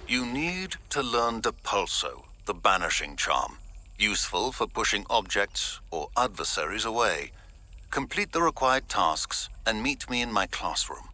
You need to learn Depulso, the banishing charm, useful for pushing objects or adversaries away. Complete the required tasks and meet me in my classroom.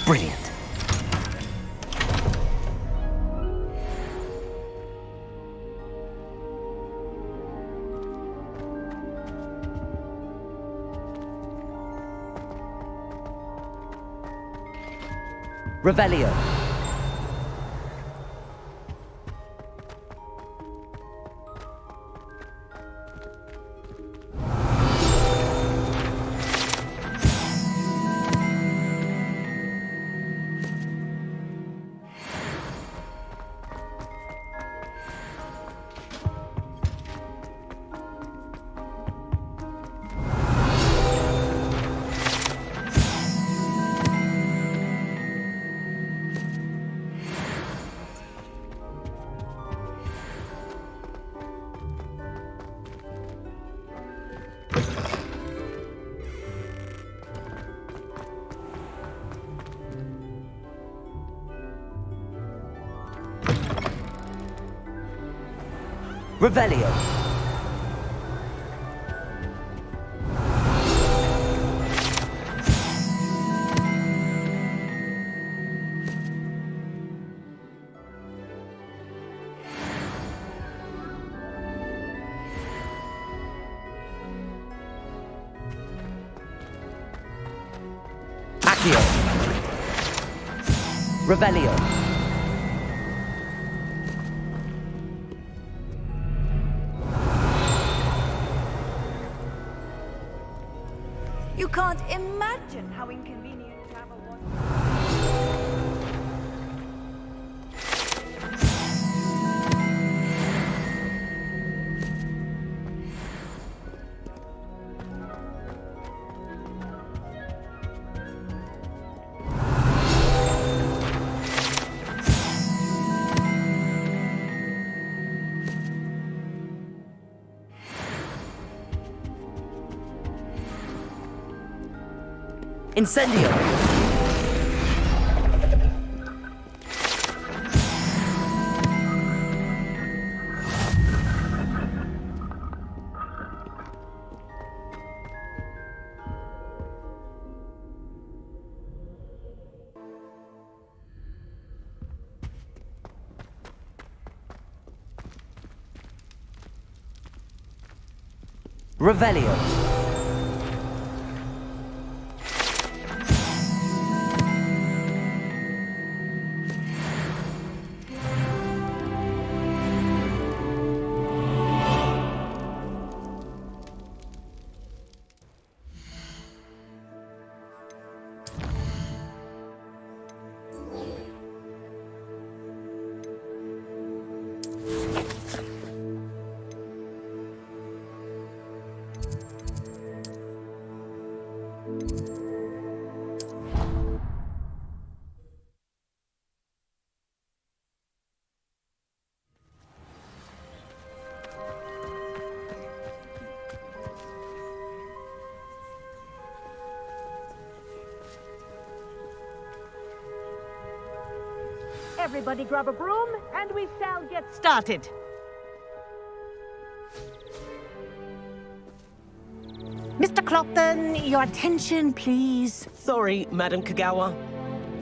Brilliant. Revelio. Revelio. Accio. Revelio. You can't imagine how inconvenient to have a one. Incendio. Revelio. Everybody grab a broom, and we shall get started. Mr. Clopton, your attention, please. Sorry, Madam Kogawa.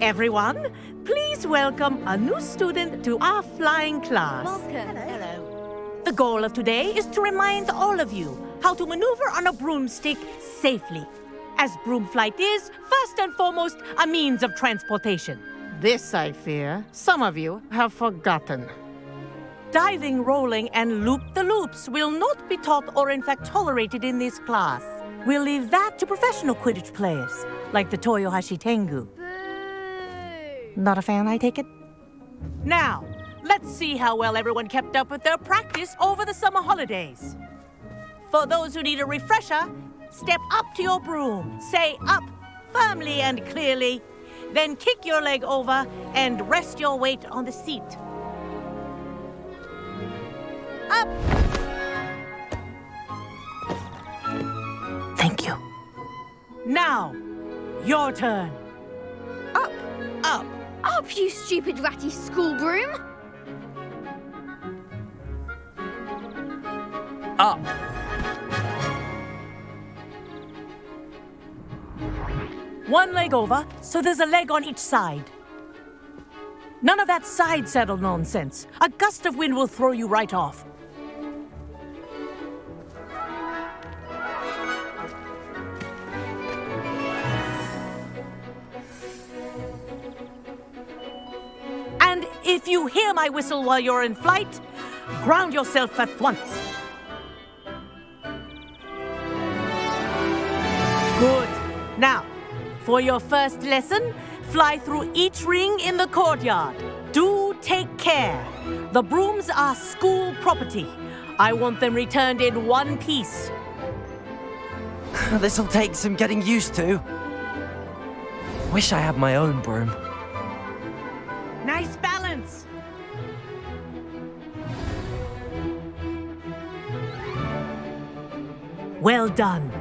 Everyone, please welcome a new student to our flying class. Welcome. Hello. The goal of today is to remind all of you how to maneuver on a broomstick safely, as broom flight is, first and foremost, a means of transportation. This, I fear, some of you have forgotten. Diving, rolling, and loop-the-loops will not be taught or in fact tolerated in this class. We'll leave that to professional Quidditch players, like the Toyohashi Tengu. Boo! Not a fan, I take it? Now, let's see how well everyone kept up with their practice over the summer holidays. For those who need a refresher, step up to your broom, say up firmly and clearly, then kick your leg over and rest your weight on the seat. Up! Thank you. Now, your turn. Up! Up! Up, you stupid ratty school broom! Up! One leg over, so there's a leg on each side. None of that side saddle nonsense. A gust of wind will throw you right off. And if you hear my whistle while you're in flight, ground yourself at once. Good. Now, for your first lesson, fly through each ring in the courtyard. Do take care. The brooms are school property. I want them returned in one piece. This'll take some getting used to. Wish I had my own broom. Nice balance. Well done.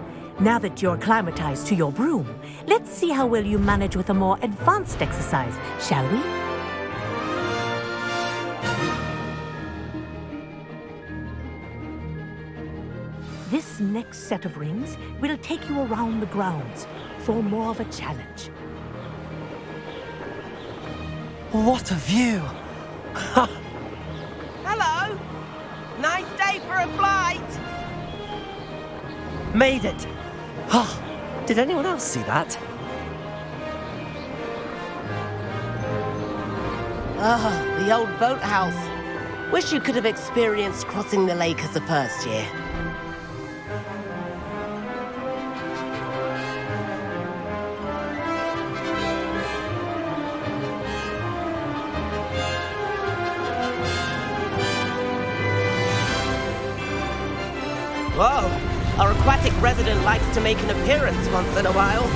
Now that you're acclimatized to your broom, let's see how well you manage with a more advanced exercise, shall we? This next set of rings will take you around the grounds for more of a challenge. What a view! Hello! Nice day for a flight! Made it! Oh, did anyone else see that? Oh, the old boathouse. Wish you could have experienced crossing the lake as a first year. Whoa! Our aquatic resident likes to make an appearance once in a while.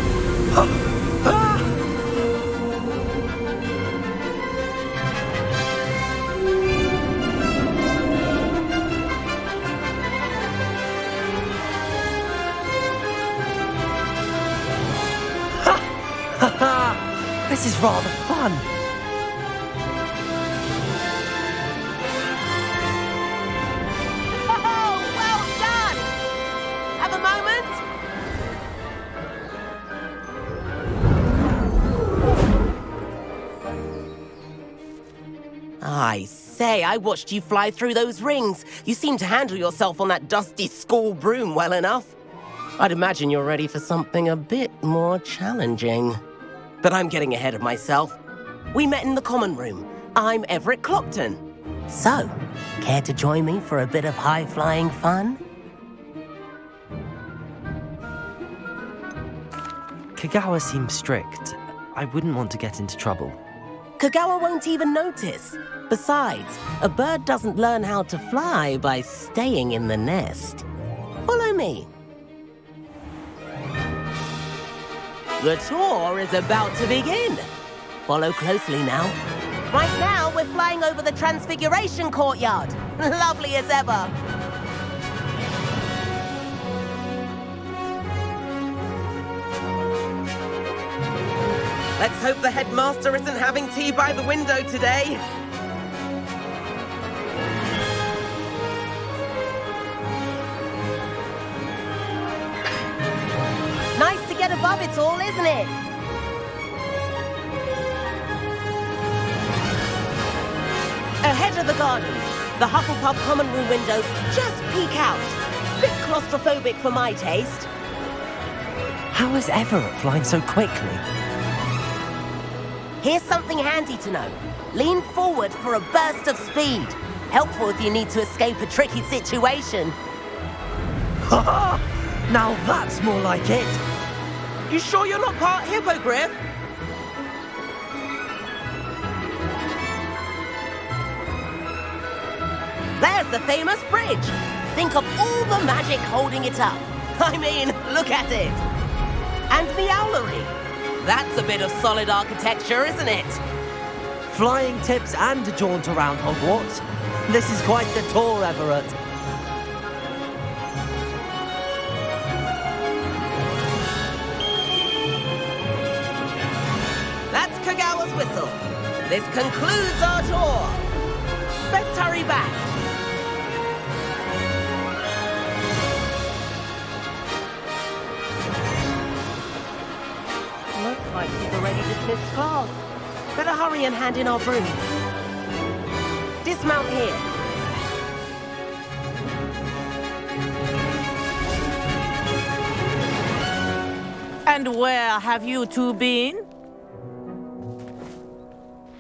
This is rather fun. Oh, well done! Have a moment? I say, I watched you fly through those rings. You seem to handle yourself on that dusty school broom well enough. I'd imagine you're ready for something a bit more challenging. But I'm getting ahead of myself. We met in the common room. I'm Everett Clopton. So, care to join me for a bit of high-flying fun? Kogawa seems strict. I wouldn't want to get into trouble. Kogawa won't even notice. Besides, a bird doesn't learn how to fly by staying in the nest. Follow me. The tour is about to begin. Follow closely now. Right now, we're flying over the Transfiguration Courtyard. Lovely as ever. Let's hope the headmaster isn't having tea by the window today. Nice to get above it all, isn't it? Ahead of the garden, the Hufflepuff common room windows just peek out. Bit claustrophobic for my taste. How is Everett flying so quickly? Here's something handy to know. Lean forward for a burst of speed. Helpful if you need to escape a tricky situation. Ha! Now that's more like it. You sure you're not part hippogriff? There's the famous bridge. Think of all the magic holding it up. I mean, look at it. And the owlery. That's a bit of solid architecture, isn't it? Flying tips and a jaunt around Hogwarts. This is quite the tour, Everett. That's Kogawa's whistle. This concludes our tour. Best hurry back. Looks like you've already dismissed class. Better hurry and hand in our brooms. Dismount here. And where have you two been?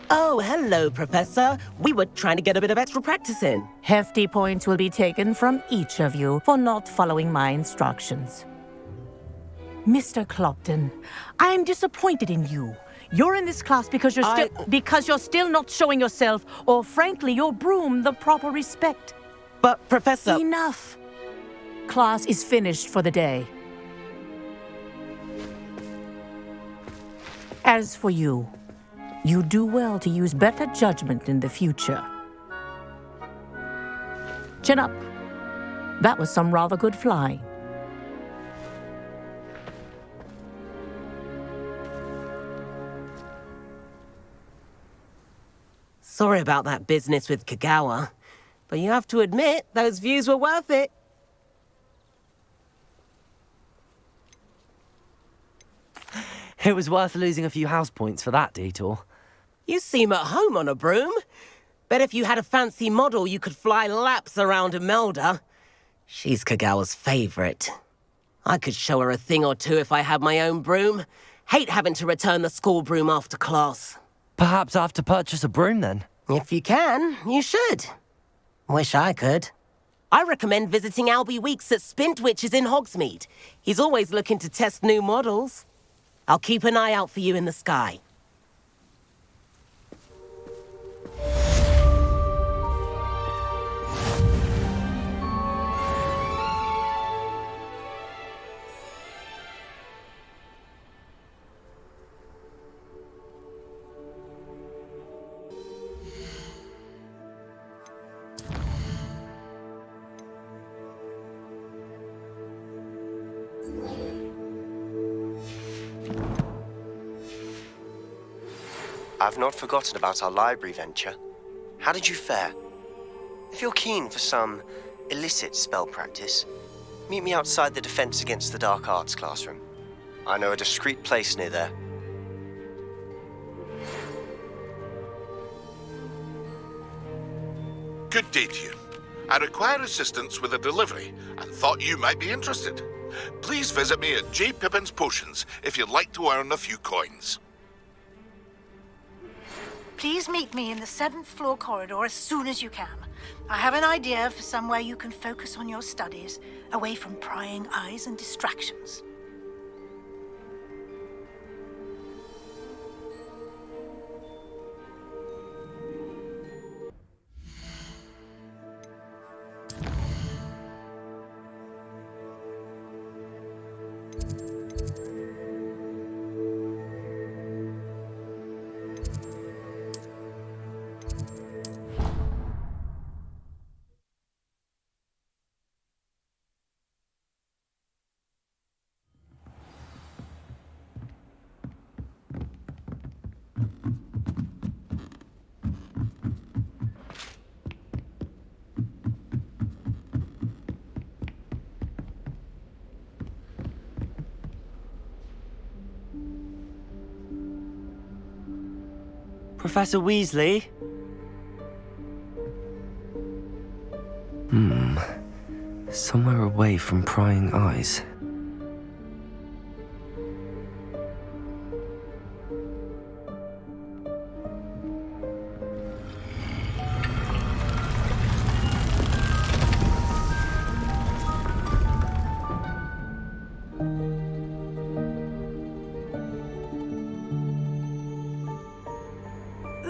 Oh, hello, Professor. We were trying to get a bit of extra practice in. Hefty points will be taken from each of you for not following my instructions. Mr. Clopton, I'm disappointed in you. You're in this class because you're still not showing yourself, or frankly, your broom the proper respect. But, Professor... Enough. Class is finished for the day. As for you, you do well to use better judgment in the future. Chin up. That was some rather good flying. Sorry about that business with Kogawa, but you have to admit, those views were worth it. It was worth losing a few house points for that detour. You seem at home on a broom. Bet if you had a fancy model, you could fly laps around Imelda. She's Kogawa's favorite. I could show her a thing or two if I had my own broom. Hate having to return the school broom after class. Perhaps I have to purchase a broom then. If you can, you should. Wish I could. I recommend visiting Albie Weeks at Spintwitches in Hogsmeade. He's always looking to test new models. I'll keep an eye out for you in the sky. I've not forgotten about our library venture. How did you fare? If you're keen for some illicit spell practice, meet me outside the Defense Against the Dark Arts classroom. I know a discreet place near there. Good day to you. I require assistance with a delivery and thought you might be interested. Please visit me at J. Pippin's Potions if you'd like to earn a few coins. Please meet me in the 7th floor corridor as soon as you can. I have an idea for somewhere you can focus on your studies, away from prying eyes and distractions. Professor Weasley? Somewhere away from prying eyes.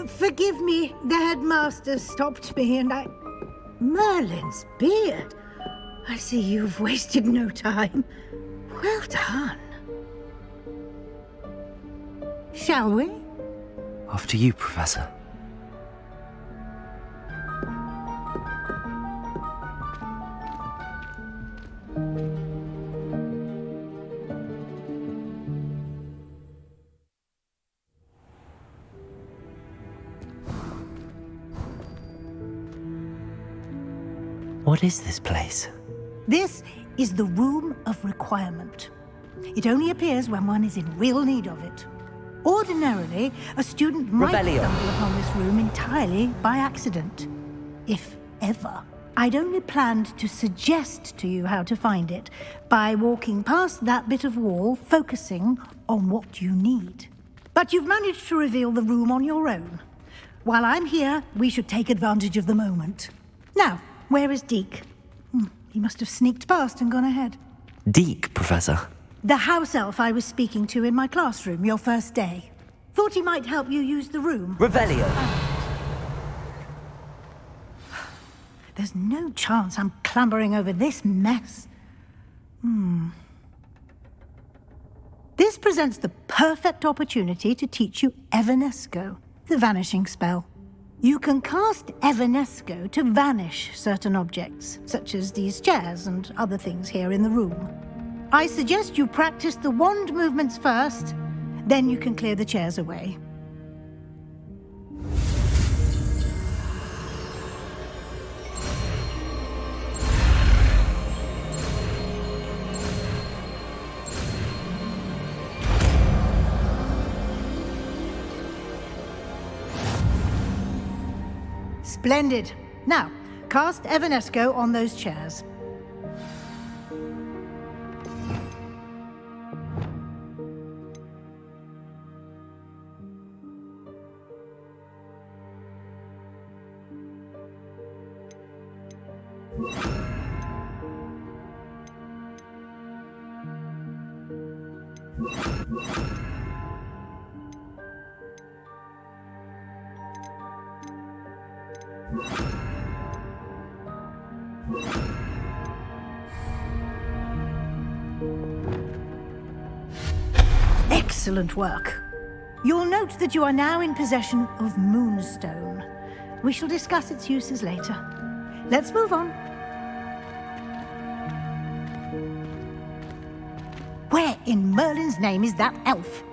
Forgive me, the headmaster stopped me and I... Merlin's beard. I see you've wasted no time. Well done. Shall we? After you, Professor. What is this place? This is the Room of Requirement. It only appears when one is in real need of it. Ordinarily, a student might Revelio. stumble upon this room entirely by accident. If ever. I'd only planned to suggest to you how to find it by walking past that bit of wall, focusing on what you need. But you've managed to reveal the room on your own. While I'm here, we should take advantage of the moment. Now, where is Deke? He must have sneaked past and gone ahead. Deke, Professor. The house elf I was speaking to in my classroom your first day. Thought he might help you use the room. Revelio. There's no chance I'm clambering over this mess. This presents the perfect opportunity to teach you Evanesco, the vanishing spell. You can cast Evanesco to vanish certain objects, such as these chairs and other things here in the room. I suggest you practice the wand movements first, then you can clear the chairs away. Splendid. Now, cast Evanesco on those chairs. Excellent work. You'll note that you are now in possession of Moonstone. We shall discuss its uses later. Let's move on. Where in Merlin's name is that elf?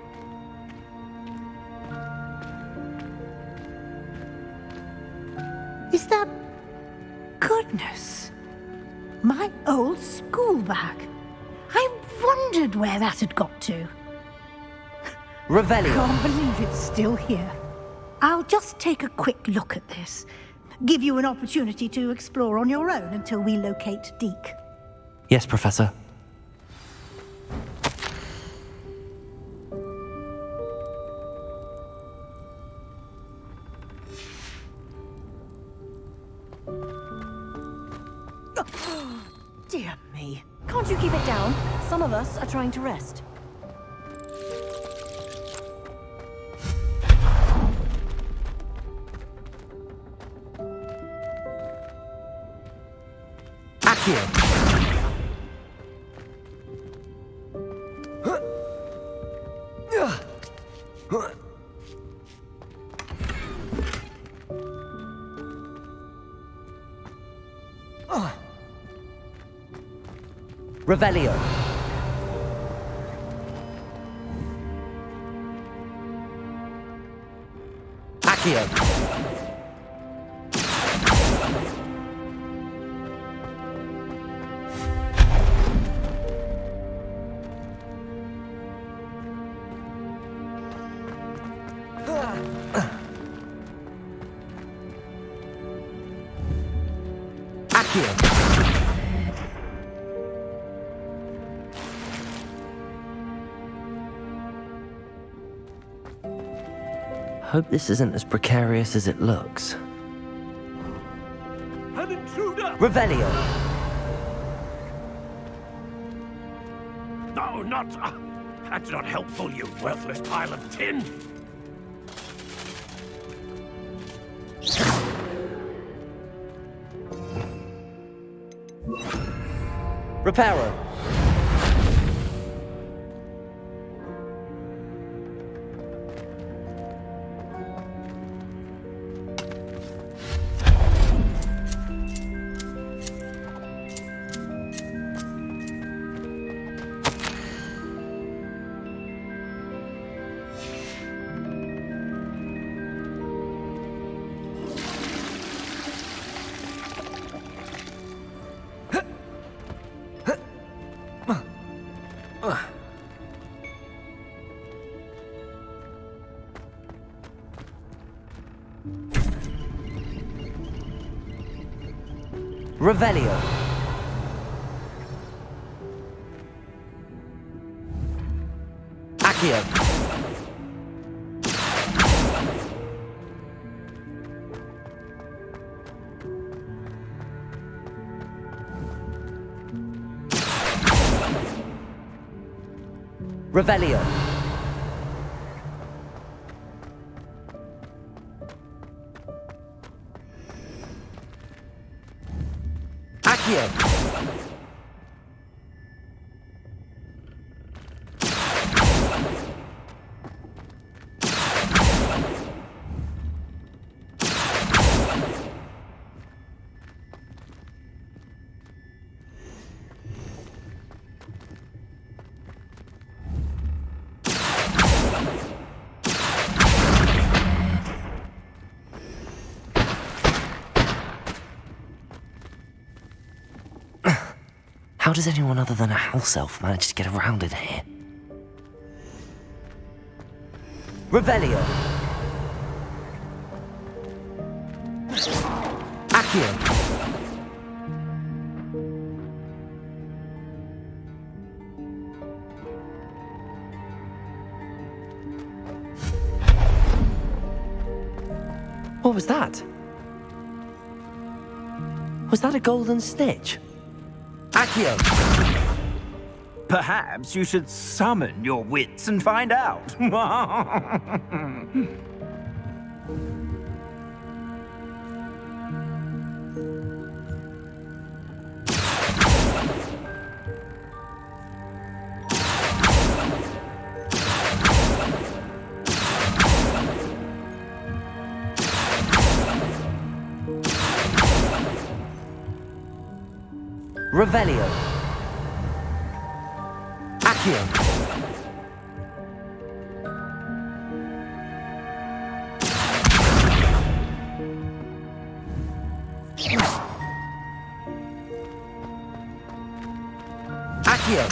Is that... Goodness. My old school bag. I wondered where that had got to. Revelio. Can't believe it's still here. I'll just take a quick look at this. Give you an opportunity to explore on your own until we locate Deke. Yes, Professor. Dear me. Can't you keep it down? Some of us are trying to rest. Revelio. Accio. Accio. Hope this isn't as precarious as it looks. An intruder! Revelio. No, not... that's not helpful, you worthless pile of tin! Reparo. Revelio. Accio. Revelio. Accio. How does anyone other than a house elf manage to get around in here? Revelio. Accio. What was that? Was that a golden snitch? Accio! Perhaps you should summon your wits and find out. Revelio. Accio. Accio.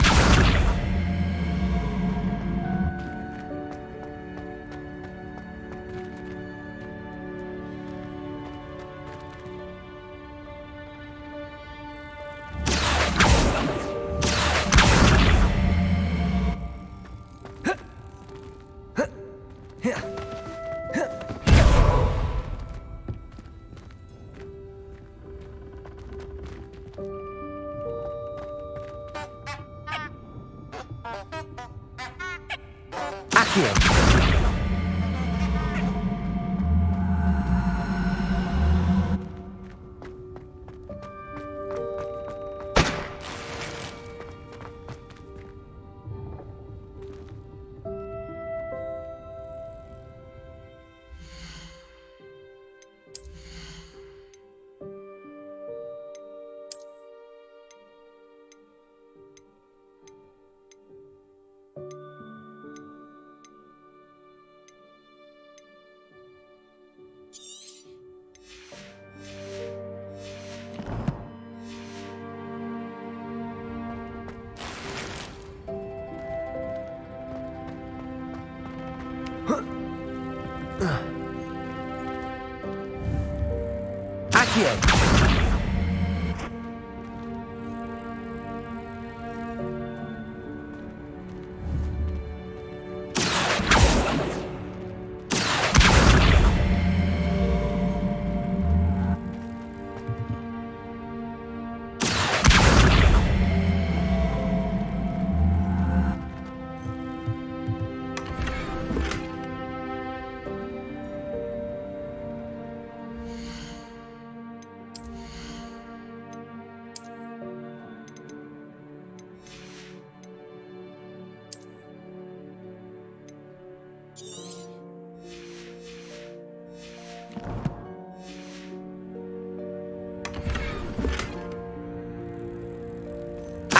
Accio.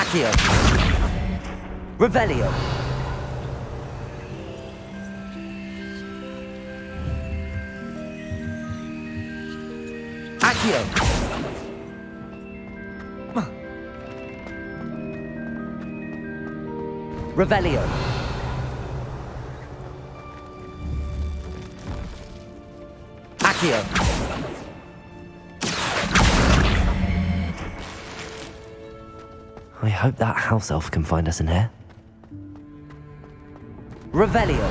Accio. Revelio. Accio. Revelio. Accio. I hope that house elf can find us in here. Revelio.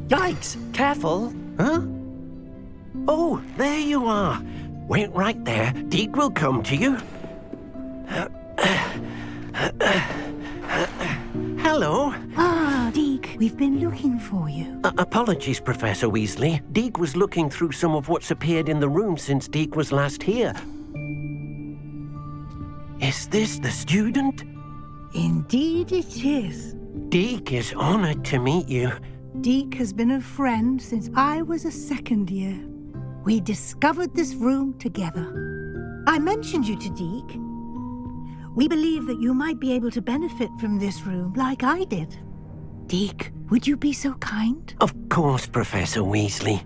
Yikes! Careful! Huh? Oh, there you are. Wait right there. Deke will come to you. Hello. Ah, Deke, we've been looking for you. Apologies, Professor Weasley. Deke was looking through some of what's appeared in the room since Deke was last here. Is this the student? Indeed it is. Deke is honored to meet you. Deke has been a friend since I was a second year. We discovered this room together. I mentioned you to Deke. We believe that you might be able to benefit from this room like I did. Deke, would you be so kind? Of course, Professor Weasley.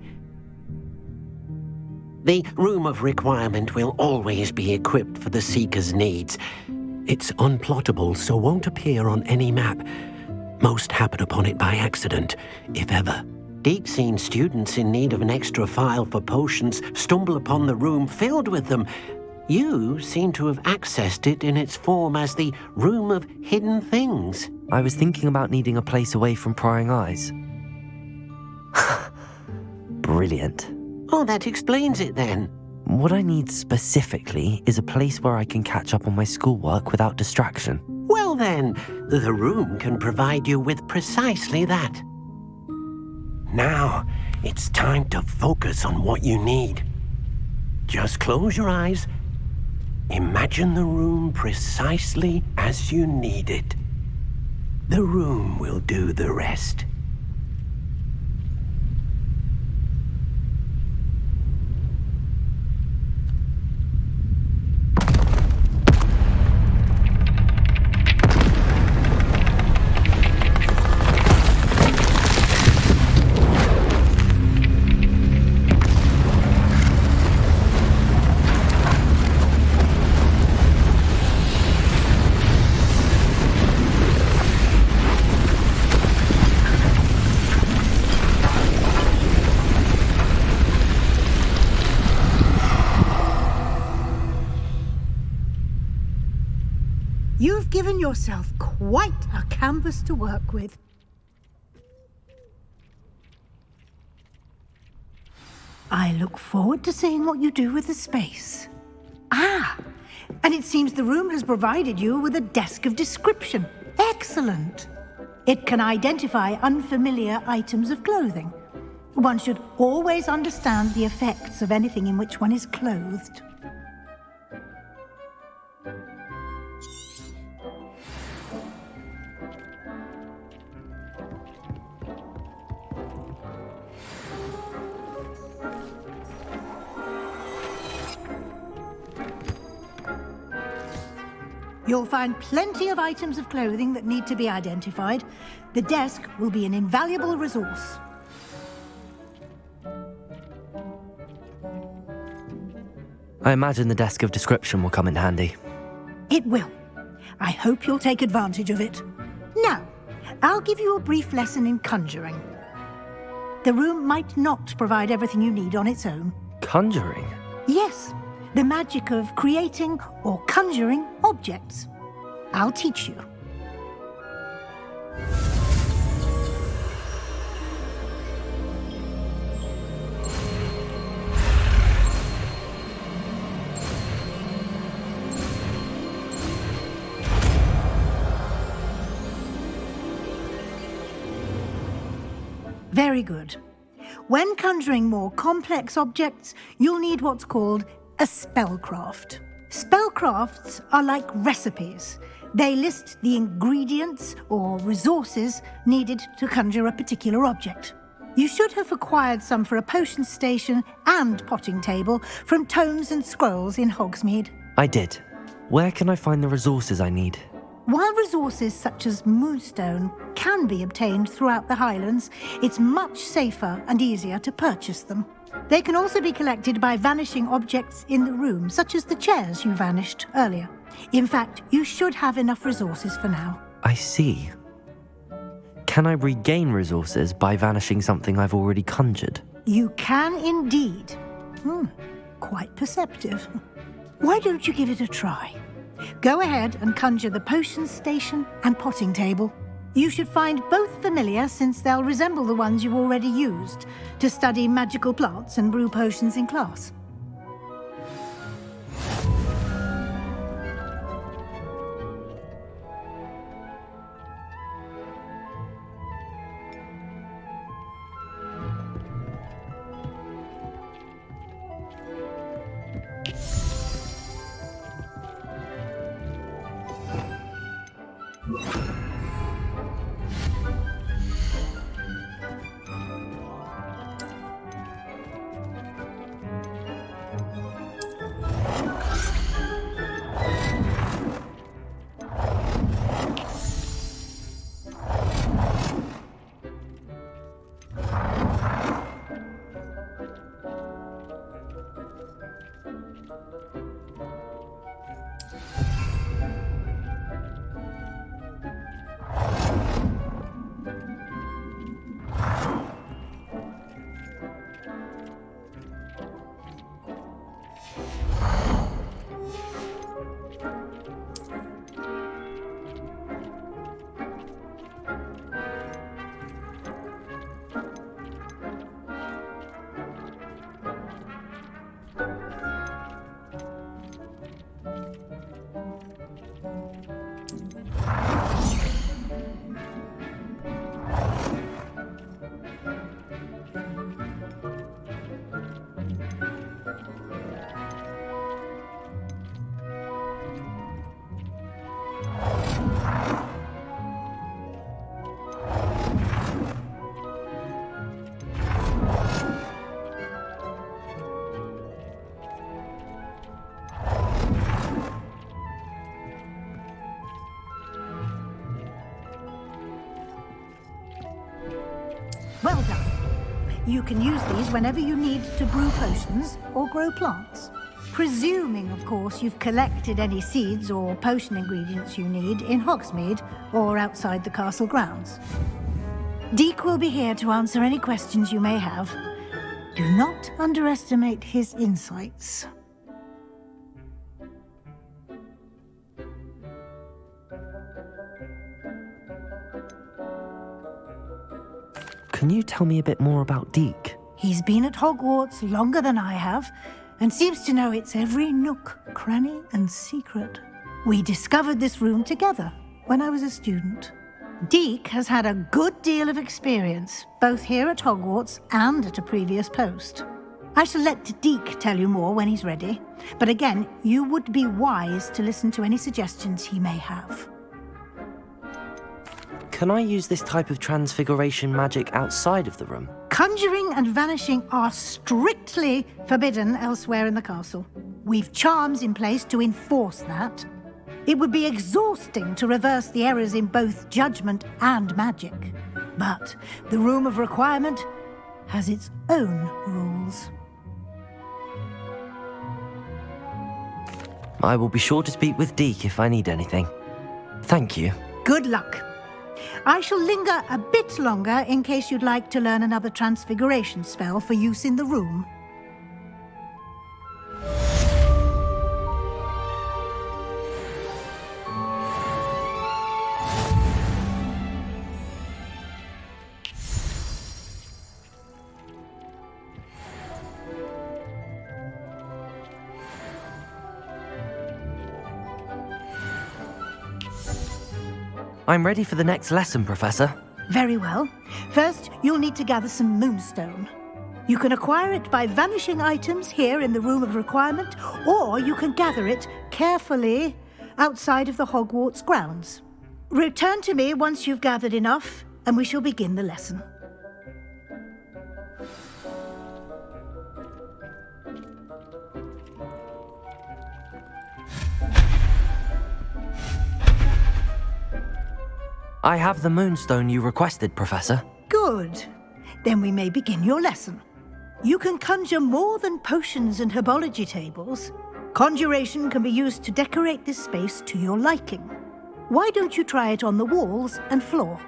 The Room of Requirement will always be equipped for the Seeker's needs. It's unplottable, so won't appear on any map. Most happen upon it by accident, if ever. Deke's seen students in need of an extra file for potions stumble upon the room filled with them. You seem to have accessed it in its form as the Room of Hidden Things. I was thinking about needing a place away from prying eyes. Brilliant. Oh, that explains it then. What I need specifically is a place where I can catch up on my schoolwork without distraction. Well then, the room can provide you with precisely that. Now, it's time to focus on what you need. Just close your eyes. Imagine the room precisely as you need it. The room will do the rest. You've given yourself quite a canvas to work with. I look forward to seeing what you do with the space. Ah, and it seems the room has provided you with a desk of description. Excellent. It can identify unfamiliar items of clothing. One should always understand the effects of anything in which one is clothed. You'll find plenty of items of clothing that need to be identified. The desk will be an invaluable resource. I imagine the desk of description will come in handy. It will. I hope you'll take advantage of it. Now, I'll give you a brief lesson in conjuring. The room might not provide everything you need on its own. Conjuring? Yes, the magic of creating or conjuring objects. I'll teach you. Very good. When conjuring more complex objects, you'll need what's called a spellcraft. Spellcrafts are like recipes. They list the ingredients or resources needed to conjure a particular object. You should have acquired some for a potion station and potting table from tomes and scrolls in Hogsmeade. I did. Where can I find the resources I need? While resources such as Moonstone can be obtained throughout the Highlands, it's much safer and easier to purchase them. They can also be collected by vanishing objects in the room, such as the chairs you vanished earlier. In fact, you should have enough resources for now. I see. Can I regain resources by vanishing something I've already conjured? You can indeed. Quite perceptive. Why don't you give it a try? Go ahead and conjure the potion station and potting table. You should find both familiar, since they'll resemble the ones you've already used to study magical plants and brew potions in class. Well done. You can use these whenever you need to brew potions or grow plants. Presuming, of course, you've collected any seeds or potion ingredients you need in Hogsmeade or outside the castle grounds. Deek will be here to answer any questions you may have. Do not underestimate his insights. Can you tell me a bit more about Deek? He's been at Hogwarts longer than I have, and seems to know its every nook, cranny, and secret. We discovered this room together when I was a student. Deek has had a good deal of experience, both here at Hogwarts and at a previous post. I shall let Deek tell you more when he's ready, but again, you would be wise to listen to any suggestions he may have. Can I use this type of transfiguration magic outside of the room? Conjuring and vanishing are strictly forbidden elsewhere in the castle. We've charms in place to enforce that. It would be exhausting to reverse the errors in both judgment and magic. But the Room of Requirement has its own rules. I will be sure to speak with Deek if I need anything. Thank you. Good luck. I shall linger a bit longer in case you'd like to learn another transfiguration spell for use in the room. I'm ready for the next lesson, Professor. Very well. First, you'll need to gather some Moonstone. You can acquire it by vanishing items here in the Room of Requirement, or you can gather it carefully outside of the Hogwarts grounds. Return to me once you've gathered enough, and we shall begin the lesson. I have the moonstone you requested, Professor. Good. Then we may begin your lesson. You can conjure more than potions and herbology tables. Conjuration can be used to decorate this space to your liking. Why don't you try it on the walls and floor?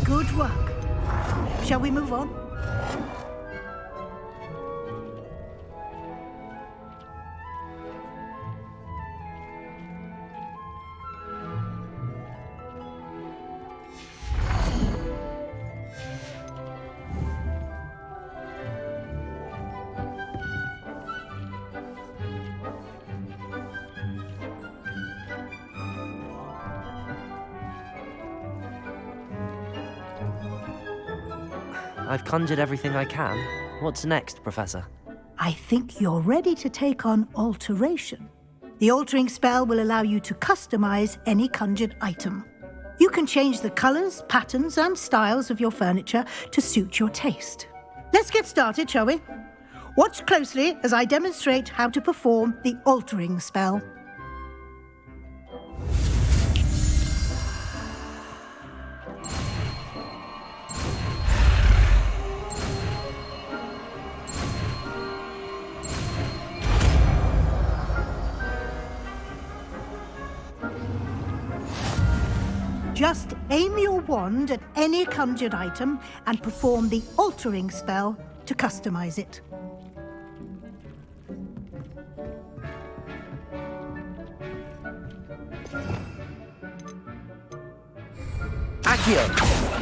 Good work. Shall we move on? I've conjured everything I can. What's next, Professor? I think you're ready to take on alteration. The altering spell will allow you to customize any conjured item. You can change the colors, patterns, and styles of your furniture to suit your taste. Let's get started, shall we? Watch closely as I demonstrate how to perform the altering spell. Just aim your wand at any conjured item and perform the altering spell to customize it. Accio!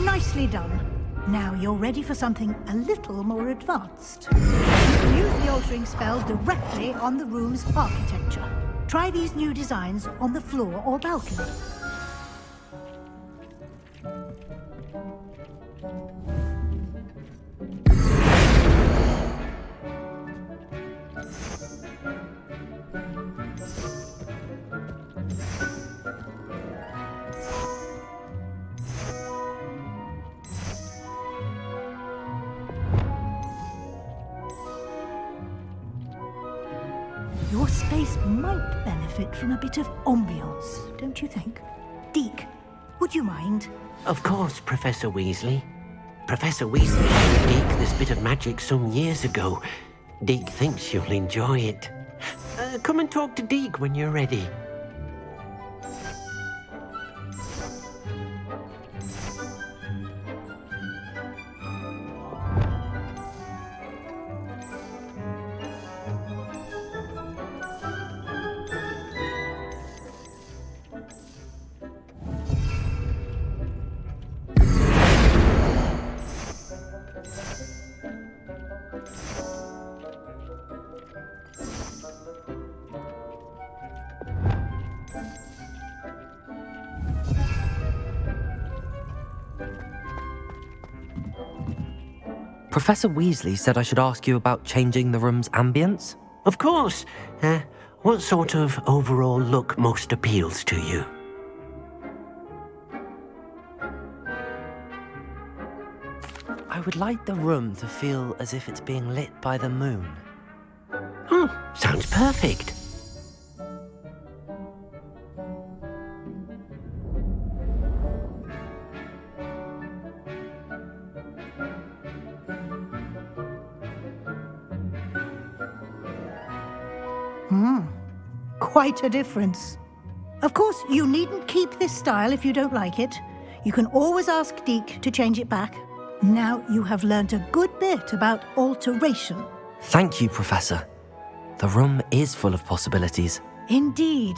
Nicely done. Now you're ready for something a little more advanced. You can use the altering spell directly on the room's architecture. Try these new designs on the floor or balcony. Your space might benefit from a bit of ambiance, don't you think? Deke, would you mind? Of course, Professor Weasley. Professor Weasley showed Deke this bit of magic some years ago. Deke thinks you'll enjoy it. Come and talk to Deke when you're ready. Professor Weasley said I should ask you about changing the room's ambience? Of course. What sort of overall look most appeals to you? I would like the room to feel as if it's being lit by the moon. Sounds perfect. Quite a difference. Of course, you needn't keep this style if you don't like it. You can always ask Deke to change it back. Now you have learnt a good bit about alteration. Thank you, Professor. The room is full of possibilities. Indeed.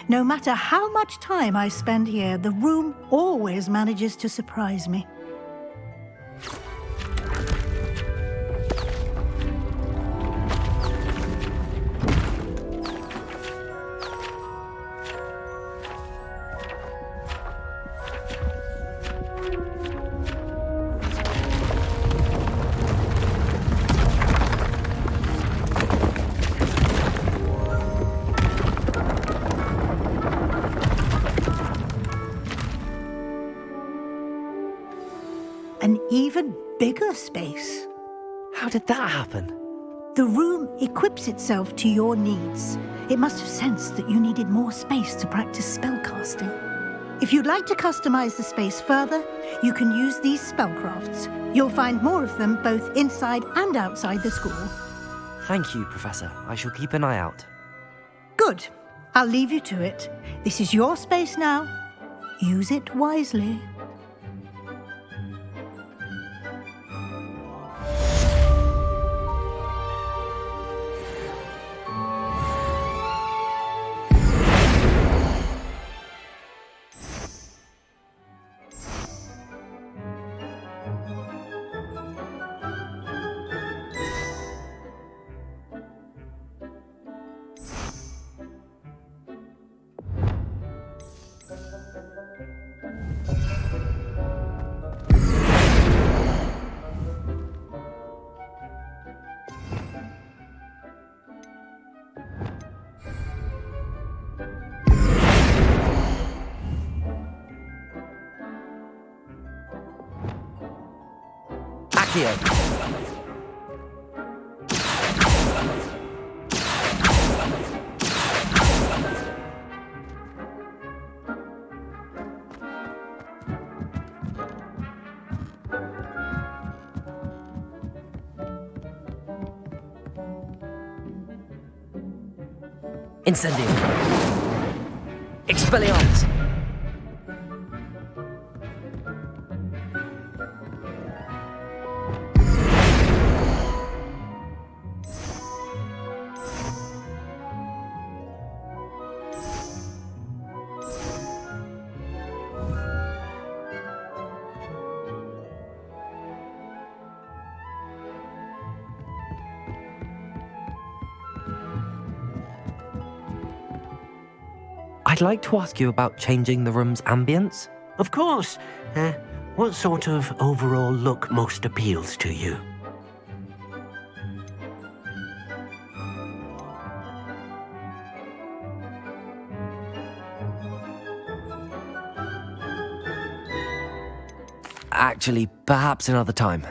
No matter how much time I spend here, the room always manages to surprise me. An even bigger space. How did that happen? The room equips itself to your needs. It must have sensed that you needed more space to practice spellcasting. If you'd like to customize the space further, you can use these spellcrafts. You'll find more of them both inside and outside the school. Thank you, Professor. I shall keep an eye out. Good. I'll leave you to it. This is your space now. Use it wisely. Incendium. Expelliarmus. I'd like to ask you about changing the room's ambience. Of course. What sort of overall look most appeals to you? Actually, perhaps another time.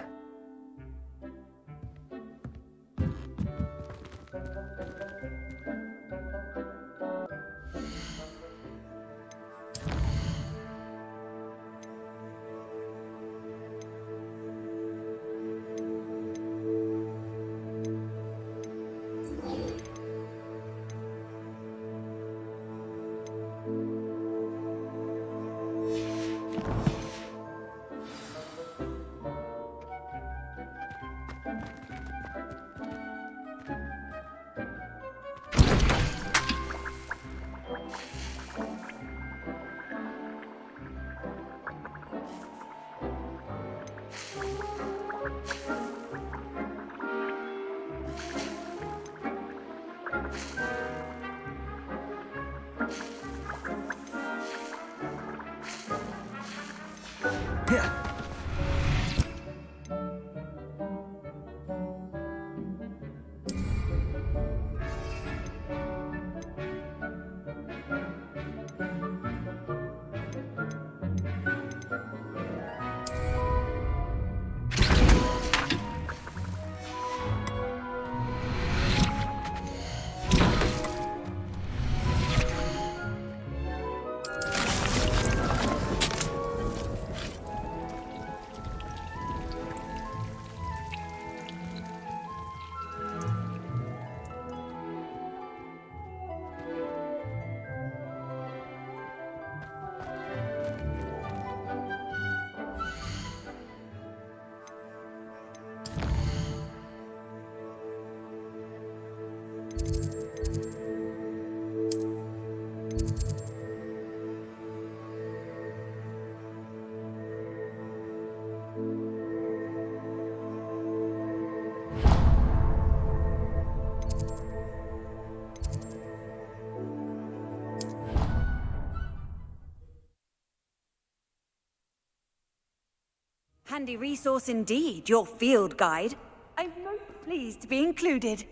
handy resource indeed, your field guide. I'm most pleased to be included.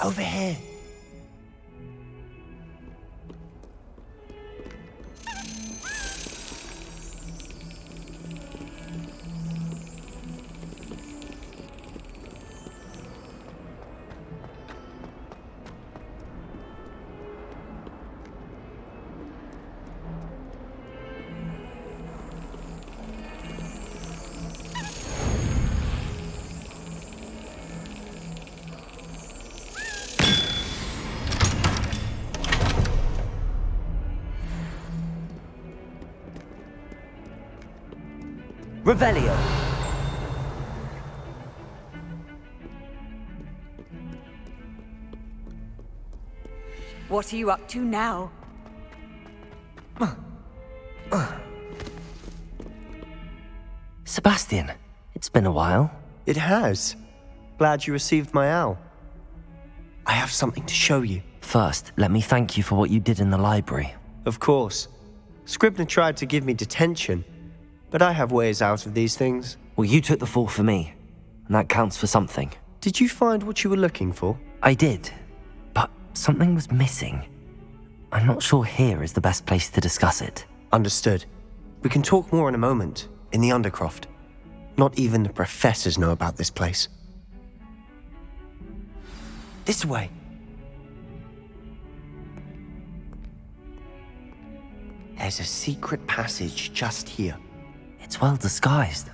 Over here. Revelio. What are you up to now? Sebastian, it's been a while. It has. Glad you received my owl. I have something to show you. First, let me thank you for what you did in the library. Of course. Scribner tried to give me detention, but I have ways out of these things. Well, you took the fall for me, and that counts for something. Did you find what you were looking for? I did, but something was missing. I'm not sure here is the best place to discuss it. Understood. We can talk more in a moment, in the Undercroft. Not even the professors know about this place. This way. There's a secret passage just here. It's well disguised.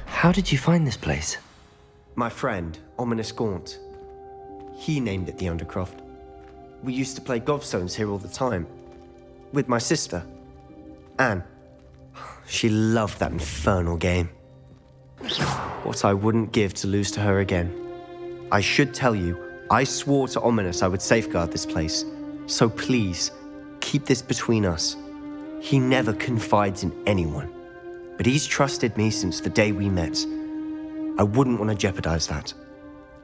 How did you find this place? My friend, Ominous Gaunt. He named it the Undercroft. We used to play gobstones here all the time. With my sister, Anne. She loved that infernal game. What I wouldn't give to lose to her again. I should tell you, I swore to Ominous I would safeguard this place. So please, keep this between us. He never confides in anyone. But he's trusted me since the day we met. I wouldn't want to jeopardize that.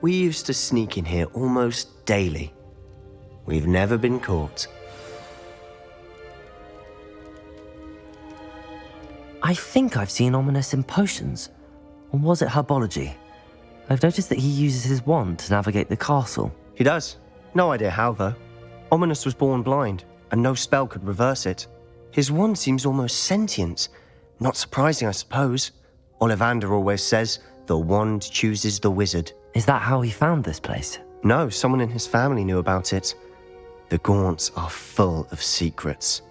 We used to sneak in here almost daily. We've never been caught. I think I've seen Ominous in potions. Or was it herbology? I've noticed that he uses his wand to navigate the castle. He does. No idea how, though. Ominous was born blind, and no spell could reverse it. His wand seems almost sentient. Not surprising, I suppose. Ollivander always says, the wand chooses the wizard. Is that how he found this place? No, someone in his family knew about it. The Gaunts are full of secrets.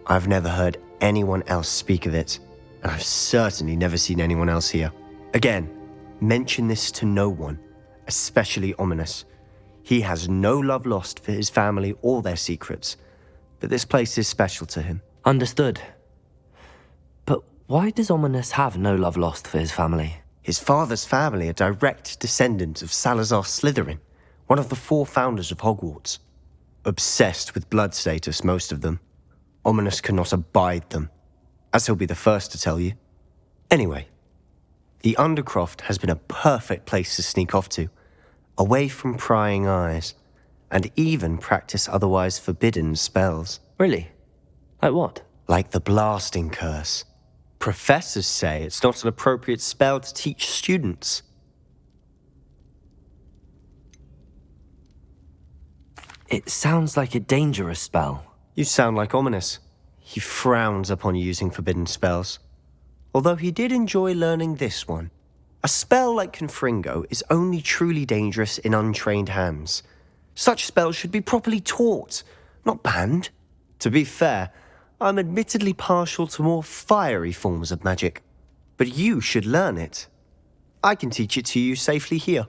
I've never heard anyone else speak of it, and I've certainly never seen anyone else here. Again, mention this to no one, especially Ominous. He has no love lost for his family or their secrets, but this place is special to him. Understood. But why does Ominous have no love lost for his family? His father's family are direct descendants of Salazar Slytherin, one of the 4 founders of Hogwarts. Obsessed with blood status, most of them. Ominous cannot abide them, as he'll be the first to tell you. Anyway, the Undercroft has been a perfect place to sneak off to, away from prying eyes, and even practice otherwise forbidden spells. Really? Like what? Like the blasting curse. Professors say it's not an appropriate spell to teach students. It sounds like a dangerous spell. You sound like Ominous. He frowns upon using forbidden spells. Although he did enjoy learning this one. A spell like Confringo is only truly dangerous in untrained hands. Such spells should be properly taught, not banned. To be fair, I'm admittedly partial to more fiery forms of magic, but you should learn it. I can teach it to you safely here.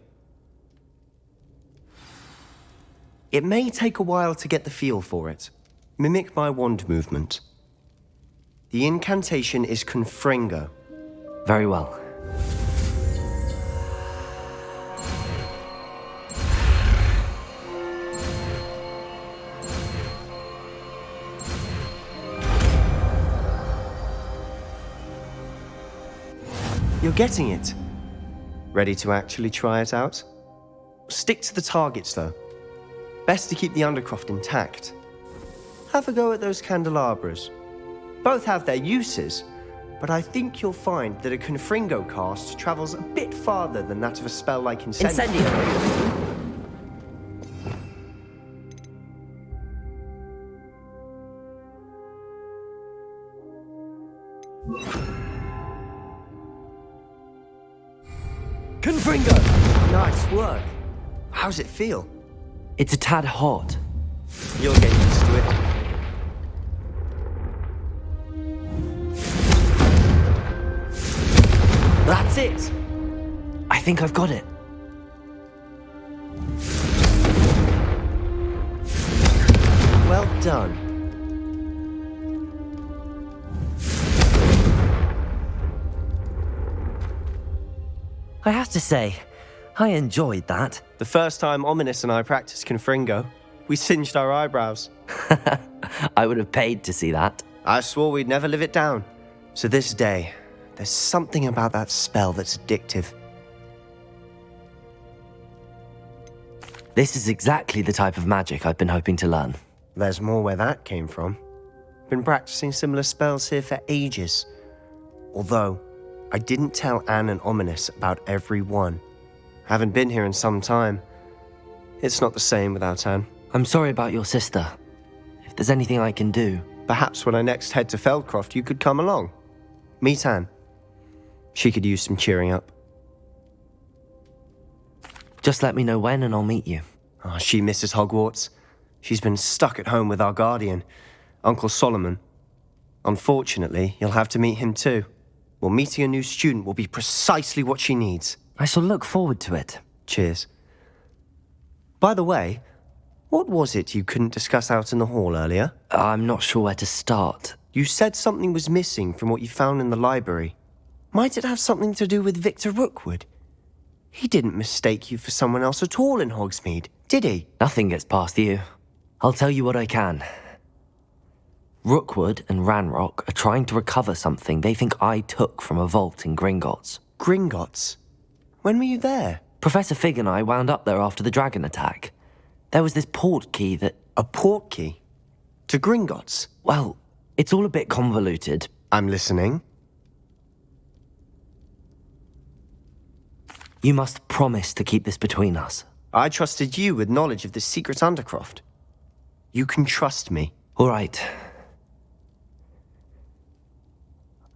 It may take a while to get the feel for it. Mimic my wand movement. The incantation is Confringo. Very well. You're getting it. Ready to actually try it out? Stick to the targets, though. Best to keep the Undercroft intact. Have a go at those candelabras. Both have their uses, but I think you'll find that a Confringo cast travels a bit farther than that of a spell like Incendio. Confringo! Nice work. How's it feel? It's a tad hot. You'll get used to it. That's it! I think I've got it. Well done. I have to say, I enjoyed that. The first time Ominous and I practiced Confringo, we singed our eyebrows. I would have paid to see that. I swore we'd never live it down. So this day, there's something about that spell that's addictive. This is exactly the type of magic I've been hoping to learn. There's more where that came from. Been practicing similar spells here for ages. Although, I didn't tell Anne and Ominous about every one. Haven't been here in some time. It's not the same without Anne. I'm sorry about your sister. If there's anything I can do... Perhaps when I next head to Feldcroft, you could come along. Meet Anne. She could use some cheering up. Just let me know when and I'll meet you. Oh, she misses Hogwarts. She's been stuck at home with our guardian, Uncle Solomon. Unfortunately, you'll have to meet him too. Well, meeting a new student will be precisely what she needs. I shall look forward to it. Cheers. By the way, what was it you couldn't discuss out in the hall earlier? I'm not sure where to start. You said something was missing from what you found in the library. Might it have something to do with Victor Rookwood? He didn't mistake you for someone else at all in Hogsmeade, did he? Nothing gets past you. I'll tell you what I can. Rookwood and Ranrock are trying to recover something they think I took from a vault in Gringotts. Gringotts? When were you there? Professor Fig and I wound up there after the dragon attack. There was this port key that... A port key? To Gringotts? Well, it's all a bit convoluted. I'm listening. You must promise to keep this between us. I trusted you with knowledge of this secret Undercroft. You can trust me. All right.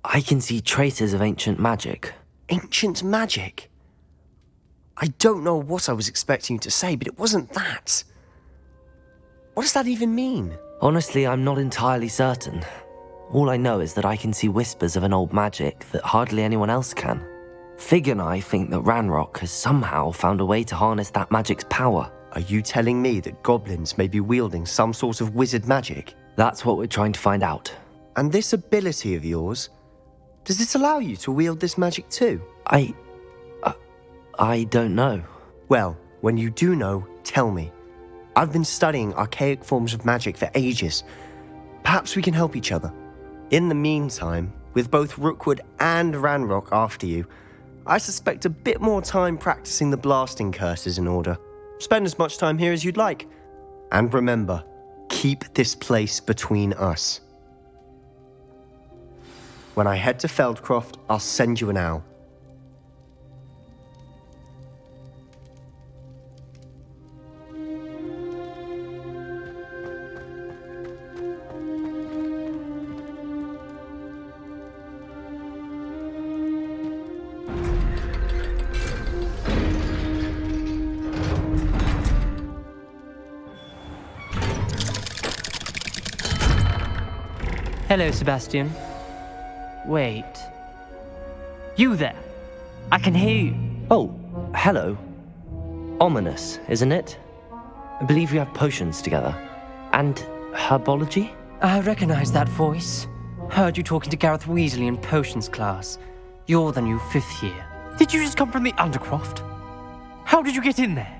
I can see traces of ancient magic. Ancient magic? I don't know what I was expecting you to say, but it wasn't that. What does that even mean? Honestly, I'm not entirely certain. All I know is that I can see whispers of an old magic that hardly anyone else can. Fig and I think that Ranrock has somehow found a way to harness that magic's power. Are you telling me that goblins may be wielding some sort of wizard magic? That's what we're trying to find out. And this ability of yours, does it allow you to wield this magic too? I don't know. Well, when you do know, tell me. I've been studying archaic forms of magic for ages. Perhaps we can help each other. In the meantime, with both Rookwood and Ranrock after you, I suspect a bit more time practicing the blasting curse is in order. Spend as much time here as you'd like. And remember, keep this place between us. When I head to Feldcroft, I'll send you an owl. Hello, Sebastian. Wait. You there? I can hear you. Oh, hello. Ominous, isn't it? I believe we have potions together. And herbology? I recognize that voice. Heard you talking to Gareth Weasley in potions class. You're the new 5th year. Did you just come from the Undercroft? How did you get in there?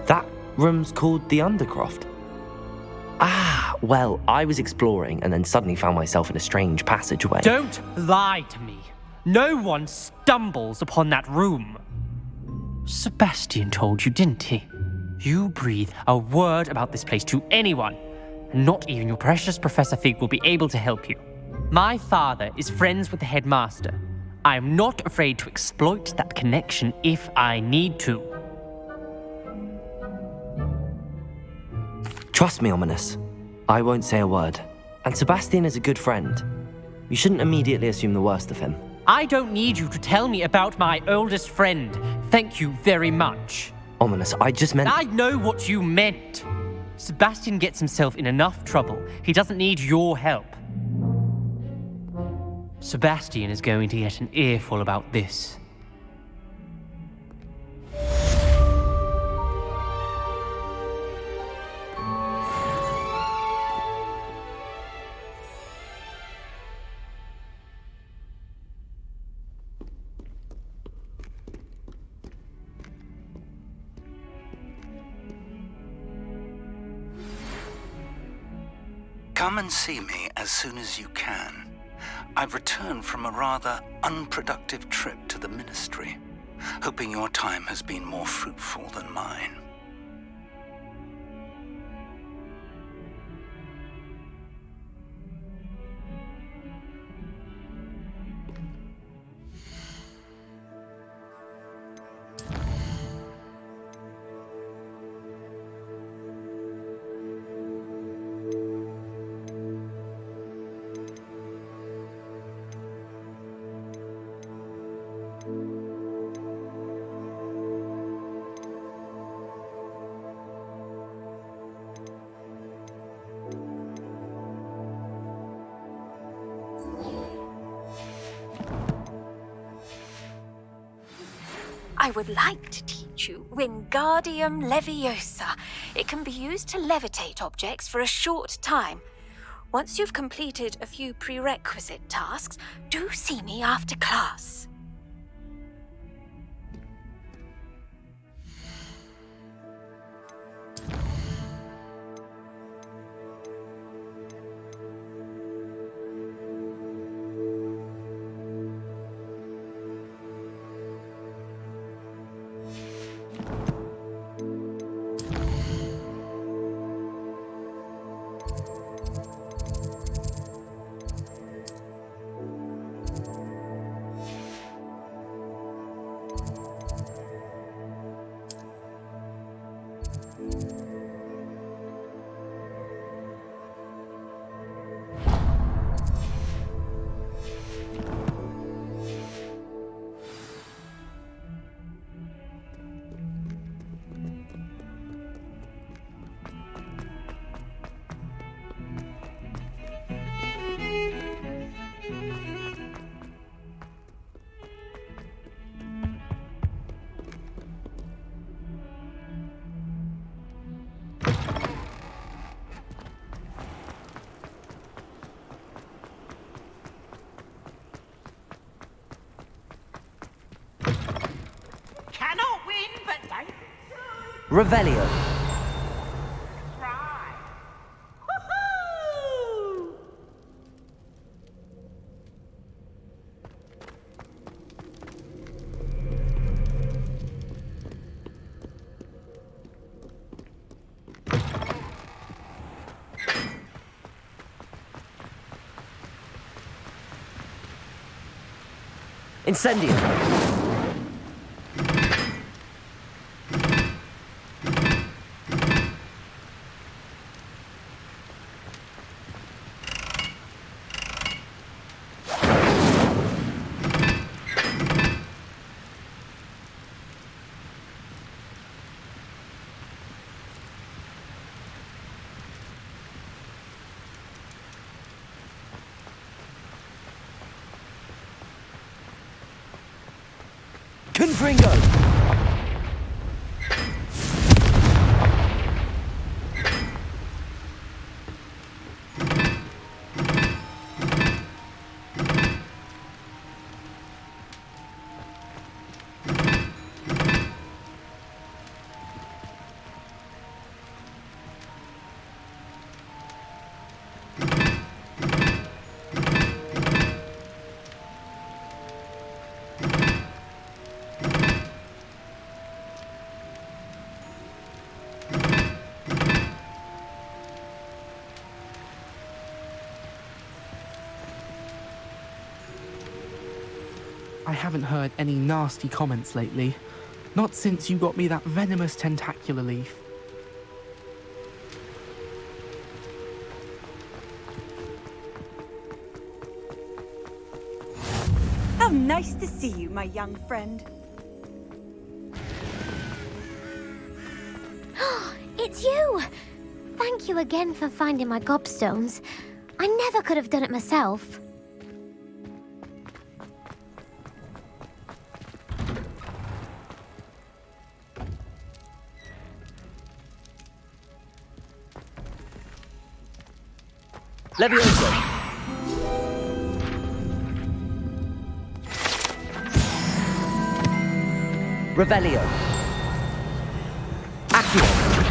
That room's called the Undercroft. Ah, well, I was exploring and then suddenly found myself in a strange passageway. Don't lie to me. No one stumbles upon that room. Sebastian told you, didn't he? You breathe a word about this place to anyone, and not even your precious Professor Fig will be able to help you. My father is friends with the headmaster. I am not afraid to exploit that connection if I need to. Trust me, Ominous. I won't say a word. And Sebastian is a good friend. You shouldn't immediately assume the worst of him. I don't need you to tell me about my oldest friend. Thank you very much. Ominous, I just meant... I know what you meant. Sebastian gets himself in enough trouble. He doesn't need your help. Sebastian is going to get an earful about this. Come and see me as soon as you can. I've returned from a rather unproductive trip to the Ministry, hoping your time has been more fruitful than mine. I would like to teach you Wingardium Leviosa. It can be used to levitate objects for a short time. Once you've completed a few prerequisite tasks, do see me after class. Revelio. Incendio. Confringo! I haven't heard any nasty comments lately. Not since you got me that venomous Tentacula leaf. How nice to see you, my young friend. It's you! Thank you again for finding my gobstones. I never could have done it myself. Leviosa! Revelio! Accio!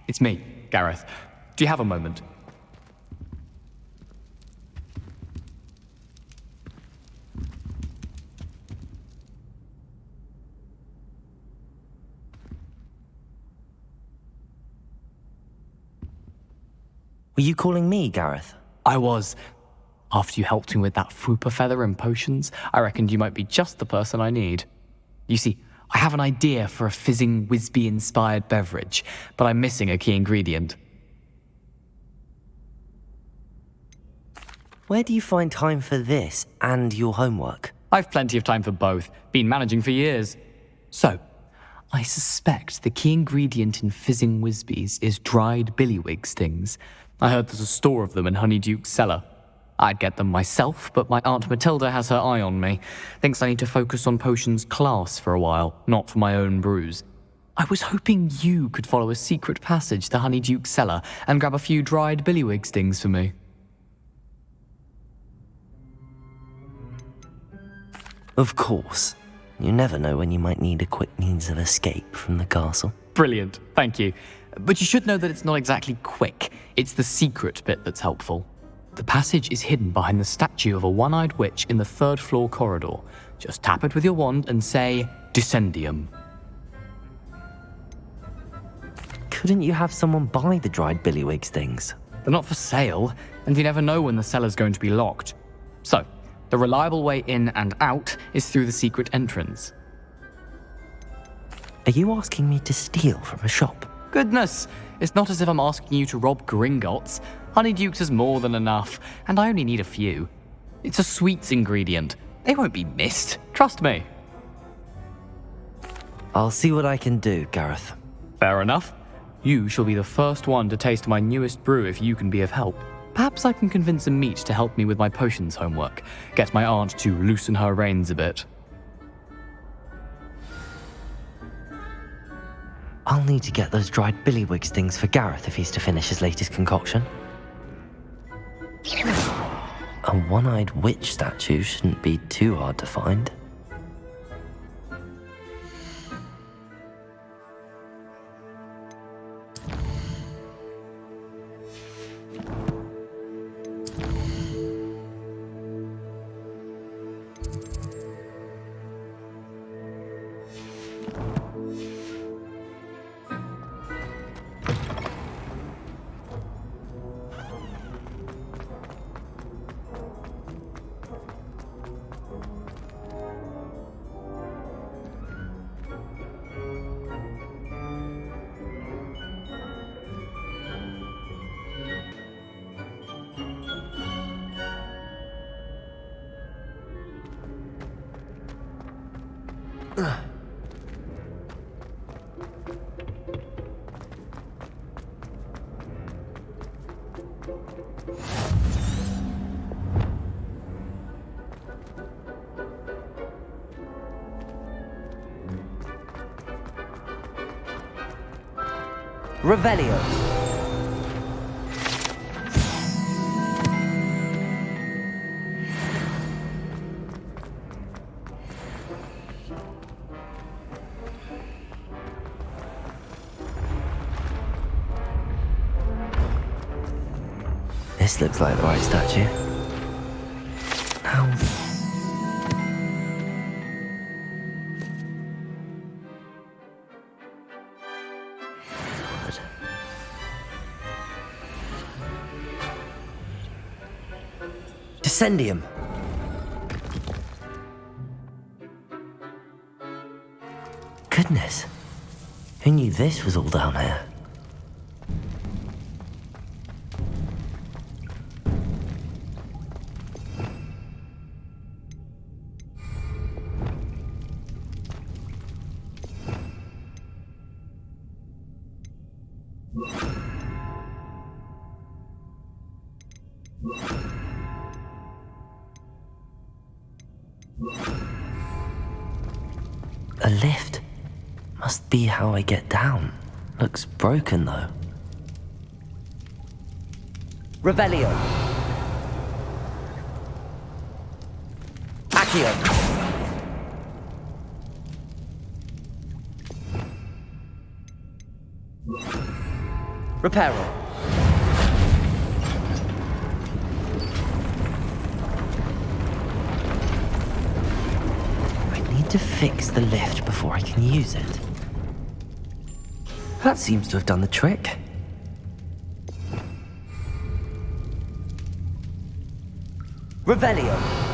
It's me, Gareth. Do you have a moment? Were you calling me, Gareth? I was. After you helped me with that Fupa feather and potions, I reckoned you might be just the person I need. You see, I have an idea for a fizzing Wisby-inspired beverage, but I'm missing a key ingredient. Where do you find time for this and your homework? I've plenty of time for both. Been managing for years. So, I suspect the key ingredient in fizzing Wisbies is dried billywig stings. I heard there's a store of them in Honeyduke's cellar. I'd get them myself, but my Aunt Matilda has her eye on me. Thinks I need to focus on potions class for a while, not for my own brews. I was hoping you could follow a secret passage to Honeyduke's cellar and grab a few dried billywig stings for me. Of course. You never know when you might need a quick means of escape from the castle. Brilliant, thank you. But you should know that it's not exactly quick. It's the secret bit that's helpful. The passage is hidden behind the statue of a one-eyed witch in the third-floor corridor. Just tap it with your wand and say, Dissending. Couldn't you have someone buy the dried billywig stings? They're not for sale, and you never know when the cellar's going to be locked. So, the reliable way in and out is through the secret entrance. Are you asking me to steal from a shop? Goodness, it's not as if I'm asking you to rob Gringotts. Honeyduke's is more than enough, and I only need a few. It's a sweets ingredient. They won't be missed, trust me. I'll see what I can do, Gareth. Fair enough. You shall be the first one to taste my newest brew if you can be of help. Perhaps I can convince a meat to help me with my potions homework. Get my aunt to loosen her reins a bit. I'll need to get those dried billywig stings for Gareth if he's to finish his latest concoction. A one-eyed witch statue shouldn't be too hard to find. Revelio. This looks like the right statue. Now... Dissending. Goodness. Who knew this was all down here? A lift. Must be how I get down. Looks broken though. Revelio. Accio. Reparo. To fix the lift before I can use it. That seems to have done the trick. Revelio.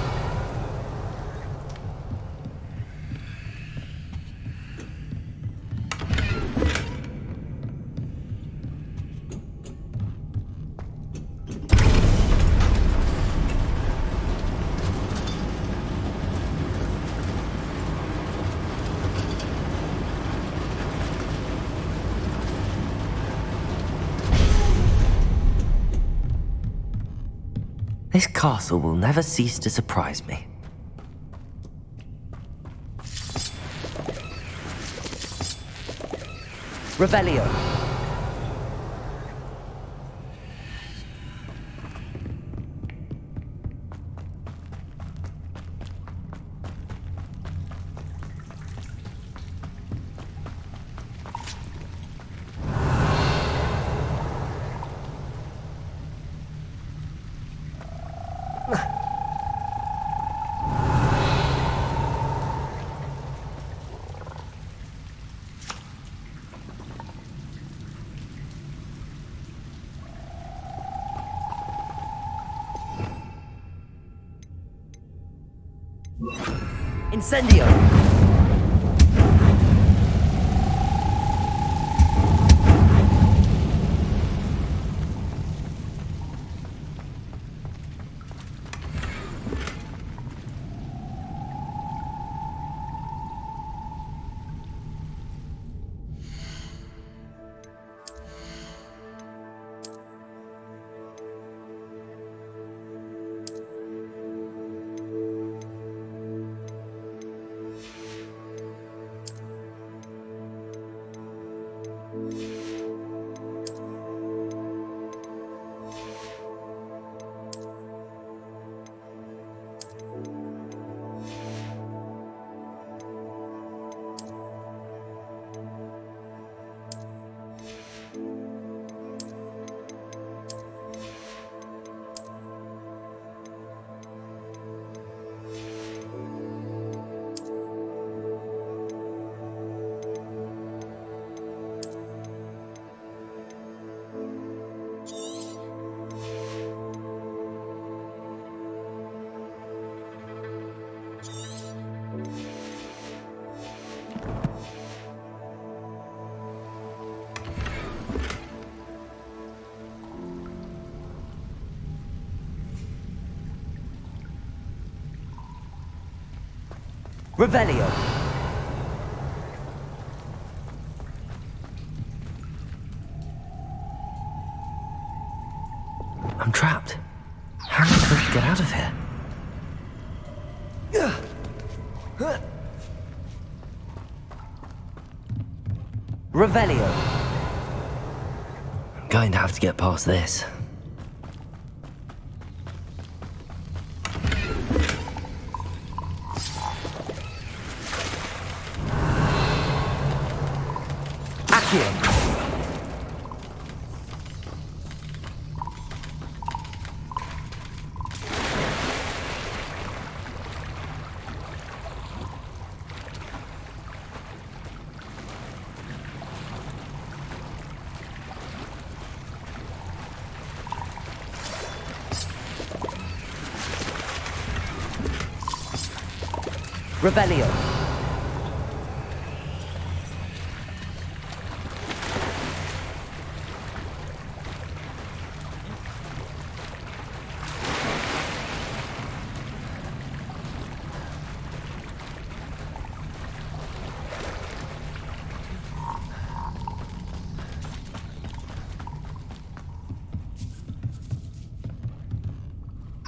This castle will never cease to surprise me. Revelio. Incendio! Revelio. Revelio. I'm going to have to get past this. Accio. Revelio.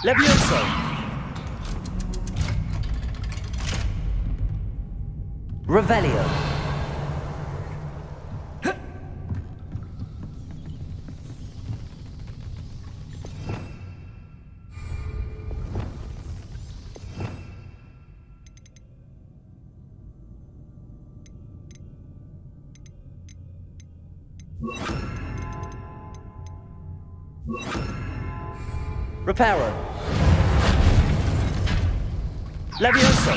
Levioso. Revelio. Reparo. Levioso.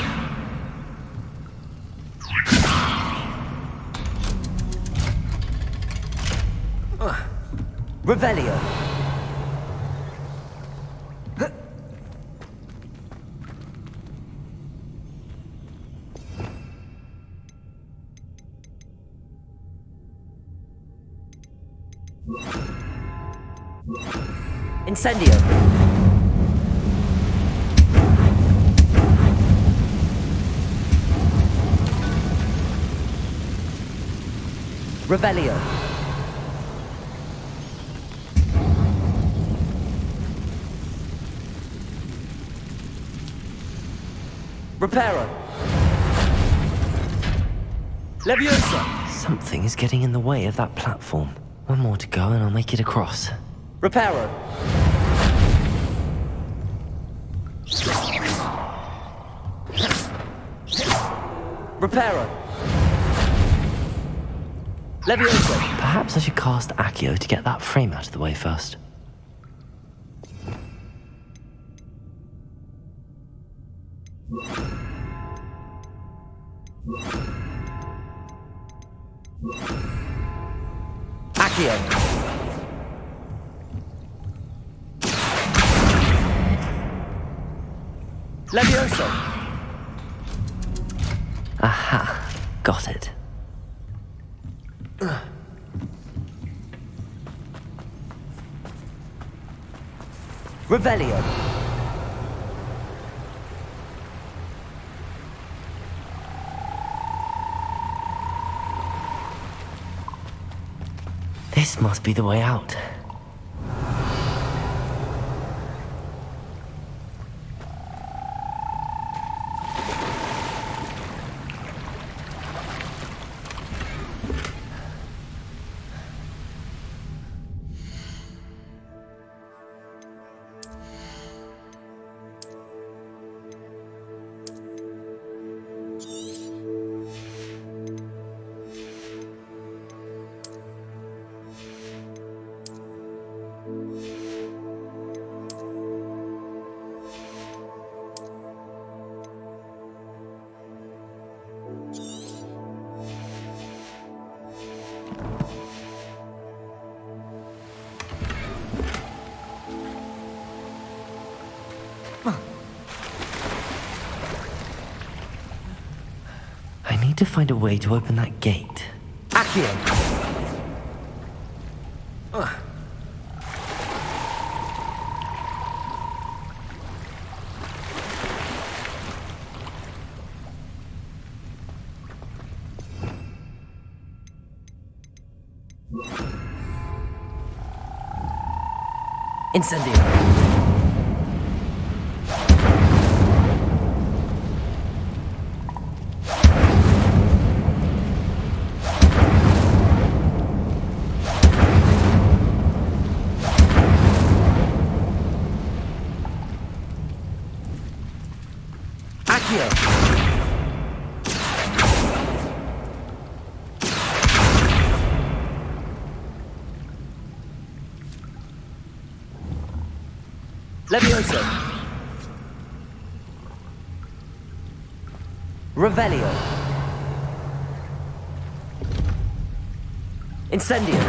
Revelio. Incendio. Revelio. Reparo. Leviosa. Something is getting in the way of that platform. One more to go and I'll make it across. Reparo. Reparo. Leviosa. Perhaps I should cast Accio to get that frame out of the way first. Accio. Levioso. Aha, got it. Revelio. This must be the way out. To find a way to open that gate. Accio! Incendio! Accio! Levioso. Revelio. Incendio.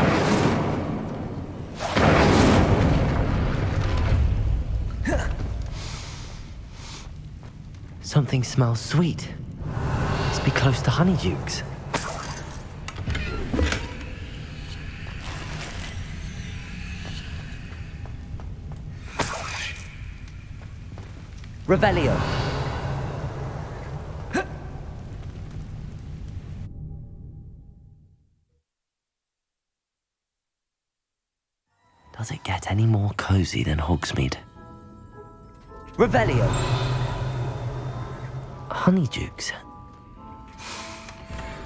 Something smells sweet. Must be close to Honeydukes. Revelio. Does it get any more cozy than Hogsmeade? Revelio. Honeydukes.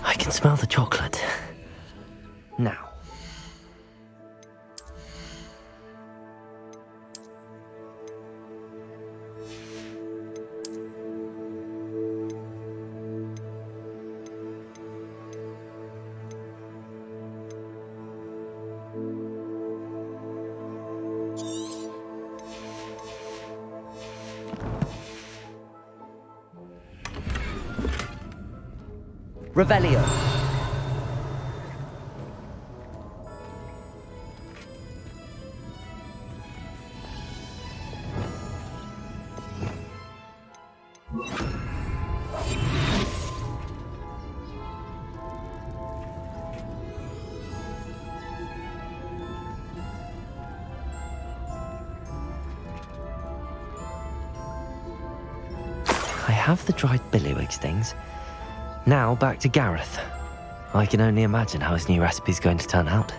I can smell the chocolate. Now. Revelio. I have the dried billywigs things. Now back to Gareth. I can only imagine how his new recipe's going to turn out.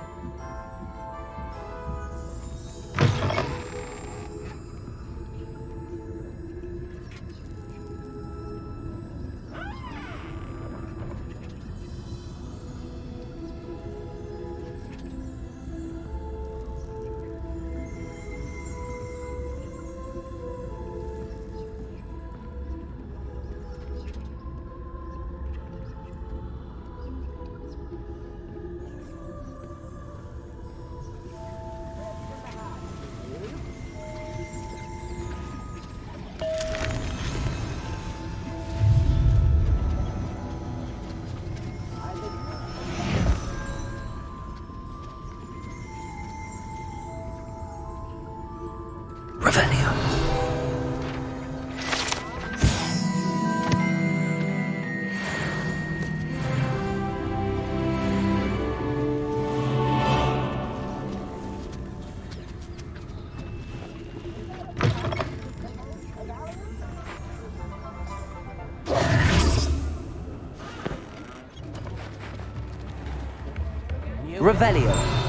Revelio.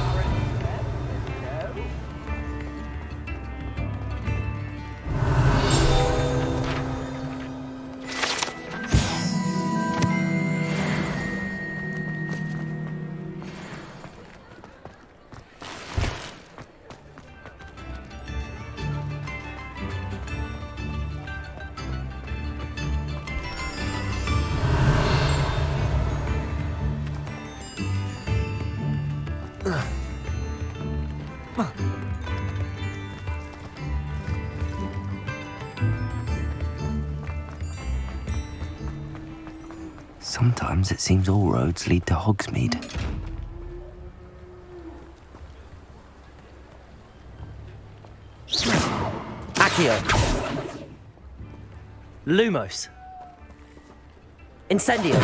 Sometimes it seems all roads lead to Hogsmeade. Accio. Lumos. Incendio.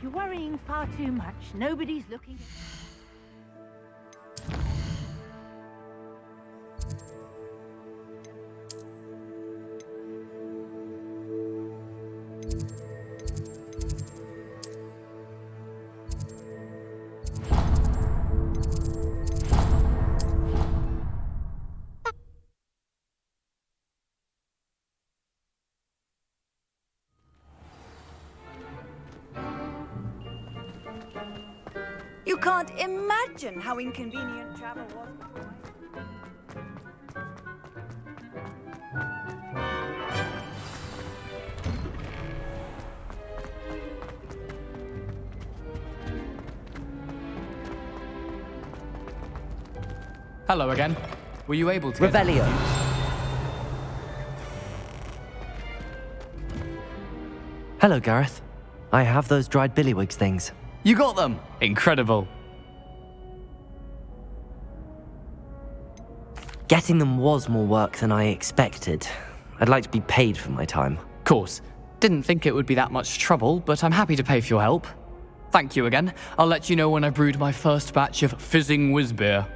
You're worrying far too much. Nobody's looking. You can't imagine how inconvenient travel was before. Hello again. Were you able to Revelio. Hello, Gareth. I have those dried billywigs things. You got them! Incredible. Getting them was more work than I expected. I'd like to be paid for my time. Course. Didn't think it would be that much trouble, but I'm happy to pay for your help. Thank you again. I'll let you know when I brewed my first batch of fizzing whizbeer.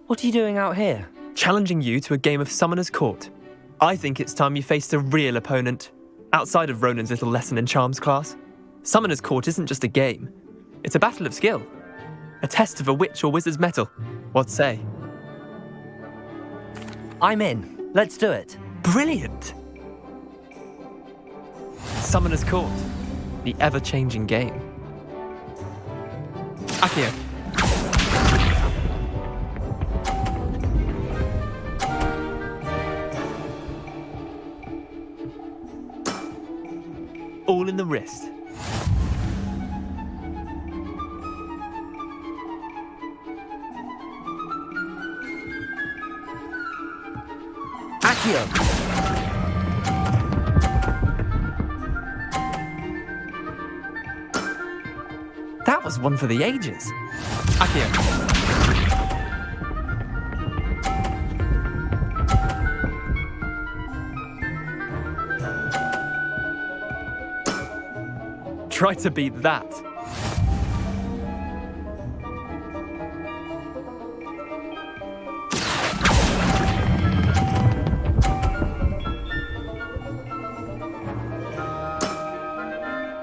What are you doing out here? Challenging you to a game of Summoner's Court. I think it's time you faced a real opponent, outside of Ronan's little lesson in charms class. Summoner's Court isn't just a game. It's a battle of skill. A test of a witch or wizard's mettle. What say? I'm in. Let's do it. Brilliant! Summoner's Court. The ever-changing game. Akio. All in the wrist. Akio! That was one for the ages. Akio. Try to beat that.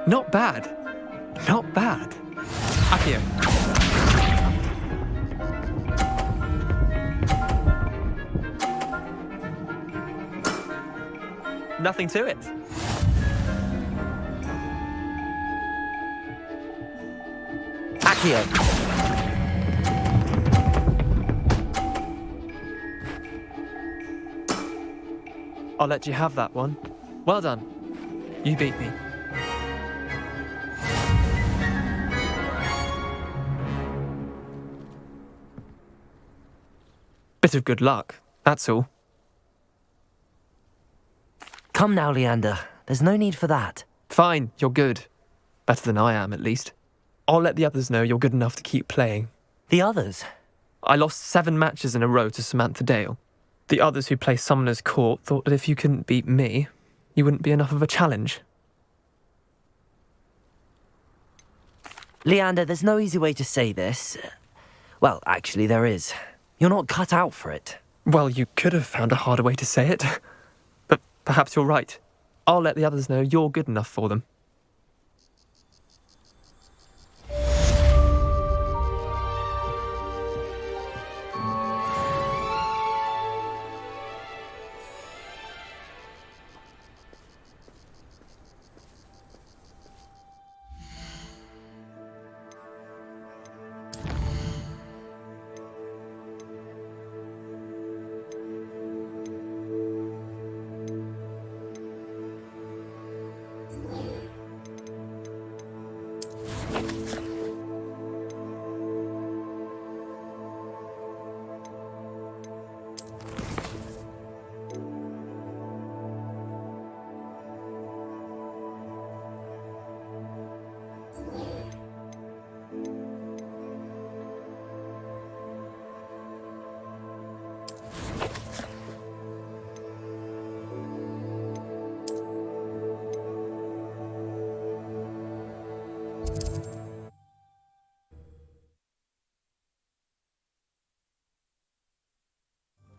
Not bad. Not bad. Akio. Nothing to it. Akio. I'll let you have that one. Well done. You beat me. Bit of good luck, that's all. Come now, Leander. There's no need for that. Fine, you're good. Better than I am, at least. I'll let the others know you're good enough to keep playing. The others? I lost 7 matches in a row to Samantha Dale. The others who play Summoner's Court thought that if you couldn't beat me, you wouldn't be enough of a challenge. Leander, there's no easy way to say this. Well, actually there is. You're not cut out for it. Well, you could have found a harder way to say it. But perhaps you're right. I'll let the others know you're good enough for them.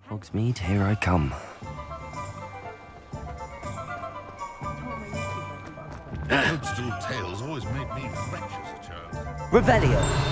Hogsmeade, here I come. Toadstool tales always made me wretched as a child. Revelio!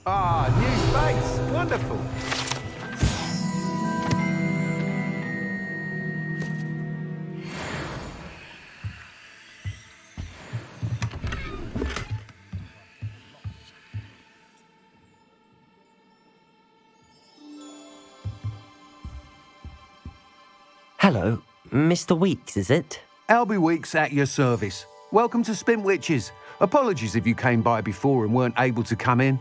Ah, new face! Wonderful! Hello, Mr. Weeks, is it? Albie Weeks at your service. Welcome to Spintwitches. Apologies if you came by before and weren't able to come in.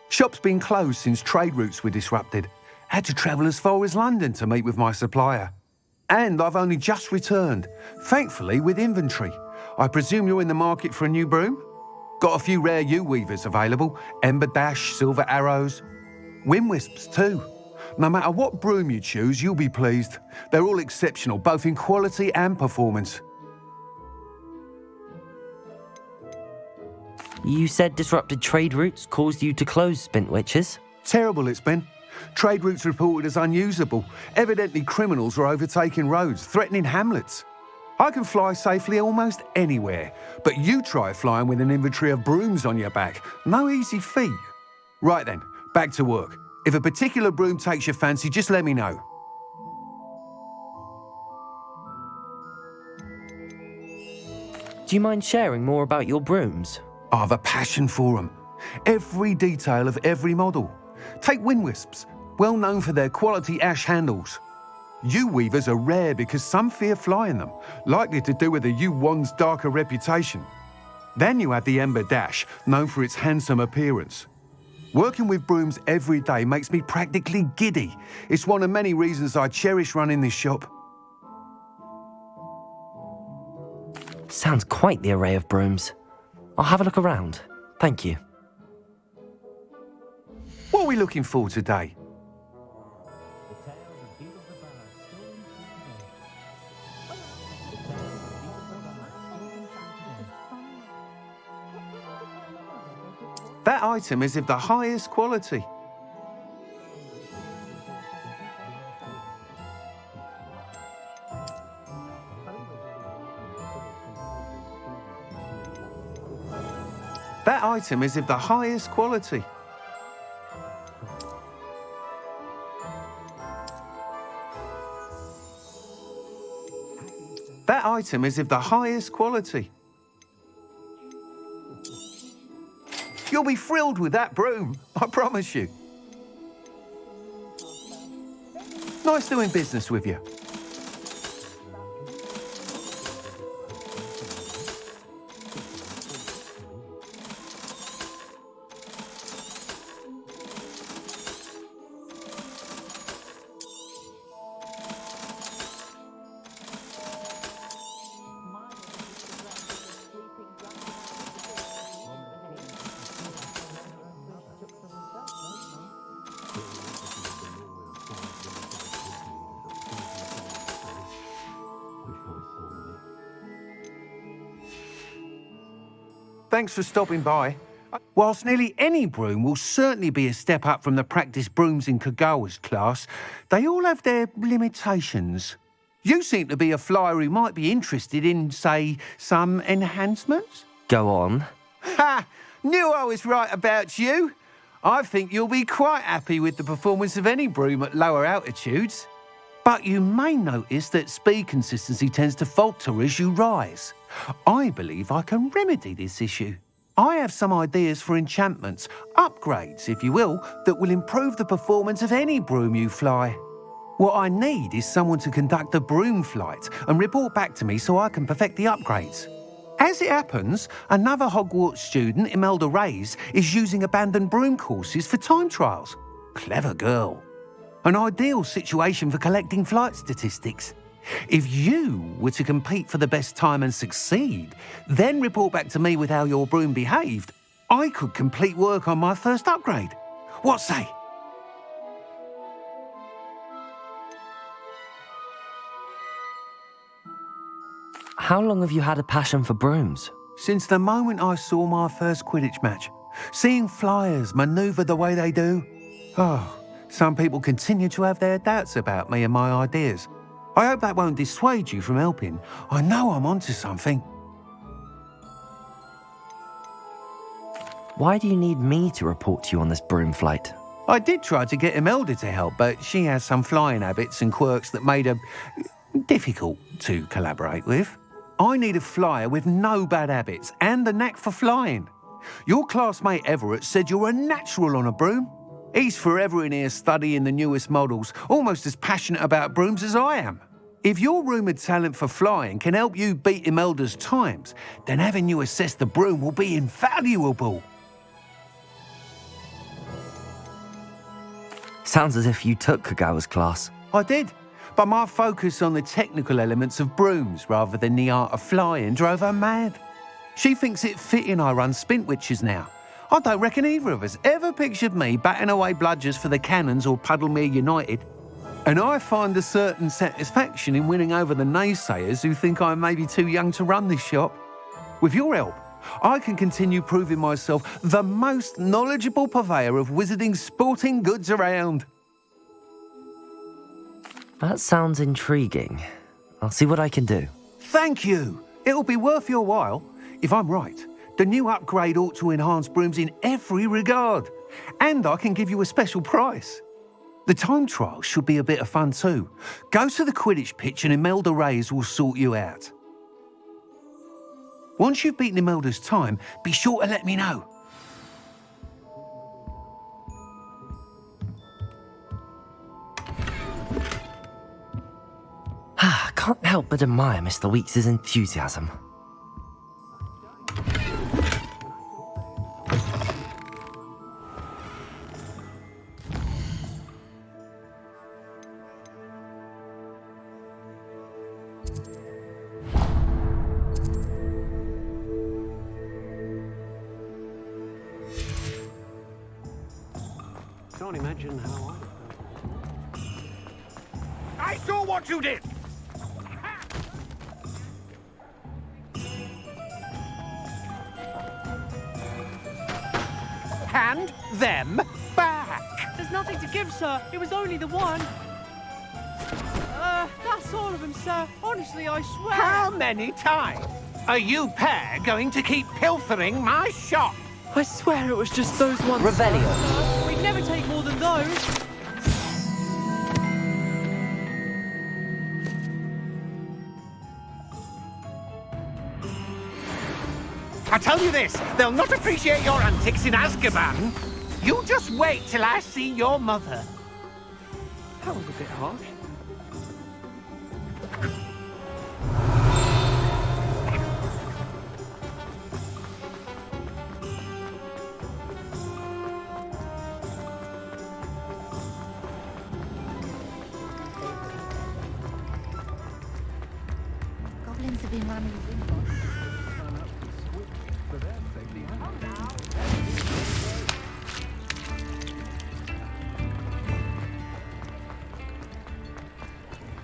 Shop's been closed since trade routes were disrupted. Had to travel as far as London to meet with my supplier. And I've only just returned, thankfully with inventory. I presume you're in the market for a new broom? Got a few rare U-weavers available, Ember Dash, Silver Arrows, Wind Wisps too. No matter what broom you choose, you'll be pleased. They're all exceptional, both in quality and performance. You said disrupted trade routes caused you to close Spintwitches? Terrible it's been. Trade routes reported as unusable. Evidently criminals are overtaking roads, threatening hamlets. I can fly safely almost anywhere, but you try flying with an inventory of brooms on your back. No easy feat. Right then, back to work. If a particular broom takes your fancy, just let me know. Do you mind sharing more about your brooms? I have a passion for them. Every detail of every model. Take Wind Wisps, well known for their quality ash handles. U-weavers are rare because some fear flying them, likely to do with the U-wand's darker reputation. Then you have the Ember Dash, known for its handsome appearance. Working with brooms every day makes me practically giddy. It's one of many reasons I cherish running this shop. Sounds quite the array of brooms. I'll have a look around. Thank you. What are we looking for today? That item is of the highest quality. That item is of the highest quality. That item is of the highest quality. You'll be thrilled with that broom, I promise you. Nice doing business with you. Thanks for stopping by. Whilst nearly any broom will certainly be a step up from the practice brooms in Kogawa's class, they all have their limitations. You seem to be a flyer who might be interested in, say, some enhancements? Go on. Ha! Knew I was right about you. I think you'll be quite happy with the performance of any broom at lower altitudes. But you may notice that speed consistency tends to falter as you rise. I believe I can remedy this issue. I have some ideas for enchantments, upgrades, if you will, that will improve the performance of any broom you fly. What I need is someone to conduct a broom flight and report back to me so I can perfect the upgrades. As it happens, another Hogwarts student, Imelda Reyes, is using abandoned broom courses for time trials. Clever girl. An ideal situation for collecting flight statistics. If you were to compete for the best time and succeed, then report back to me with how your broom behaved, I could complete work on my first upgrade. What say? How long have you had a passion for brooms? Since the moment I saw my first Quidditch match. Seeing flyers manoeuvre the way they do. Oh, some people continue to have their doubts about me and my ideas. I hope that won't dissuade you from helping. I know I'm onto something. Why do you need me to report to you on this broom flight? I did try to get Imelda to help, but she has some flying habits and quirks that made her difficult to collaborate with. I need a flyer with no bad habits and the knack for flying. Your classmate Everett said you're a natural on a broom. He's forever in here studying the newest models, almost as passionate about brooms as I am. If your rumoured talent for flying can help you beat Imelda's times, then having you assess the broom will be invaluable. Sounds as if you took Kogawa's class. I did, but my focus on the technical elements of brooms rather than the art of flying drove her mad. She thinks it fitting I run Spintwitches now. I don't reckon either of us ever pictured me batting away bludgers for the Cannons or Puddlemere United. And I find a certain satisfaction in winning over the naysayers who think I'm maybe too young to run this shop. With your help, I can continue proving myself the most knowledgeable purveyor of wizarding sporting goods around. That sounds intriguing. I'll see what I can do. Thank you. It'll be worth your while. If I'm right, the new upgrade ought to enhance brooms in every regard. And I can give you a special price. The time trial should be a bit of fun too. Go to the Quidditch pitch and Imelda Reyes will sort you out. Once you've beaten Imelda's time, be sure to let me know. I can't help but admire Mr. Weeks' enthusiasm. Can't imagine how I saw what you did! Hand them back! There's nothing to give, sir. It was only the one. That's all of them, sir. Honestly, I swear. How many times are you pair going to keep pilfering my shop? I swear it was just those ones. Revelio. We'd never take more than those. I tell you this, they'll not appreciate your antics in Azkaban. You just wait till I see your mother. That was a bit harsh. Goblins have been running Windbosh.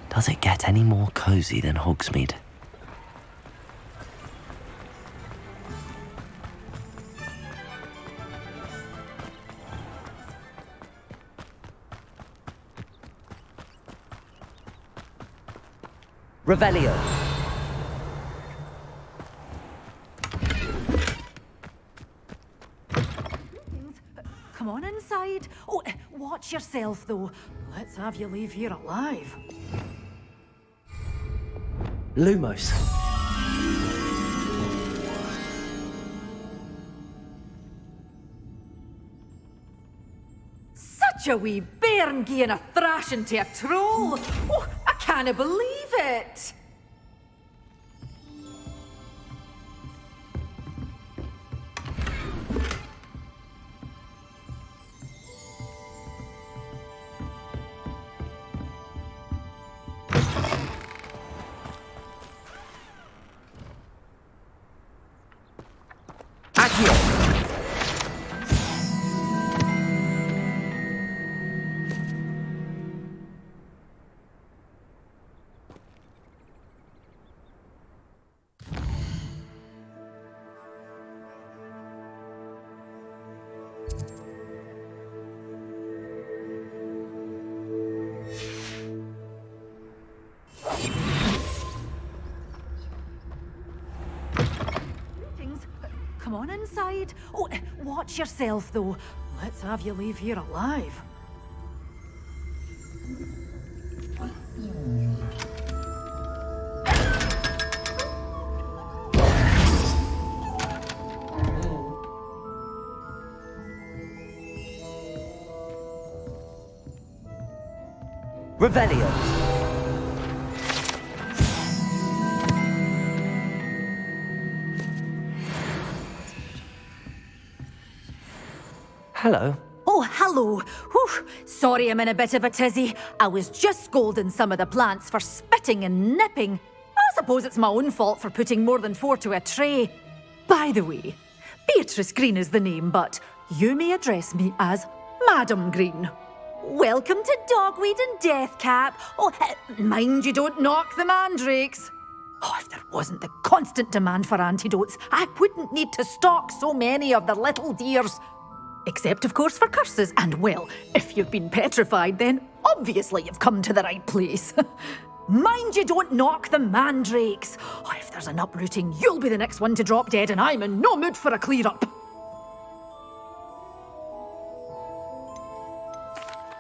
Does it get any more cozy than Hogsmeade? Revelio. Come on inside. Oh, watch yourself, though. Let's have you leave here alive. Lumos. Such a wee bairn gieing a thrashing to a troll. Oh, I can't believe it. Come on inside. Oh, watch yourself, though. Let's have you leave here alive. Revelio. Hello. Oh, hello. Whew. Sorry I'm in a bit of a tizzy. I was just scolding some of the plants for spitting and nipping. I suppose it's my own fault for putting more than 4 to a tray. By the way, Beatrice Green is the name, but you may address me as Madam Green. Welcome to Dogweed and Deathcap. Oh, mind you don't knock the mandrakes. Oh, if there wasn't the constant demand for antidotes, I wouldn't need to stock so many of the little dears. Except, of course, for curses. And, well, if you've been petrified, then obviously you've come to the right place. Mind you don't knock the mandrakes. Oh, if there's an uprooting, you'll be the next one to drop dead, and I'm in no mood for a clear-up.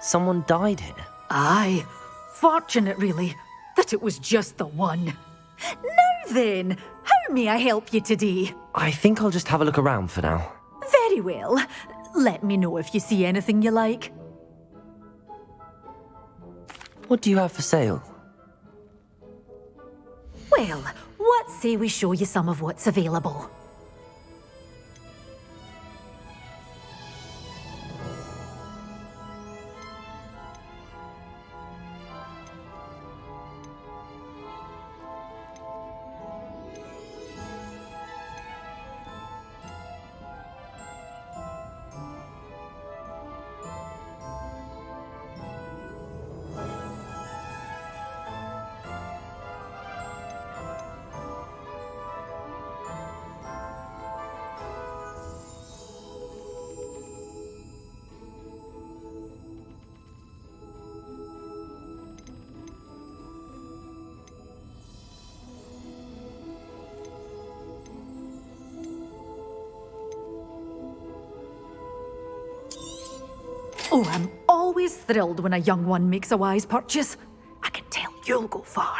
Someone died here? Aye. Fortunate, really, that it was just the one. Now then, how may I help you today? I think I'll just have a look around for now. Very well. Let me know if you see anything you like. What do you have for sale? Well, what say we show you some of what's available? Oh, I'm always thrilled when a young one makes a wise purchase. I can tell you'll go far.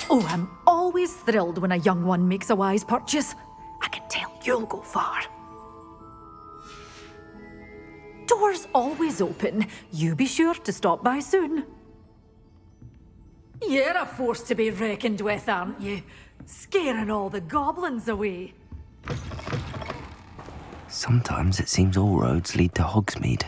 Oh, I'm always thrilled when a young one makes a wise purchase. I can tell you'll go far. Doors always open. You be sure to stop by soon. You're a force to be reckoned with, aren't you? Scaring all the goblins away. Sometimes it seems all roads lead to Hogsmeade.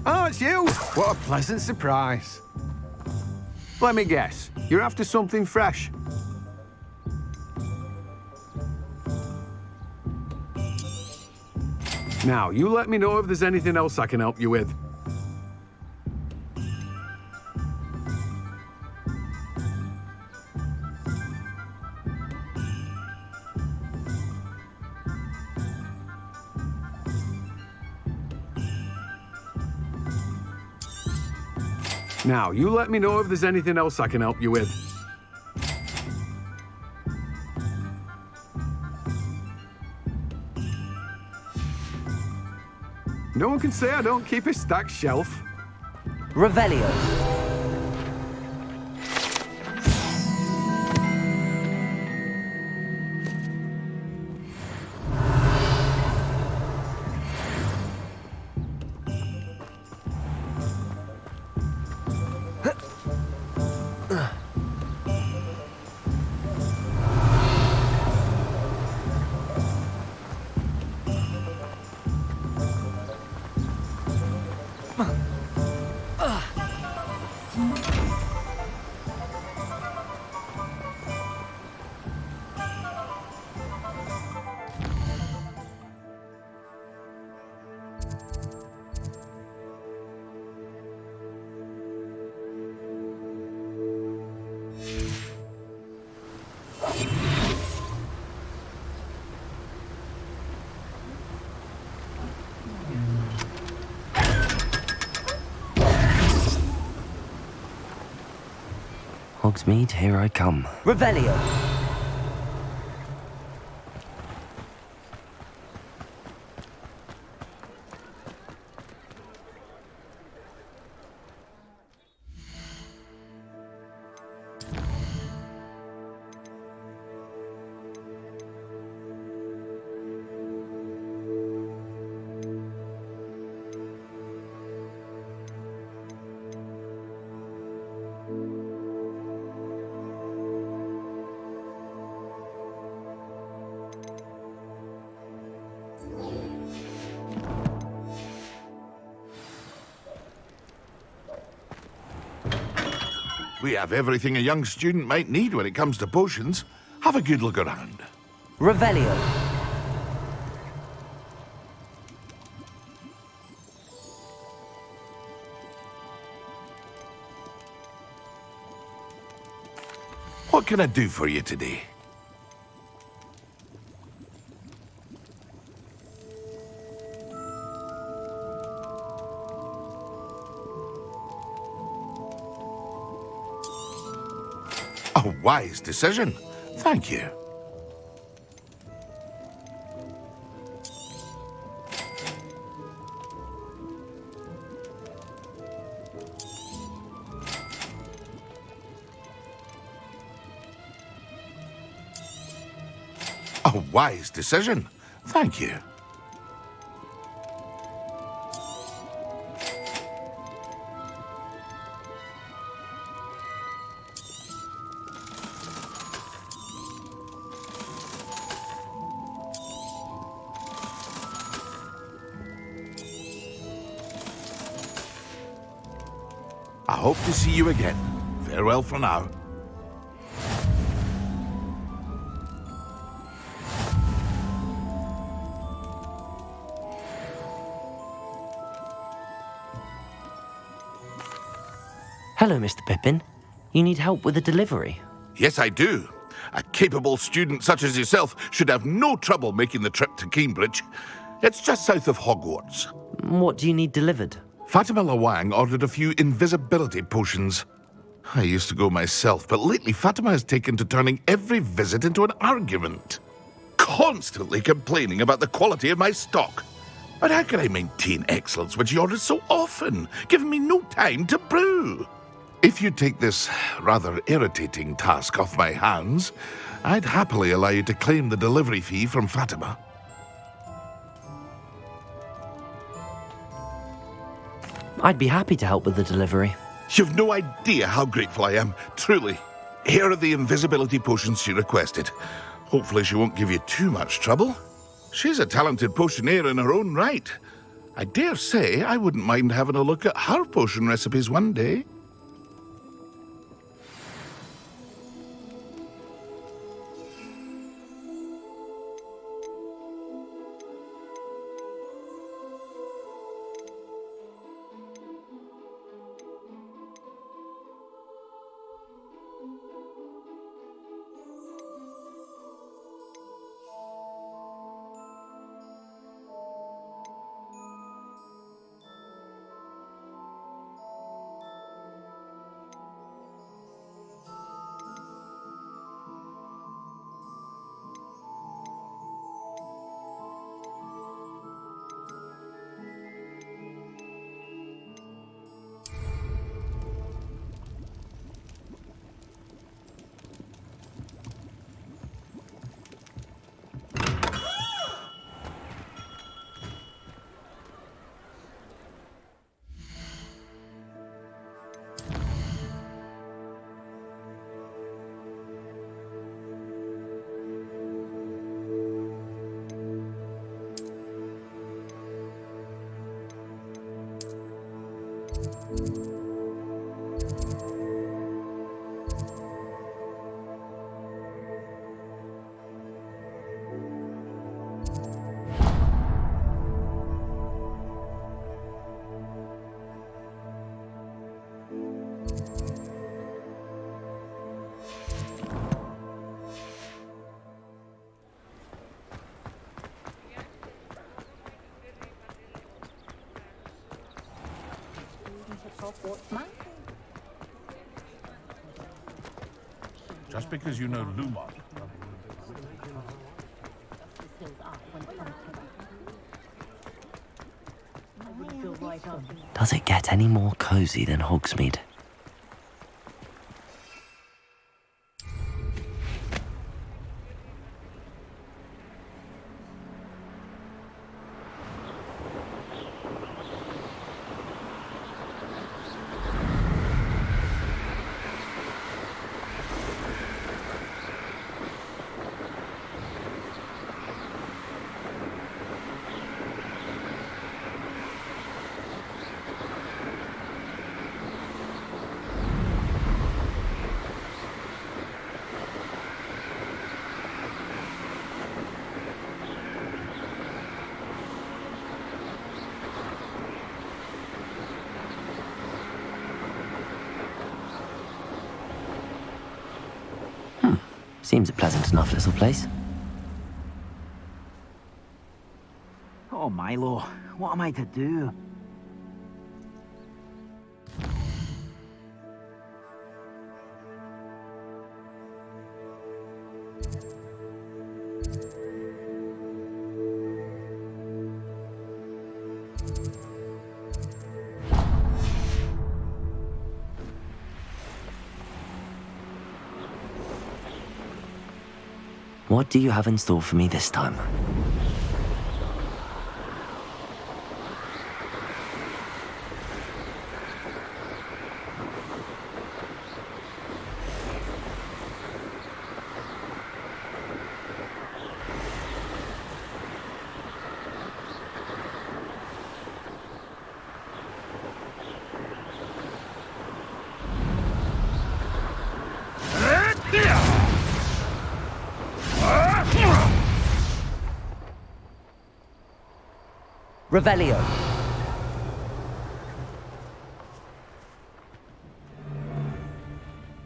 Oh, it's you! What a pleasant surprise. Let me guess, you're after something fresh. Now, you let me know if there's anything else I can help you with. Now, you let me know if there's anything else I can help you with. No one can say I don't keep a stacked shelf. Revelio. Hogsmeade, here I come. Revelio! We have everything a young student might need when it comes to potions. Have a good look around. Revelio. What can I do for you today? A wise decision. Thank you. A wise decision. Thank you. I hope to see you again. Farewell for now. Hello, Mr. Pippin. You need help with a delivery? Yes, I do. A capable student such as yourself should have no trouble making the trip to Cambridge. It's just south of Hogwarts. What do you need delivered? Fatima Lawang ordered a few invisibility potions. I used to go myself, but lately Fatima has taken to turning every visit into an argument. Constantly complaining about the quality of my stock. But how can I maintain excellence when she orders so often, giving me no time to brew? If you take this rather irritating task off my hands, I'd happily allow you to claim the delivery fee from Fatima. I'd be happy to help with the delivery. You've no idea how grateful I am, truly. Here are the invisibility potions she requested. Hopefully she won't give you too much trouble. She's a talented potioneer in her own right. I dare say I wouldn't mind having a look at her potion recipes one day. Just because you know Lumon. Does it get any more cozy than Hogsmeade? Seems a pleasant enough little place. Oh, Milo, what am I to do? What do you have in store for me this time? Revelio.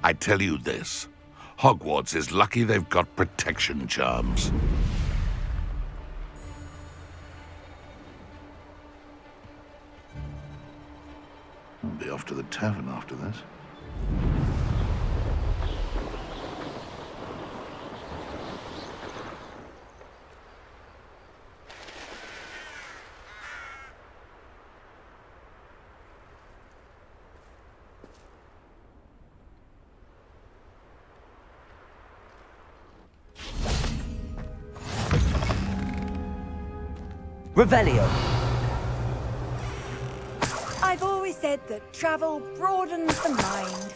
I tell you this, Hogwarts is lucky they've got protection charms. I'll be off to the tavern after this. Revelio. I've always said that travel broadens the mind.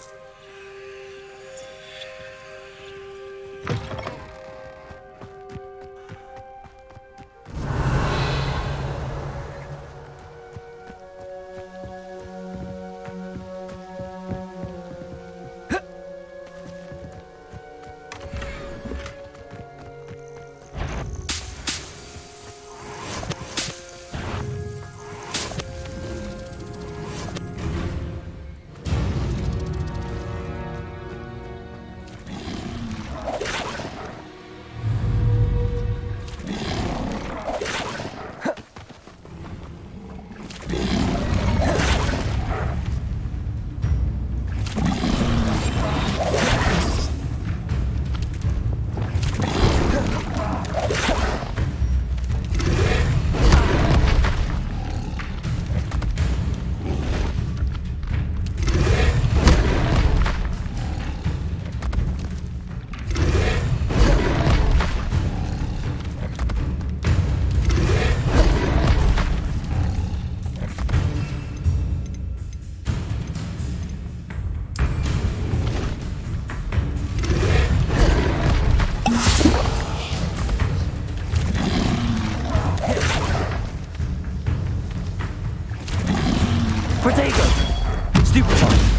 Protego! Stupefy!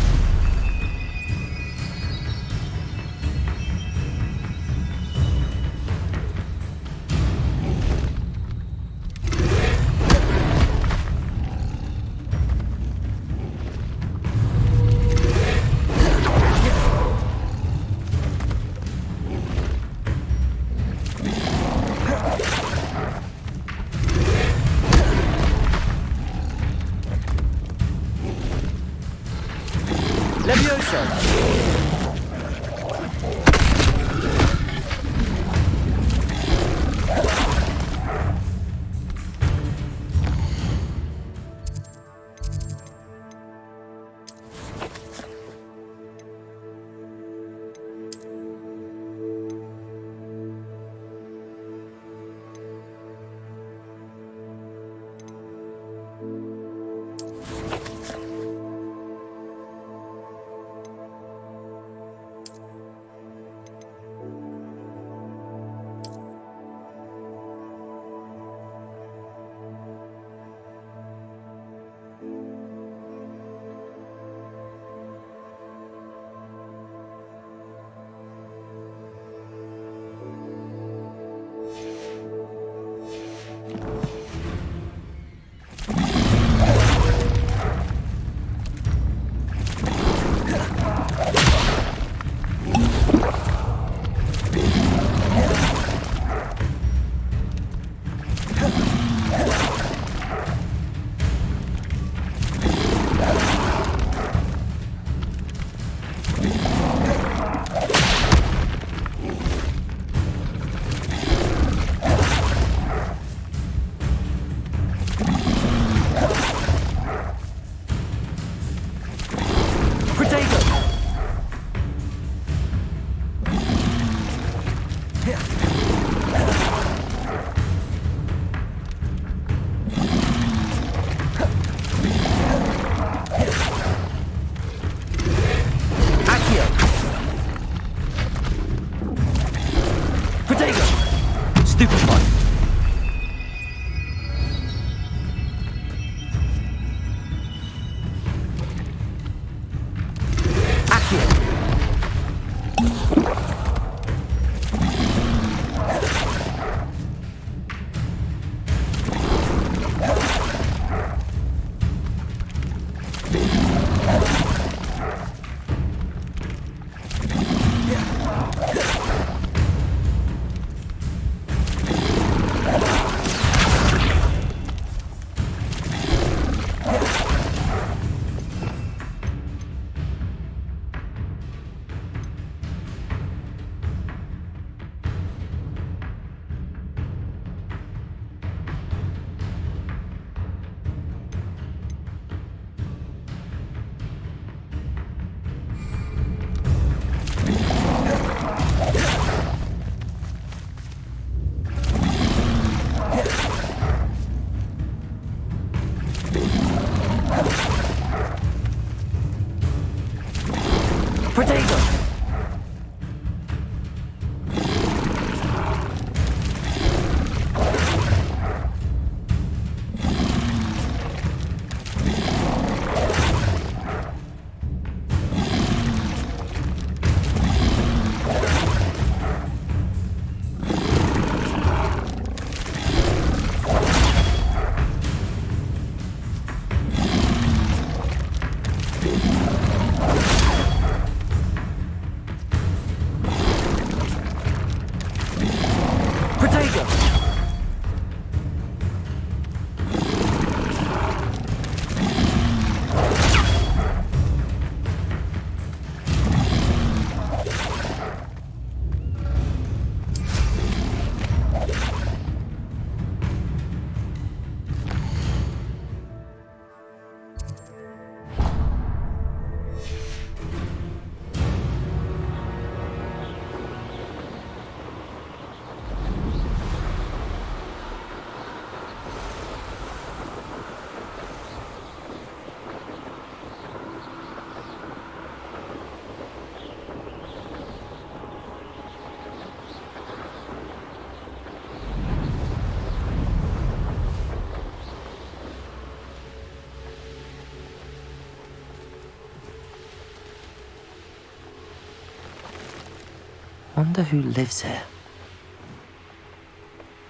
Wonder who lives here.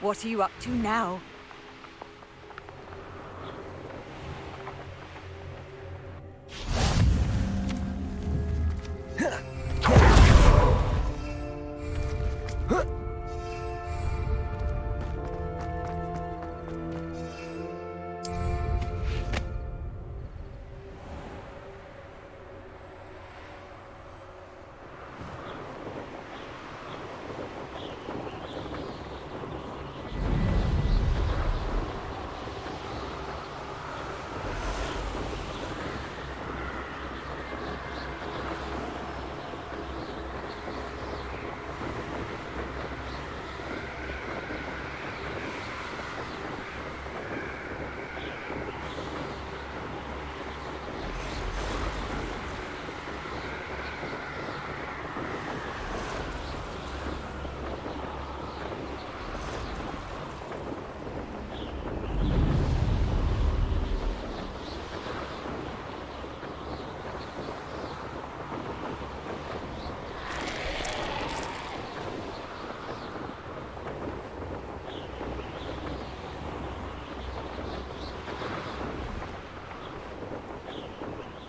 What are you up to now?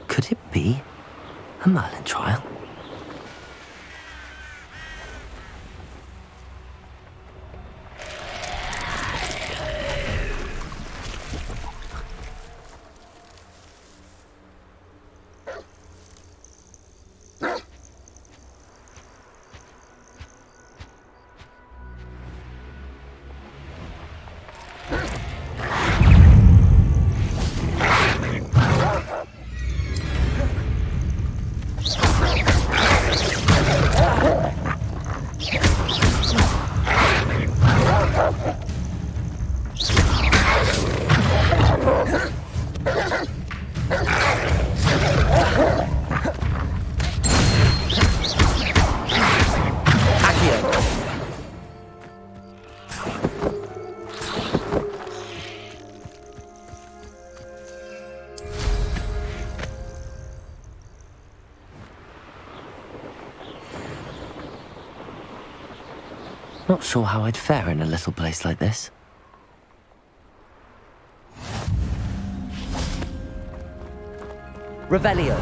Could it be a Merlin trial? Not sure how I'd fare in a little place like this. Revelio.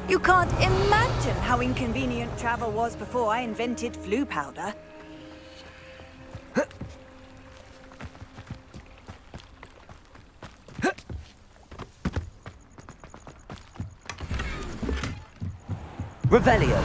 You can't imagine how inconvenient travel was before I invented flu powder. Revelio.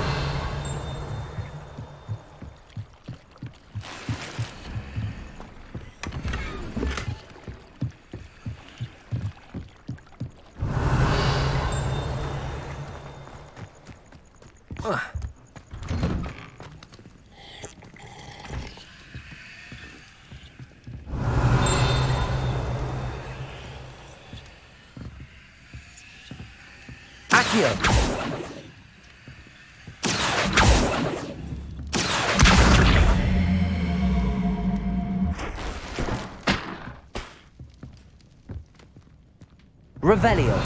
Revelio.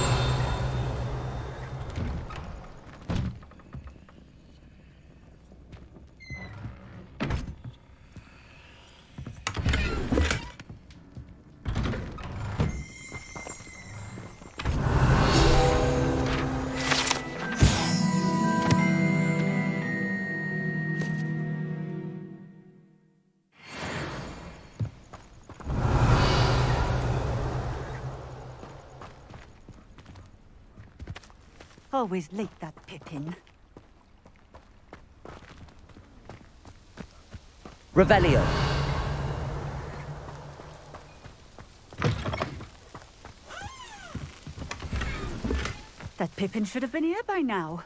Always late, that Pippin. Revelio. That Pippin should have been here by now.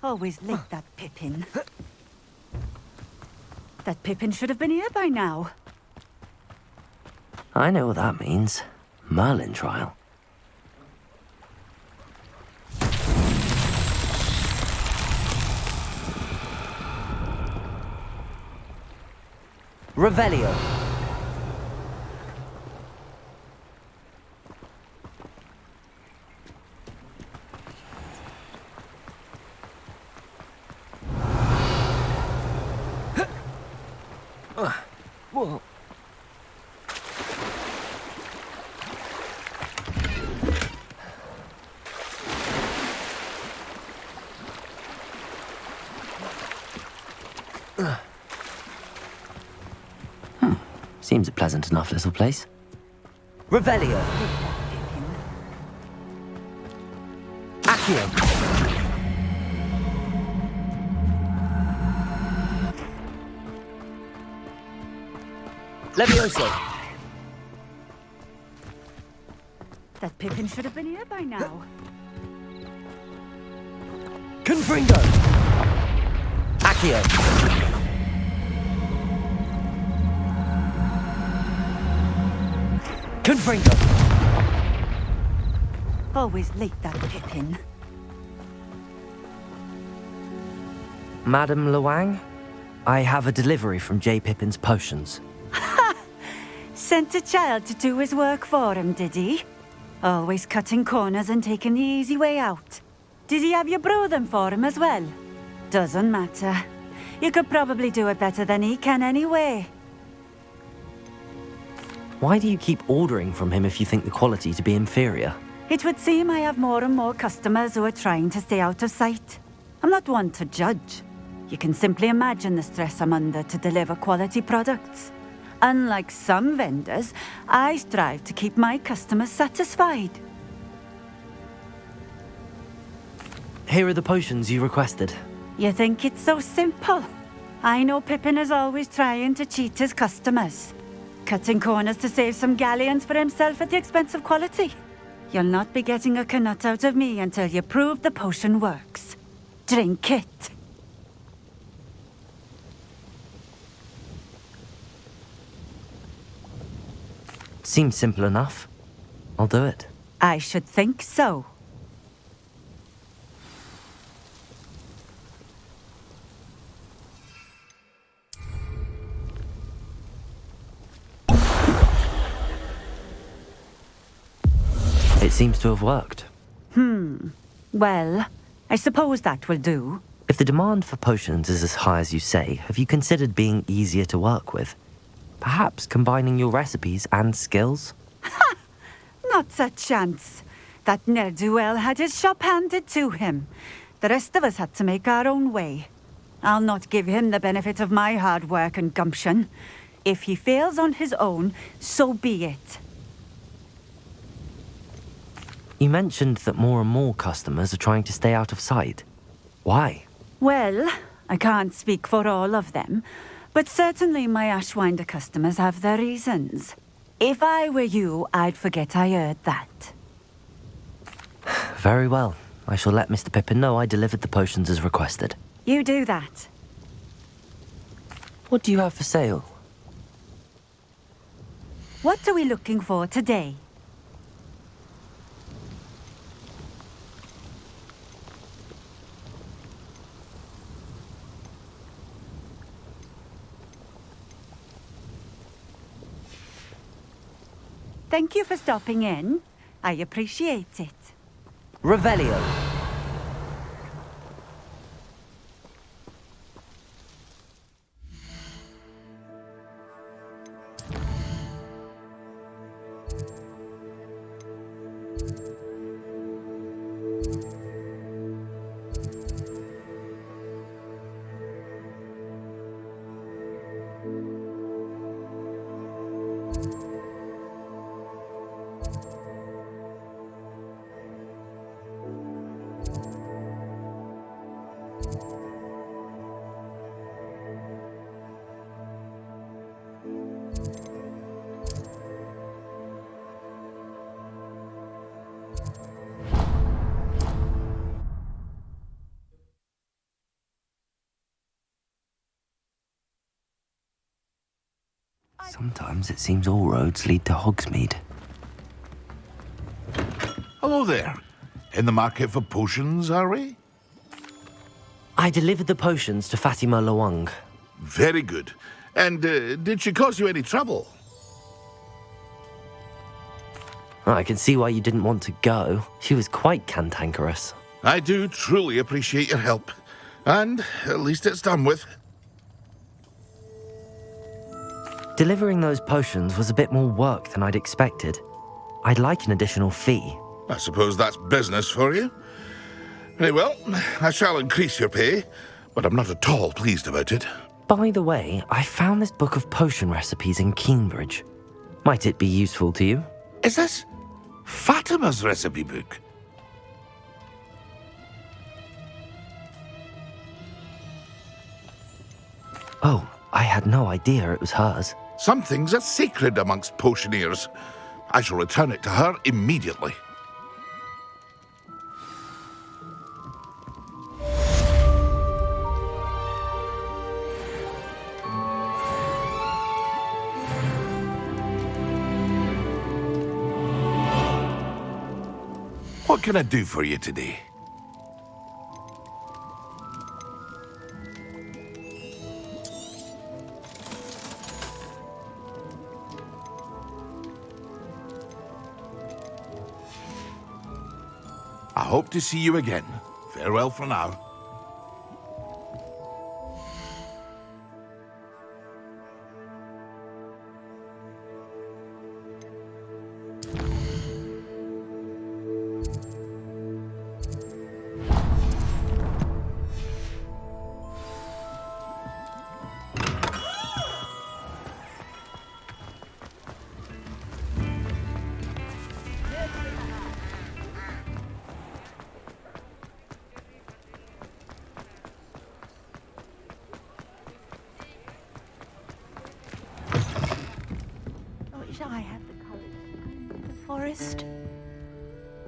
Always late, that Pippin. That Pippin should have been here by now. I know what that means. Merlin trial. Revelio. Whoa. Seems a pleasant enough little place. Revelio. Accio. Levioso. That Pippin should have been here by now. Confringo. Accio. Confringo. Always late, that Pippin. Madame Luang, I have a delivery from J. Pippin's Potions. Sent a child to do his work for him, did he? Always cutting corners and taking the easy way out. Did he have you brew them for him as well? Doesn't matter. You could probably do it better than he can anyway. Why do you keep ordering from him if you think the quality to be inferior? It would seem I have more and more customers who are trying to stay out of sight. I'm not one to judge. You can simply imagine the stress I'm under to deliver quality products. Unlike some vendors, I strive to keep my customers satisfied. Here are the potions you requested. You think it's so simple? I know Pippin is always trying to cheat his customers. Cutting corners to save some galleons for himself at the expense of quality. You'll not be getting a canut out of me until you prove the potion works. Drink it. Seems simple enough. I'll do it. I should think so. It seems to have worked. Well, I suppose that will do. If the demand for potions is as high as you say, have you considered being easier to work with? Perhaps combining your recipes and skills? Not a chance. That ne'er-do-well had his shop handed to him. The rest of us had to make our own way. I'll not give him the benefit of my hard work and gumption. If he fails on his own, so be it. You mentioned that more and more customers are trying to stay out of sight. Why? Well, I can't speak for all of them, but certainly my Ashwinder customers have their reasons. If I were you, I'd forget I heard that. Very well. I shall let Mr. Pippin know I delivered the potions as requested. You do that. What do you have for sale? What are we looking for today? Thank you for stopping in. I appreciate it. Revelio. Sometimes it seems all roads lead to Hogsmeade. Hello there. In the market for potions, are we? I delivered the potions to Fatima Lawang. Very good. And did she cause you any trouble? I can see why you didn't want to go. She was quite cantankerous. I do truly appreciate your help. And at least it's done with. Delivering those potions was a bit more work than I'd expected. I'd like an additional fee. I suppose that's business for you. Very well, I shall increase your pay, but I'm not at all pleased about it. By the way, I found this book of potion recipes in Cambridge. Might it be useful to you? Is this Fatima's recipe book? Oh, I had no idea it was hers. Some things are sacred amongst potioneers. I shall return it to her immediately. What can I do for you today? I hope to see you again. Farewell for now. I had the courage to leave the forest.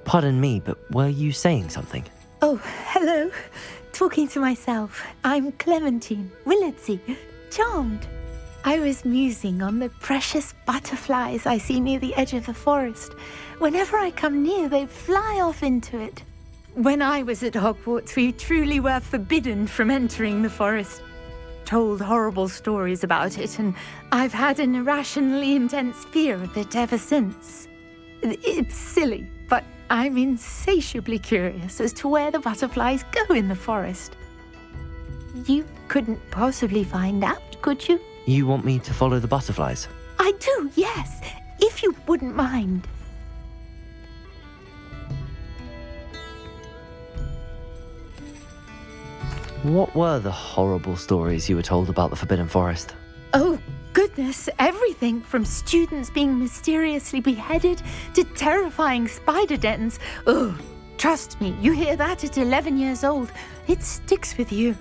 Pardon me, but were you saying something? Oh, hello. Talking to myself. I'm Clementine, Willardsey, charmed. I was musing on the precious butterflies I see near the edge of the forest. Whenever I come near, they fly off into it. When I was at Hogwarts, we truly were forbidden from entering the forest. Told horrible stories about it, and I've had an irrationally intense fear of it ever since. It's silly, but I'm insatiably curious as to where the butterflies go in the forest. You couldn't possibly find out, could you? You want me to follow the butterflies? I do, yes, if you wouldn't mind. What were the horrible stories you were told about the Forbidden Forest? Oh, goodness, everything from students being mysteriously beheaded to terrifying spider dens. Oh, trust me, you hear that at 11 years old, it sticks with you.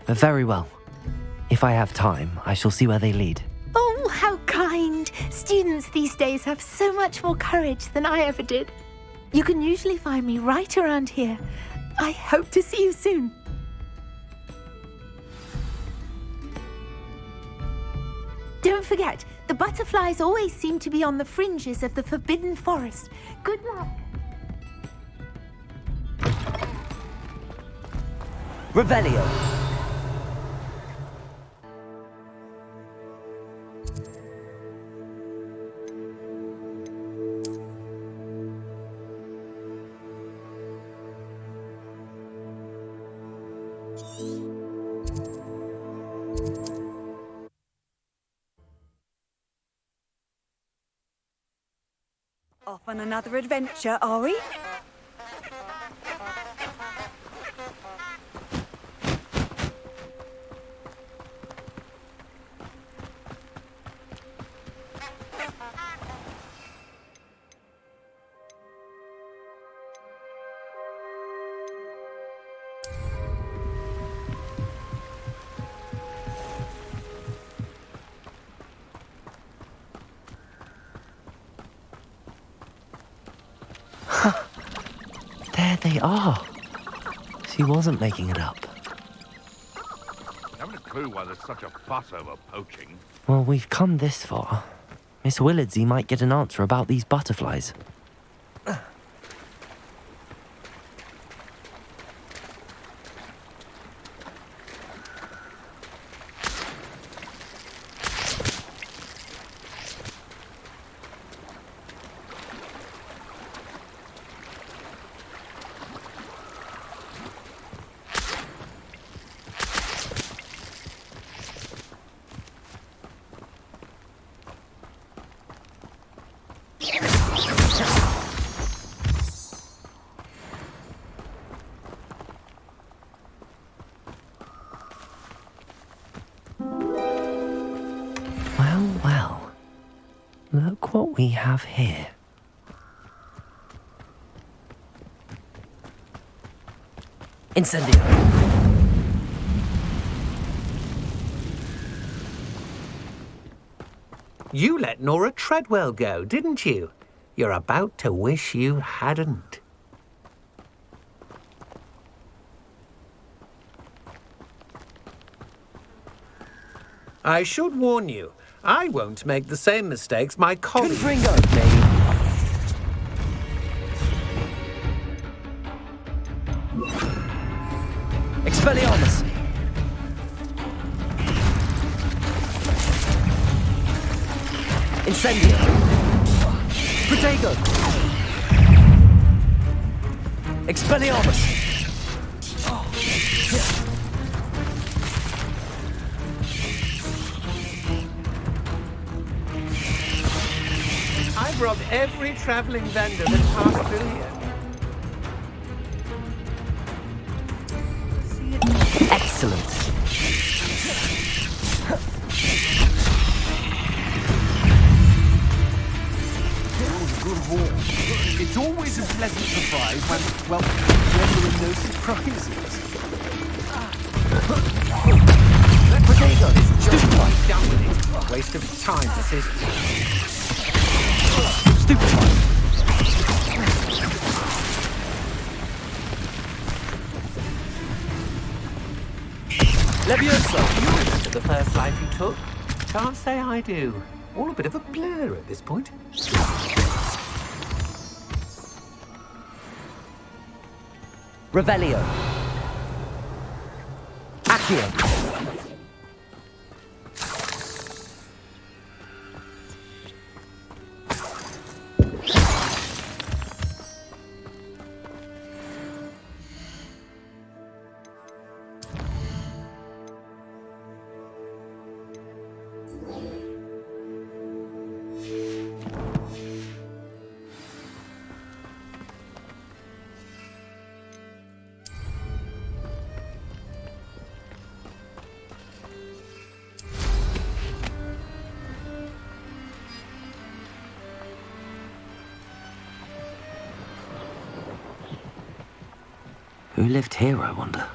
Very well. If I have time, I shall see where they lead. Oh, how kind. Students these days have so much more courage than I ever did. You can usually find me right around here. I hope to see you soon. Don't forget, the butterflies always seem to be on the fringes of the Forbidden Forest. Good luck. Revelio. Off on another adventure, are we? There they are. She wasn't making it up. clue why there's such a fuss over poaching. Well, we've come this far. Miss Willardsey might get an answer about these butterflies. Well. Look what we have here. Incendio. You let Nora Treadwell go, didn't you? You're about to wish you hadn't. I should warn you, I won't make the same mistakes my colleagues... Confringo, maybe. Expelliarmus! Incendio! Protego! Expelliarmus! I've robbed every traveling vendor that passed through here. Excellent. It's always a pleasant surprise when there are no surprises. Potato is just right down with it. Waste of time, this is. Stupid one. Leviosa! You remember the first life you took? Can't say I do. All a bit of a blur at this point. Revelio. Accio. Who lived here, I wonder?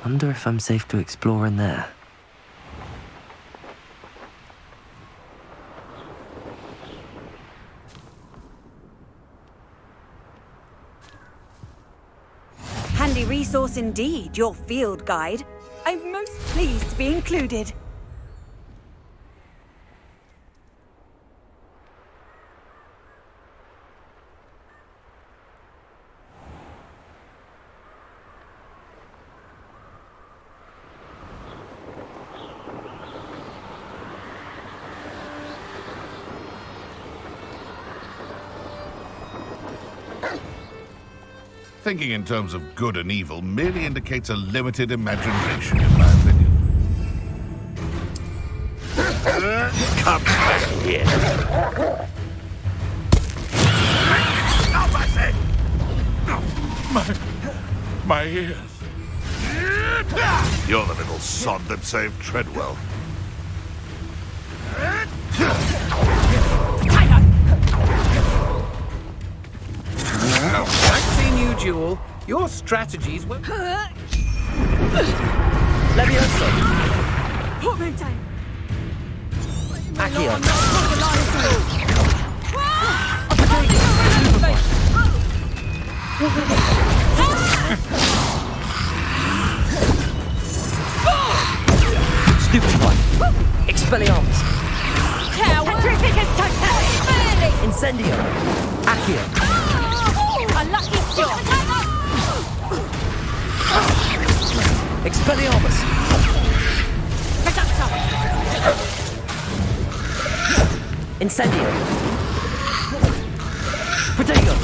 Wonder if I'm safe to explore in there. Handy resource indeed, your field guide. I'm most pleased to be included. Thinking in terms of good and evil merely indicates a limited imagination, in my opinion. Come back here. Stop, I said! My ears. You're the little sod that saved Treadwell. I've seen you duel. Your strategies were... Levioso! Portmanteau! Accio! Stupefy! Expelliarmus! Incendio! Accio! Unlucky shot! Expelliarmus! Incendio! Protego!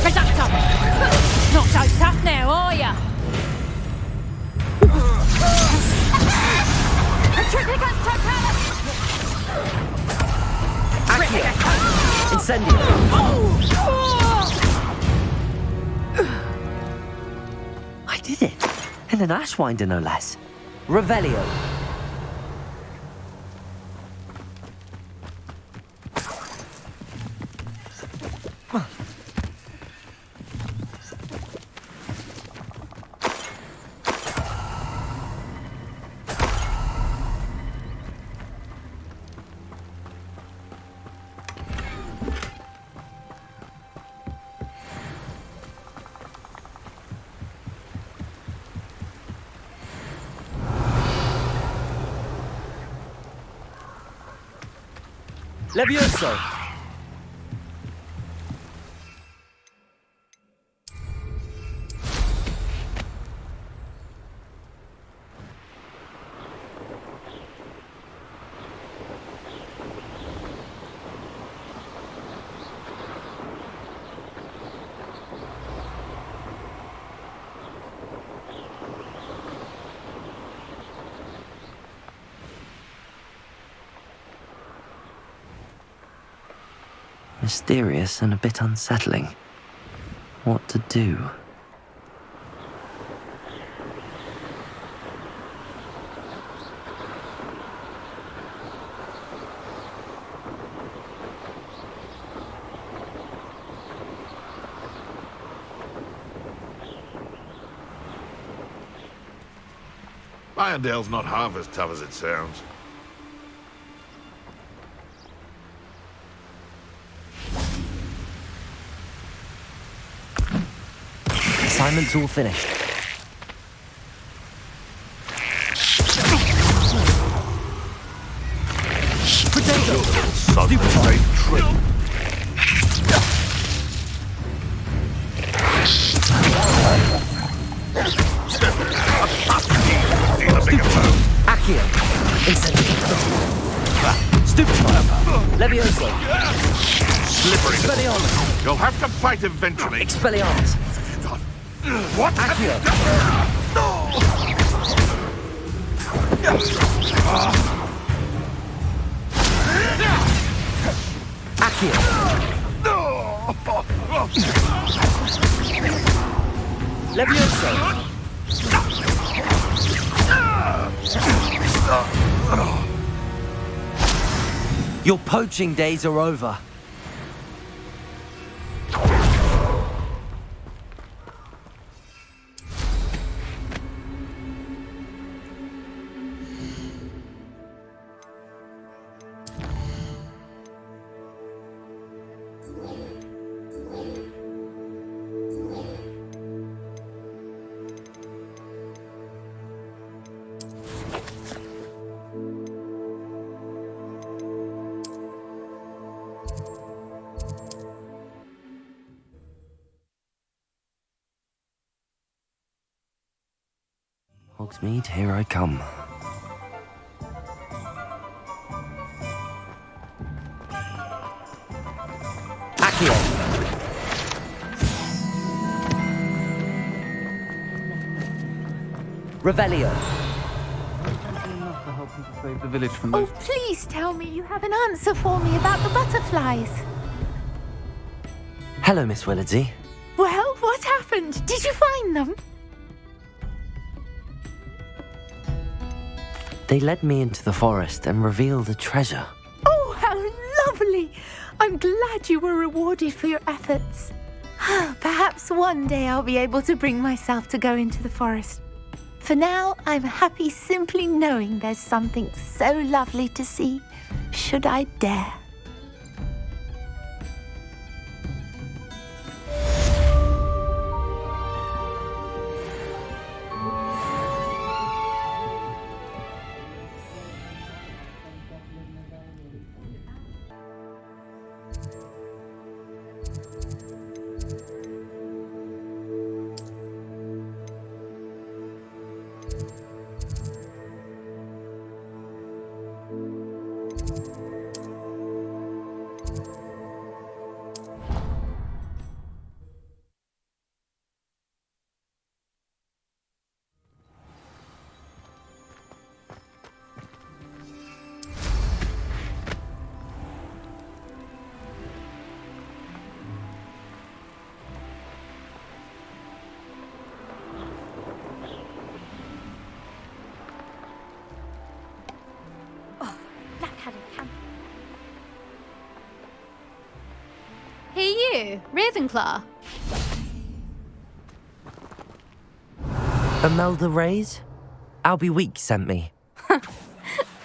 Reductor! Not so tough now, are ya? Triplicus Totalis! Accio! Incendio! I did it! And an Ashwinder, no less. Revelio! Levioso! Mysterious and a bit unsettling. What to do? Irondale's not half as tough as it sounds. Assignment's all finished. Potato! Stupefy! Accio! Incendio! Stupefy! Levioso! Slippery. Expelliarmus! You'll have to fight eventually. Expelliarmus! What? Accio! Accio! Levioso! Your poaching days are over. Hogsmeade, here I come. Accio! Revelio! Save the village from Oh, those... please tell me you have an answer for me about the butterflies. Hello, Miss Willardsey. Well, what happened? Did you find them? They led me into the forest and revealed a treasure. Oh, how lovely! I'm glad you were rewarded for your efforts. Perhaps one day I'll be able to bring myself to go into the forest. For now, I'm happy simply knowing there's something so lovely to see, should I dare. Hey you, Ravenclaw. Imelda Reyes? Albie Week sent me.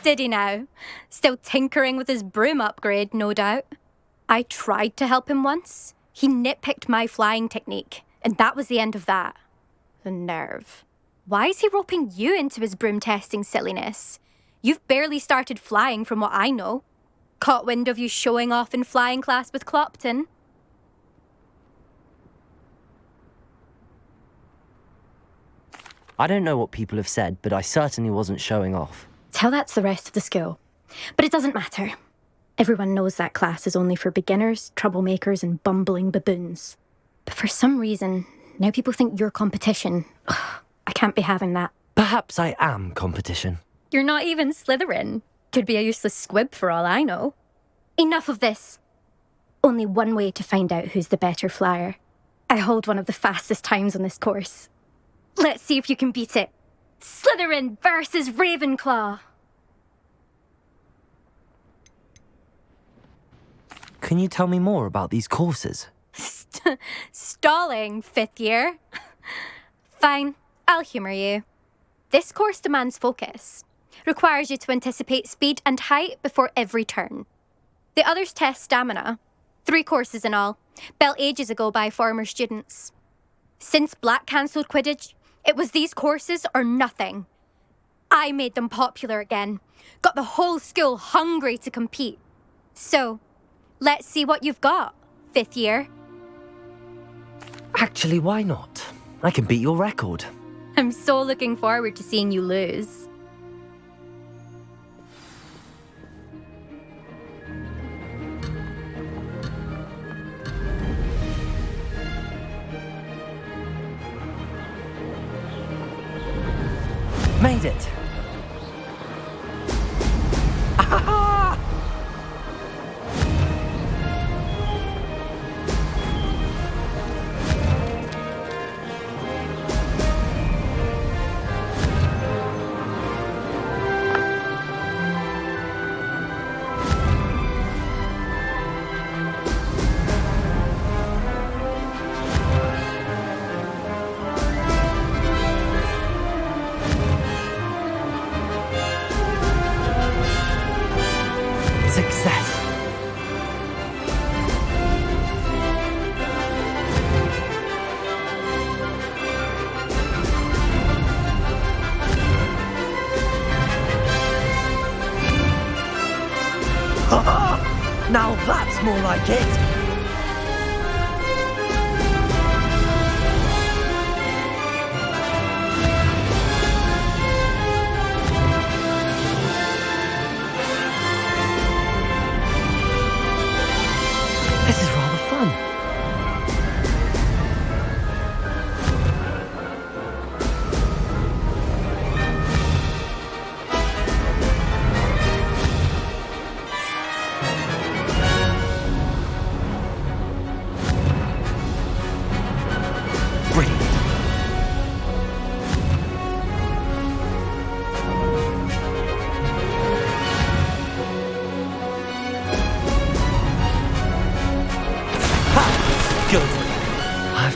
Did he now? Still tinkering with his broom upgrade, no doubt. I tried to help him once. He nitpicked my flying technique, and that was the end of that. The nerve. Why is he roping you into his broom testing silliness? You've barely started flying from what I know. Caught wind of you showing off in flying class with Clopton. I don't know what people have said, but I certainly wasn't showing off. Tell that to the rest of the school. But it doesn't matter. Everyone knows that class is only for beginners, troublemakers, and bumbling baboons. But for some reason, now people think you're competition. Ugh, I can't be having that. Perhaps I am competition. You're not even Slytherin. Could be a useless squib for all I know. Enough of this. Only one way to find out who's the better flyer. I hold one of the fastest times on this course. Let's see if you can beat it. Slytherin versus Ravenclaw. Can you tell me more about these courses? Stalling, 5th year. Fine, I'll humour you. This course demands focus. Requires you to anticipate speed and height before every turn. The others test stamina. 3 courses in all, built ages ago by former students. Since Black cancelled Quidditch, it was these courses or nothing. I made them popular again. Got the whole school hungry to compete. So, let's see what you've got, 5th year. Actually, why not? I can beat your record. I'm so looking forward to seeing you lose. Made it! Now that's more like it! This is rather fun.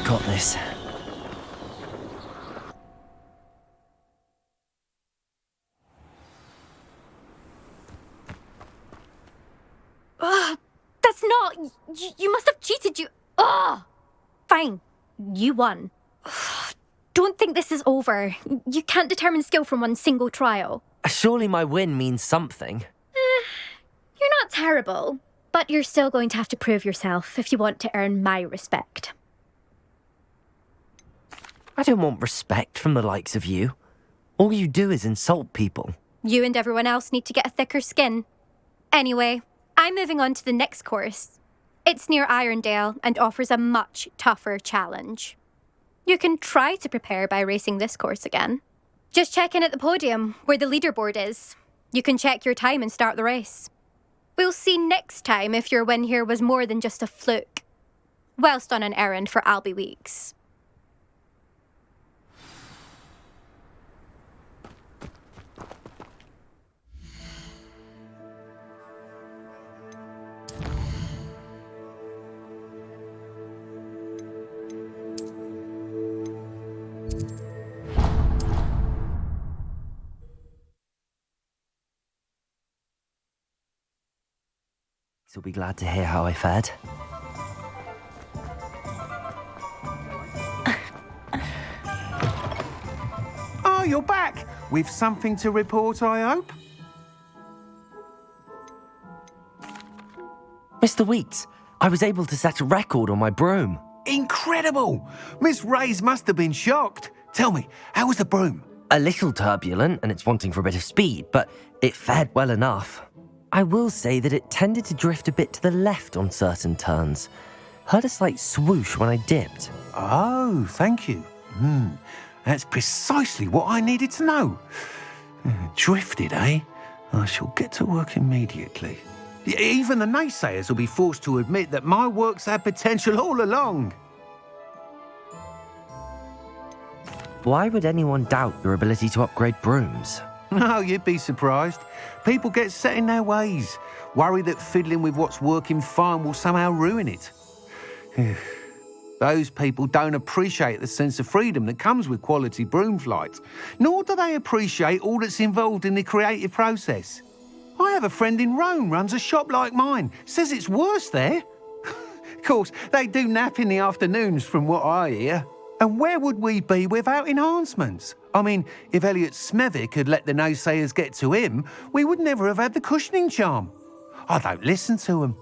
got this. Ugh, that's not... You must have cheated, you... Ugh! Fine. You won. Ugh, don't think this is over. You can't determine skill from one single trial. Surely my win means something. You're not terrible, but you're still going to have to prove yourself if you want to earn my respect. I don't want respect from the likes of you. All you do is insult people. You and everyone else need to get a thicker skin. Anyway, I'm moving on to the next course. It's near Irondale and offers a much tougher challenge. You can try to prepare by racing this course again. Just check in at the podium, where the leaderboard is. You can check your time and start the race. We'll see next time if your win here was more than just a fluke. Whilst on an errand for Albie Weeks. You'll be glad to hear how I fared. Oh, you're back! With something to report, I hope? Mr. Weeks, I was able to set a record on my broom. Incredible! Miss Reyes must have been shocked. Tell me, how was the broom? A little turbulent, and it's wanting for a bit of speed, but it fared well enough. I will say that it tended to drift a bit to the left on certain turns. Heard a slight swoosh when I dipped. Oh, thank you. That's precisely what I needed to know. Drifted, eh? I shall get to work immediately. Even the naysayers will be forced to admit that my work's had potential all along. Why would anyone doubt your ability to upgrade brooms? No, you'd be surprised. People get set in their ways, worry that fiddling with what's working fine will somehow ruin it. Those people don't appreciate the sense of freedom that comes with quality broom flight, nor do they appreciate all that's involved in the creative process. I have a friend in Rome runs a shop like mine, says it's worse there. Of course, they do nap in the afternoons from what I hear. And where would we be without enhancements? I mean, if Elliot Smethwick had let the naysayers get to him, we would never have had the cushioning charm. I don't listen to them.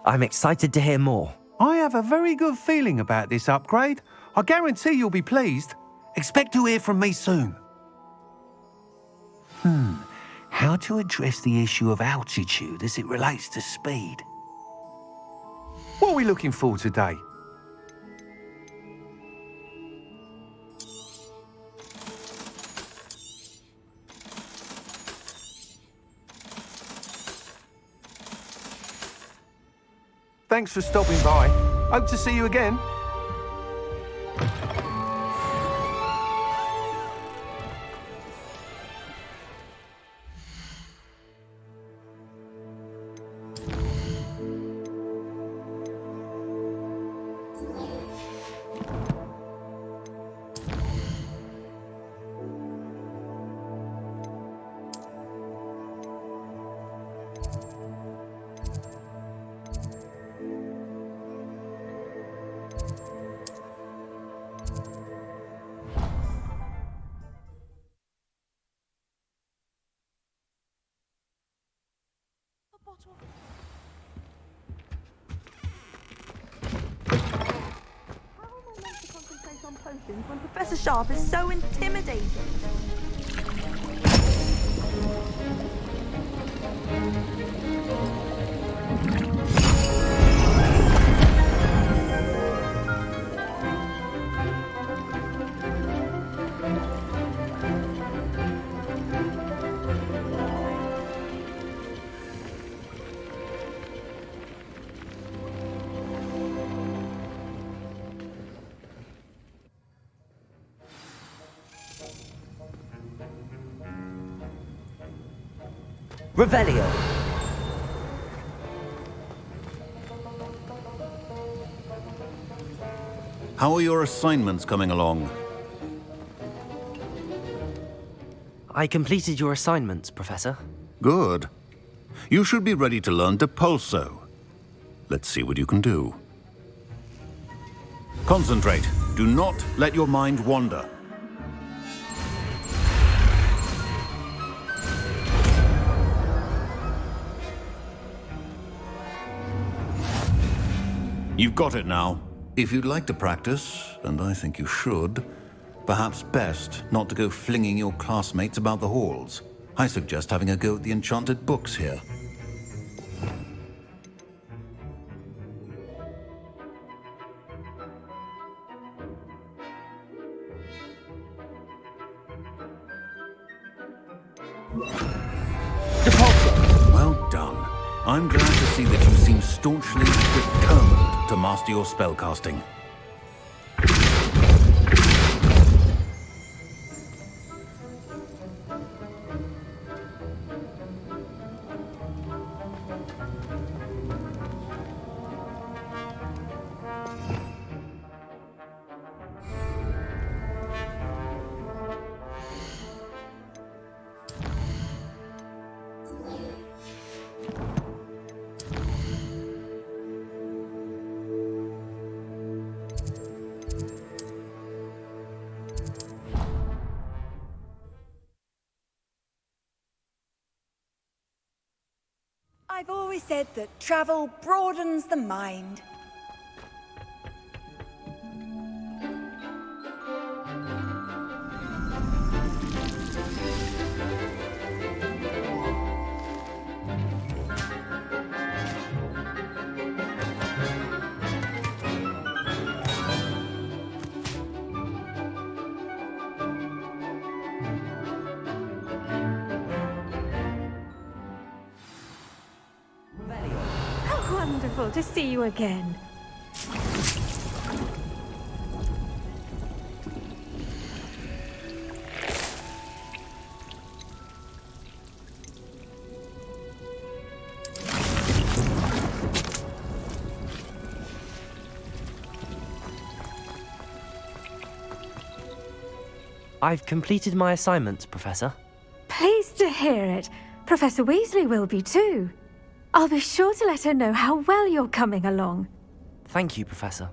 I'm excited to hear more. I have a very good feeling about this upgrade. I guarantee you'll be pleased. Expect to hear from me soon. How to address the issue of altitude as it relates to speed? What are we looking for today? Thanks for stopping by. Hope to see you again. When Professor Sharp is so intimidating. Revelio. How are your assignments coming along? I completed your assignments, Professor. Good. You should be ready to learn Depulso. Let's see what you can do. Concentrate. Do not let your mind wander. You've got it now. If you'd like to practice, and I think you should, perhaps best not to go flinging your classmates about the halls. I suggest having a go at the enchanted books here. Well done. I'm glad to see that you seem staunchly determined to master your spellcasting. I've always said that travel broadens the mind. Wonderful to see you again. I've completed my assignments, Professor. Pleased to hear it. Professor Weasley will be too. I'll be sure to let her know how well you're coming along. Thank you, Professor.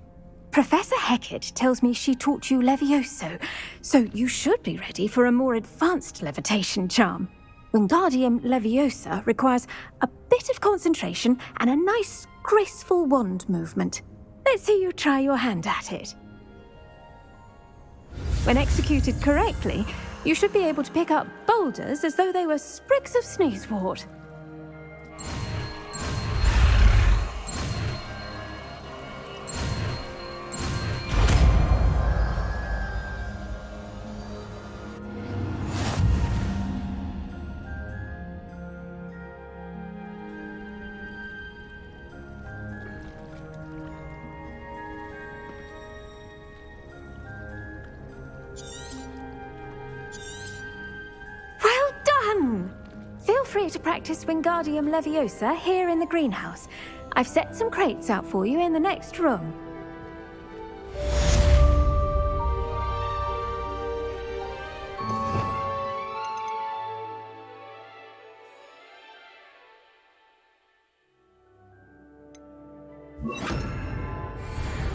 Professor Hecat tells me she taught you Levioso, so you should be ready for a more advanced levitation charm. Wingardium Leviosa requires a bit of concentration and a nice, graceful wand movement. Let's see you try your hand at it. When executed correctly, you should be able to pick up boulders as though they were sprigs of sneezewort. Feel free to practice Wingardium Leviosa here in the greenhouse. I've set some crates out for you in the next room.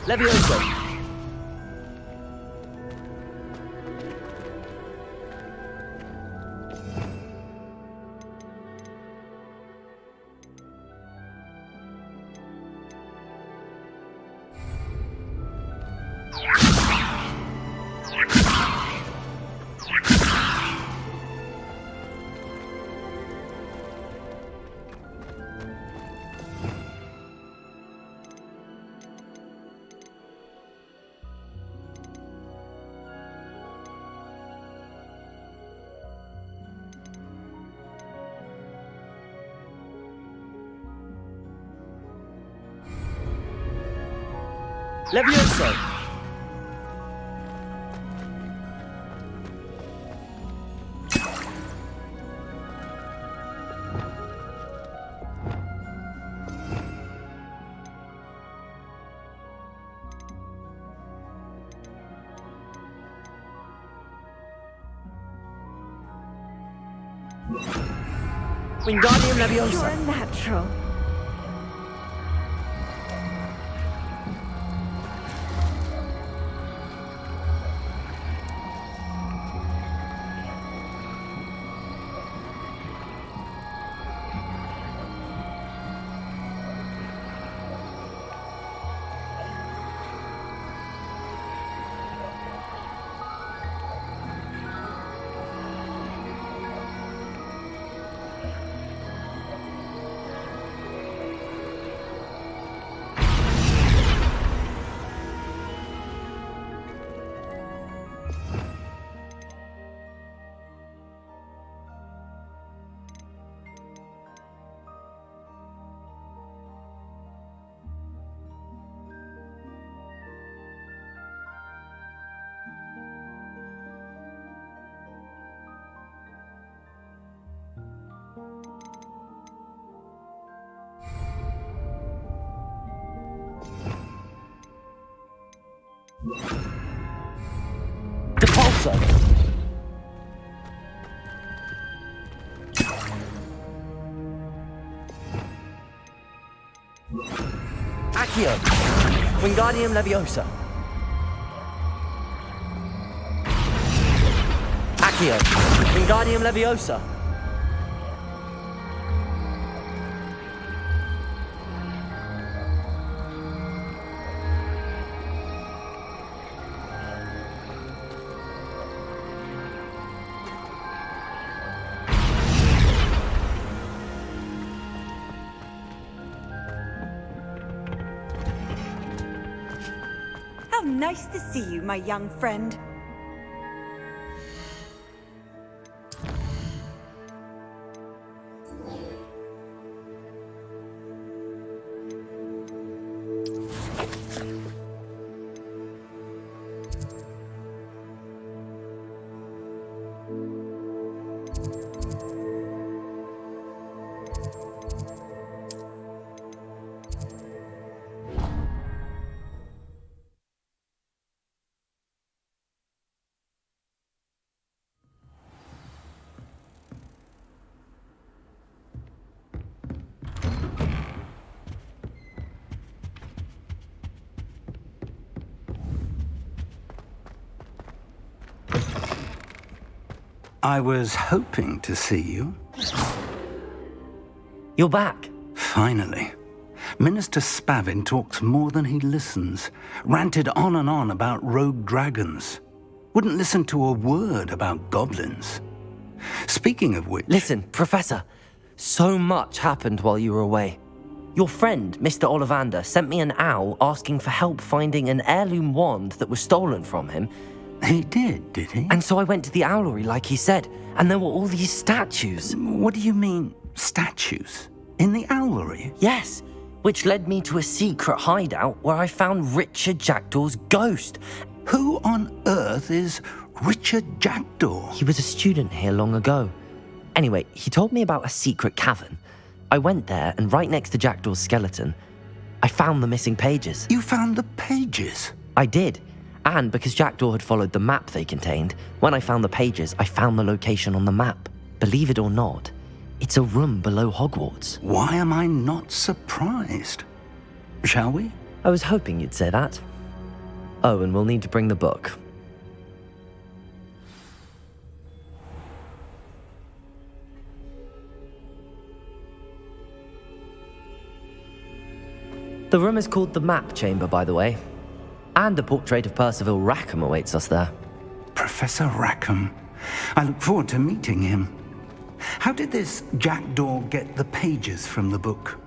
Leviosa! Levioso! Wingardium Leviosa! You're a natural. Depulso! Accio! Wingardium Leviosa! Accio! Wingardium Leviosa! How nice to see you, my young friend. I was hoping to see you. You're back. Finally. Minister Spavin talks more than he listens. Ranted on and on about rogue dragons. Wouldn't listen to a word about goblins. Speaking of which... Listen, Professor. So much happened while you were away. Your friend, Mr. Ollivander, sent me an owl asking for help finding an heirloom wand that was stolen from him. He did he? And so I went to the owlery like he said, and there were all these statues. What do you mean, statues? In the owlery? Yes, which led me to a secret hideout where I found Richard Jackdaw's ghost. Who on earth is Richard Jackdaw? He was a student here long ago. Anyway, he told me about a secret cavern. I went there, and right next to Jackdaw's skeleton, I found the missing pages. You found the pages? I did. And because Jackdaw had followed the map they contained, when I found the pages, I found the location on the map. Believe it or not, it's a room below Hogwarts. Why am I not surprised? Shall we? I was hoping you'd say that. Oh, and we'll need to bring the book. The room is called the Map Chamber, by the way. And a portrait of Percival Rackham awaits us there. Professor Rackham. I look forward to meeting him. How did this Jackdaw get the pages from the book?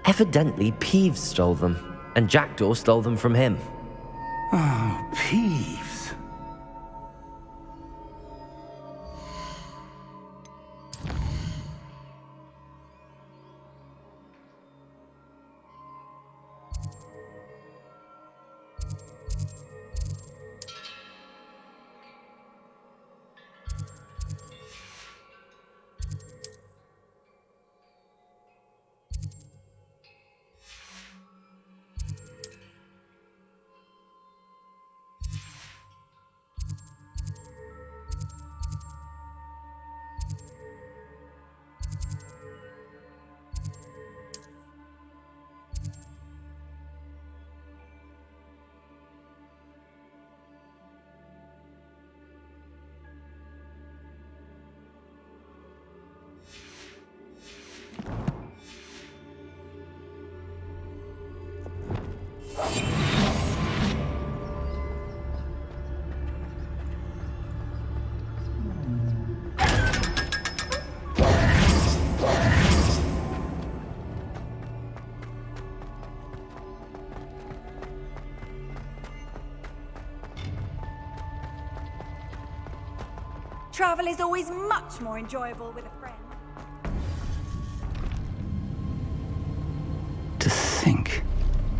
Evidently, Peeves stole them, and Jackdaw stole them from him. Oh, Peeves. Travel is always much more enjoyable with a friend. To think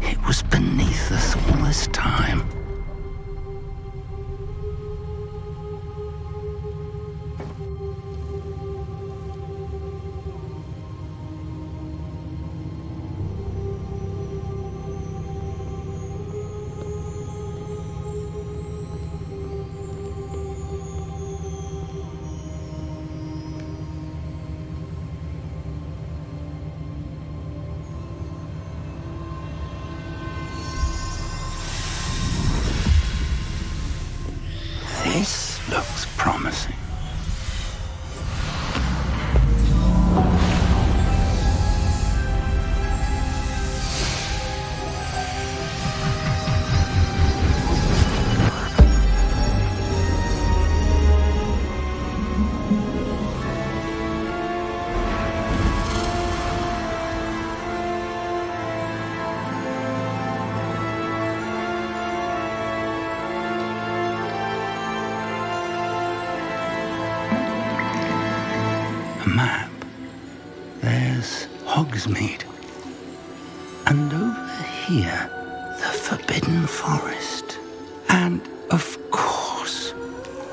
it was beneath us all this time. This looks promising. Map. There's Hogsmeade. And over here, the Forbidden Forest. And, of course,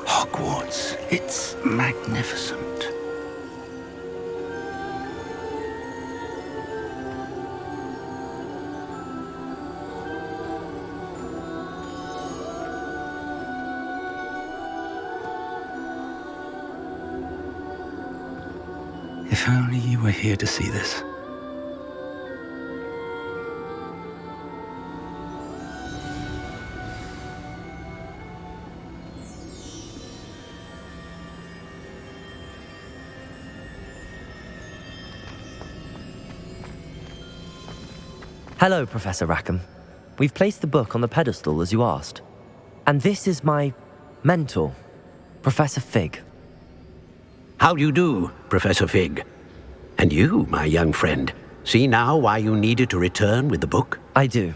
Hogwarts. It's magnificent. If only you were here to see this. Hello, Professor Rackham. We've placed the book on the pedestal as you asked. And this is my mentor, Professor Fig. How do you do, Professor Fig? And you, my young friend, see now why you needed to return with the book? I do.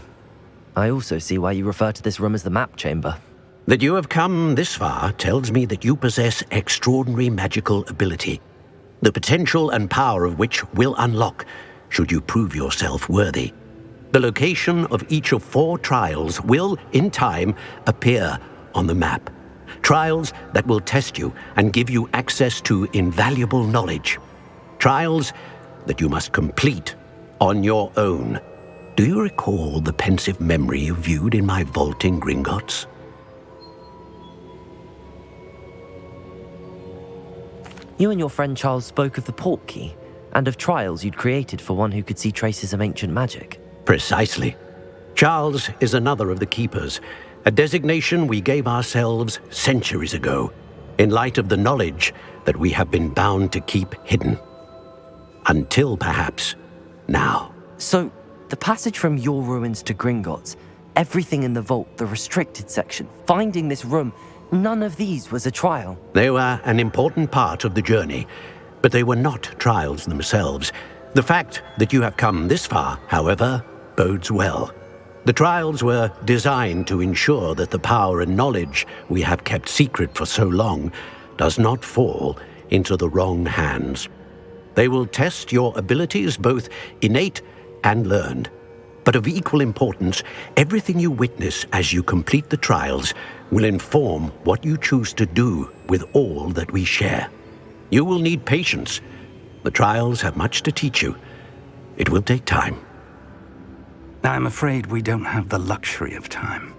I also see why you refer to this room as the map chamber. That you have come this far tells me that you possess extraordinary magical ability, the potential and power of which will unlock should you prove yourself worthy. The location of each of 4 trials will, in time, appear on the map. Trials that will test you and give you access to invaluable knowledge. Trials that you must complete on your own. Do you recall the pensive memory you viewed in my vault in Gringotts? You and your friend Charles spoke of the Portkey, and of trials you'd created for one who could see traces of ancient magic. Precisely. Charles is another of the Keepers, a designation we gave ourselves centuries ago, in light of the knowledge that we have been bound to keep hidden. Until, perhaps, now. So, the passage from your ruins to Gringotts, everything in the vault, the restricted section, finding this room, none of these was a trial. They were an important part of the journey, but they were not trials themselves. The fact that you have come this far, however, bodes well. The trials were designed to ensure that the power and knowledge we have kept secret for so long does not fall into the wrong hands. They will test your abilities, both innate and learned. But of equal importance, everything you witness as you complete the trials will inform what you choose to do with all that we share. You will need patience. The trials have much to teach you. It will take time. I'm afraid we don't have the luxury of time.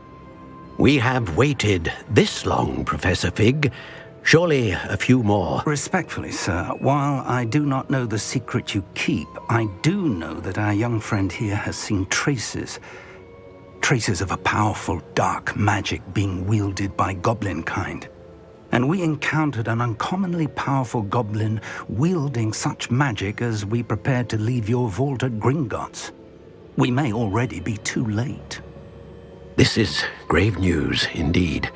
We have waited this long, Professor Fig. Surely a few more. Respectfully, sir, while I do not know the secret you keep, I do know that our young friend here has seen traces of a powerful dark magic being wielded by goblin kind. And we encountered an uncommonly powerful goblin wielding such magic as we prepared to leave your vault at Gringotts. We may already be too late. This is grave news indeed.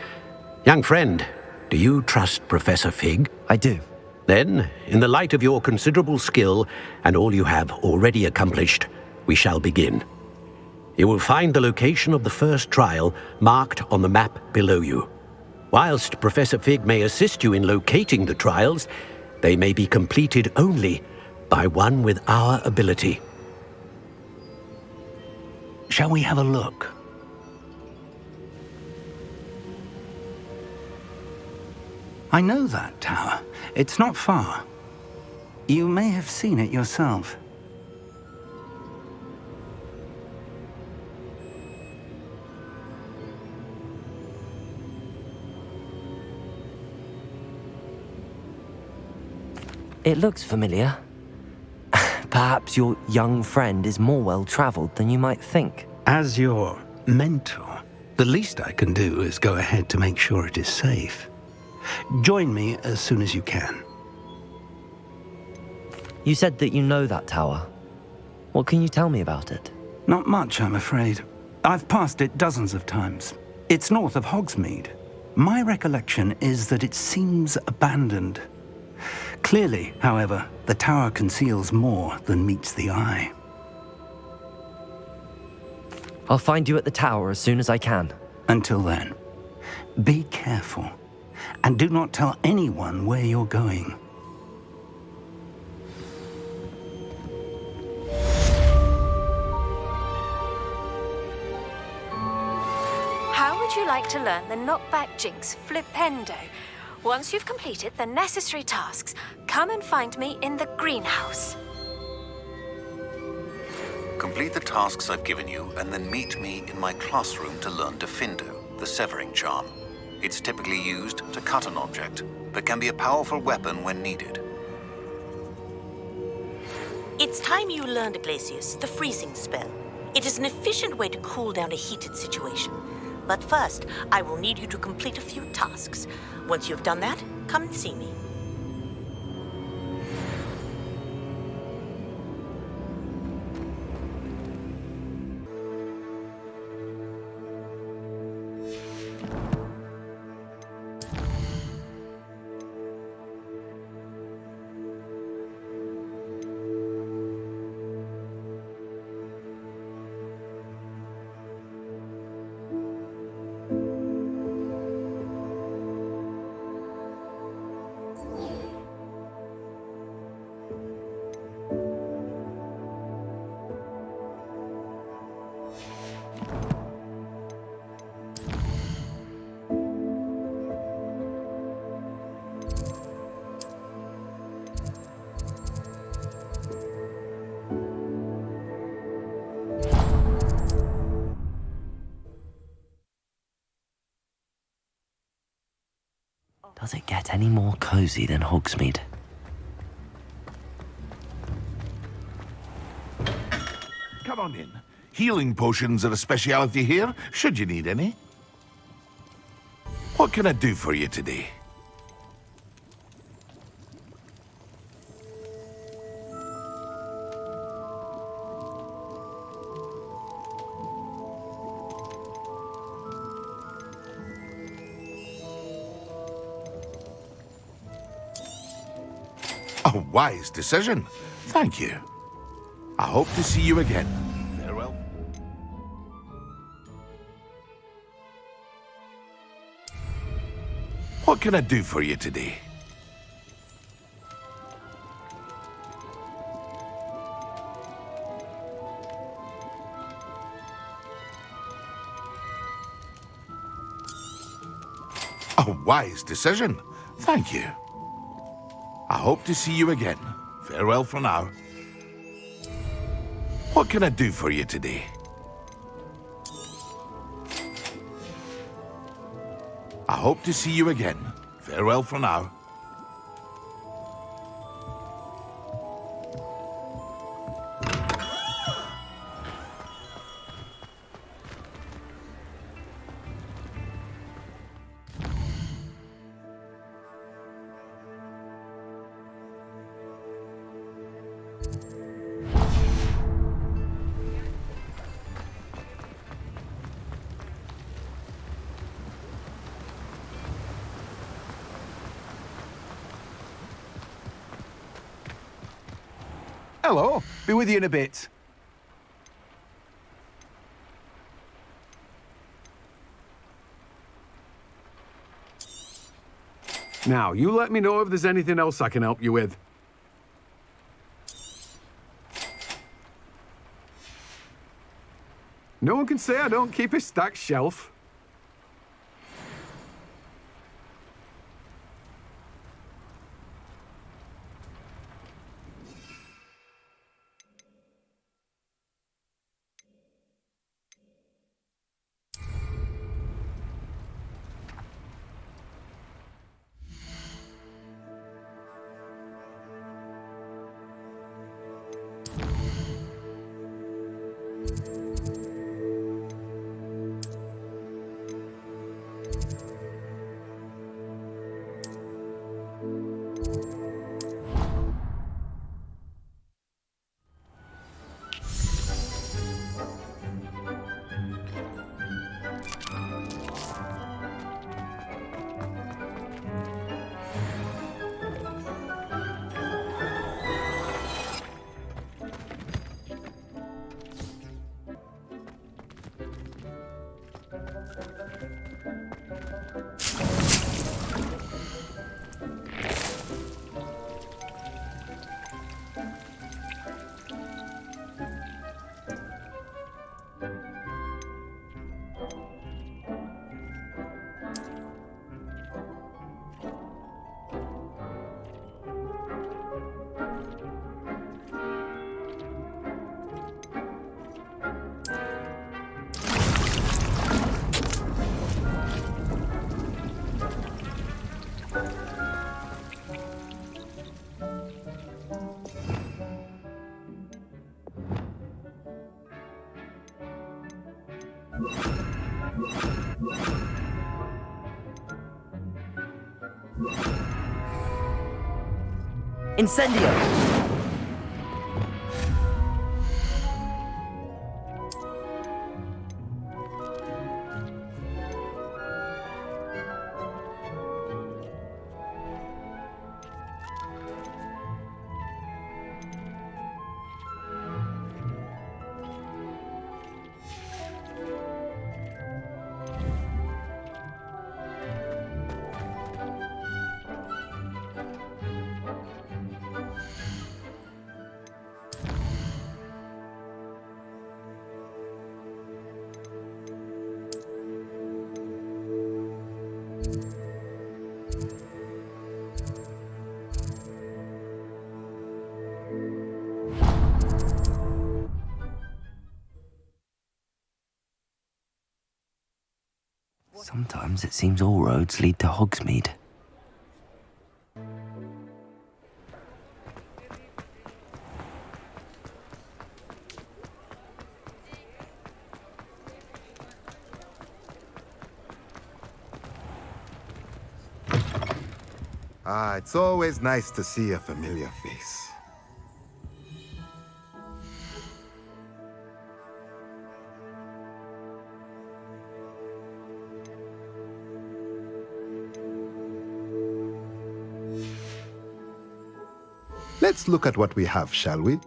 Young friend, do you trust Professor Fig? I do. Then, in the light of your considerable skill and all you have already accomplished, we shall begin. You will find the location of the first trial marked on the map below you. Whilst Professor Fig may assist you in locating the trials, they may be completed only by one with our ability. Shall we have a look? I know that tower. It's not far. You may have seen it yourself. It looks familiar. Perhaps your young friend is more well-traveled than you might think. As your mentor, the least I can do is go ahead to make sure it is safe. Join me as soon as you can. You said that you know that tower. What can you tell me about it? Not much, I'm afraid. I've passed it dozens of times. It's north of Hogsmeade. My recollection is that it seems abandoned. Clearly, however, the tower conceals more than meets the eye. I'll find you at the tower as soon as I can. Until then, be careful, and do not tell anyone where you're going. How would you like to learn the knockback jinx flipendo? Once you've completed the necessary tasks, come and find me in the greenhouse. Complete the tasks I've given you, and then meet me in my classroom to learn Diffindo, the severing charm. It's typically used to cut an object, but can be a powerful weapon when needed. It's time you learned, Glacius, the freezing spell. It is an efficient way to cool down a heated situation. But first, I will need you to complete a few tasks. Once you've done that, come and see me. Does it get any more cozy than Hogsmeade? Come on in. Healing potions are a speciality here, should you need any. What can I do for you today? A wise decision. Thank you. I hope to see you again. Farewell. What can I do for you today? A wise decision. Thank you. I hope to see you again. Farewell for now. What can I do for you today? I hope to see you again. Farewell for now. Hello. Be with you in a bit. Now, you let me know if there's anything else I can help you with. No one can say I don't keep a stacked shelf. Incendio! Sometimes it seems all roads lead to Hogsmeade. It's always nice to see a familiar face. Let's look at what we have, shall we?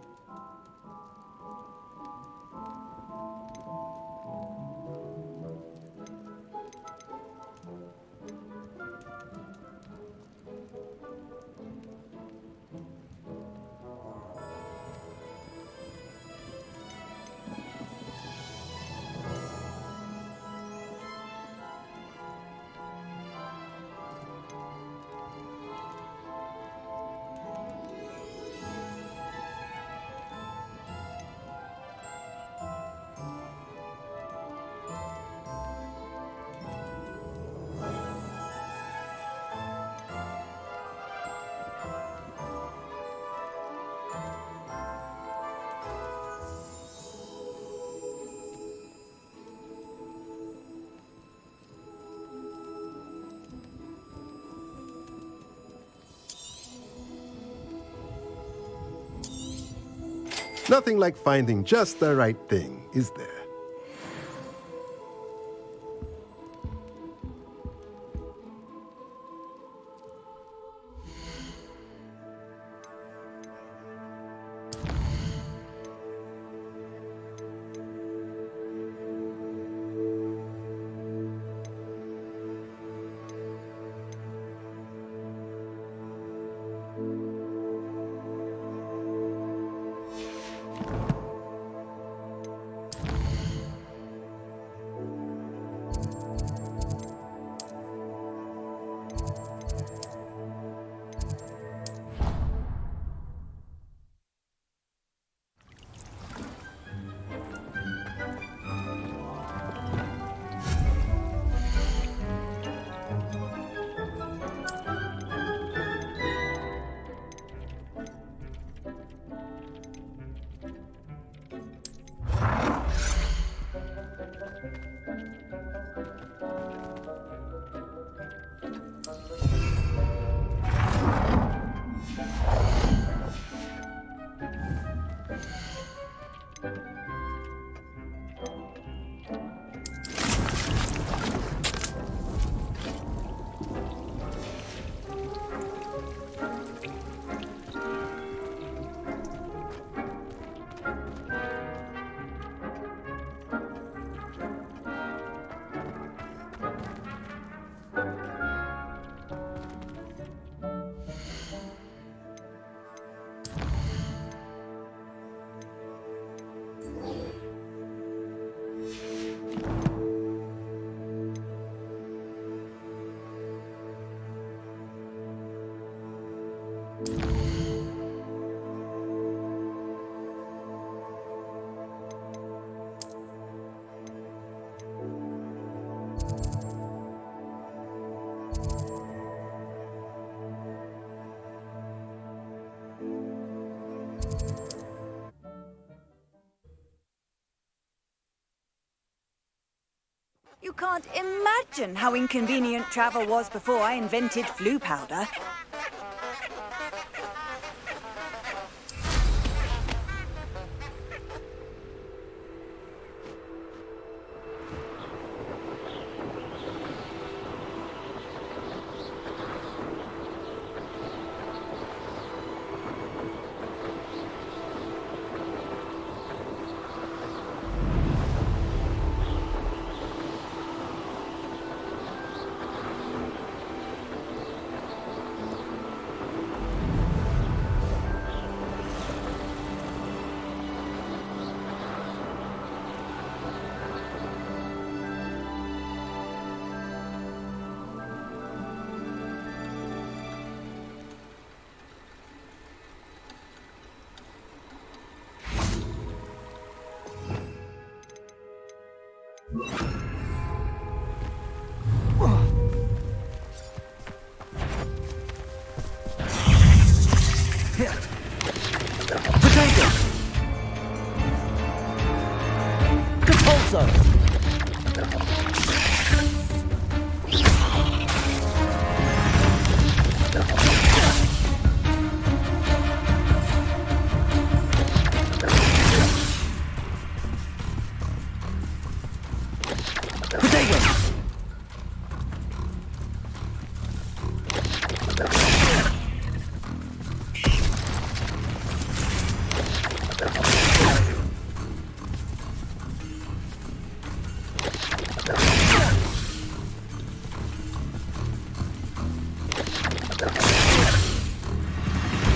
Nothing like finding just the right thing, is there? You can't imagine how inconvenient travel was before I invented flu powder.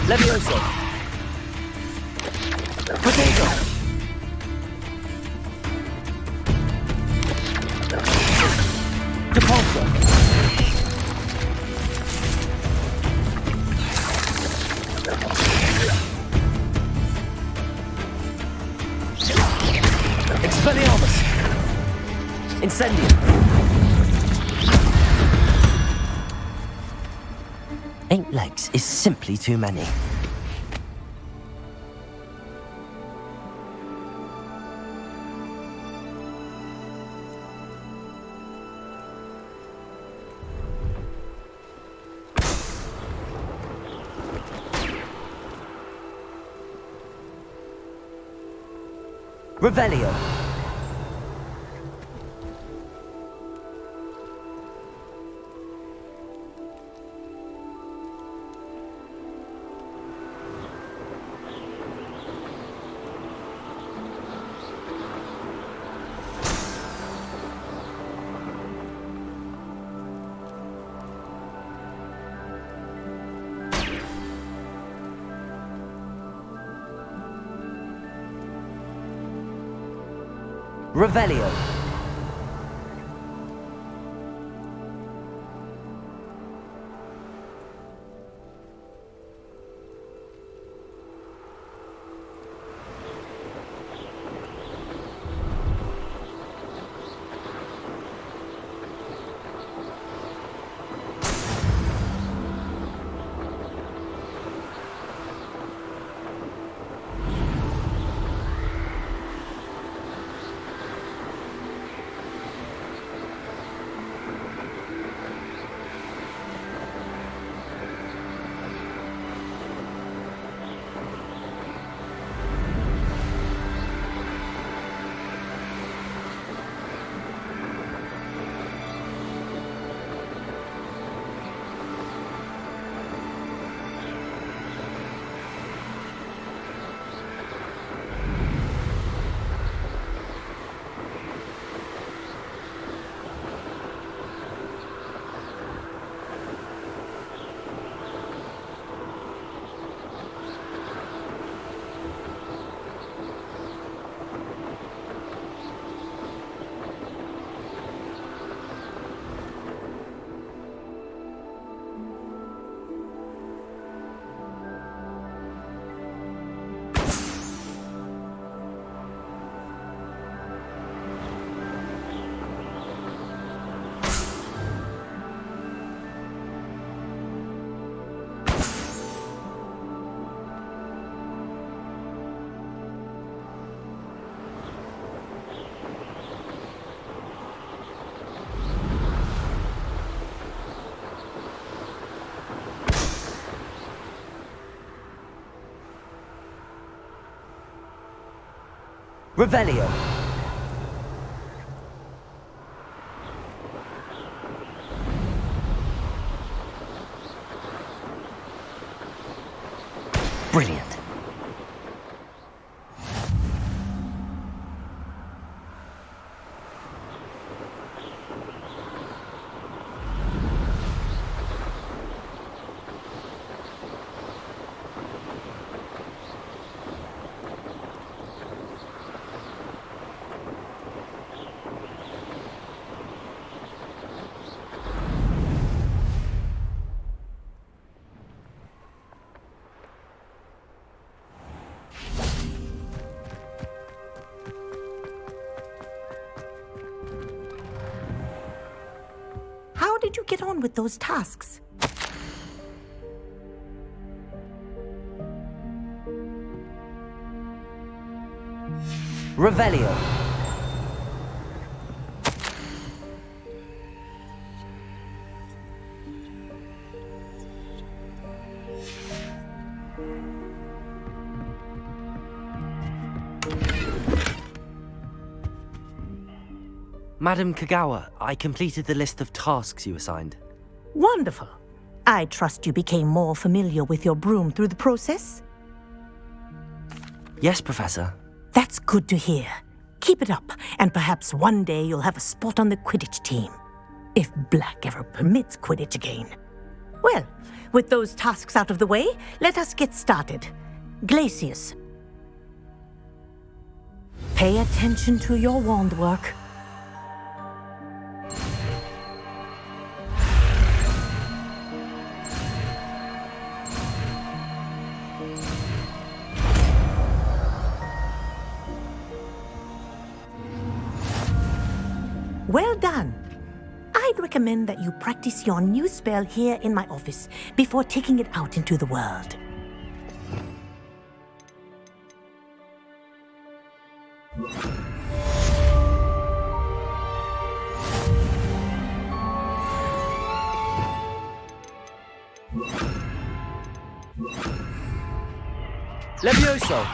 Levioso. Potato. Depulso. Expelliarmus. Incendium. 8 legs is simply too many. Revelio. Revelio. Revelio. Brilliant. How did you get on with those tasks? Revelio. Madam Kogawa, I completed the list of tasks you assigned. Wonderful. I trust you became more familiar with your broom through the process? Yes, Professor. That's good to hear. Keep it up, and perhaps one day you'll have a spot on the Quidditch team. If Black ever permits Quidditch again. Well, with those tasks out of the way, let us get started. Glacius. Pay attention to your wand work. Well done. I'd recommend that you practice your new spell here in my office before taking it out into the world. Levioso.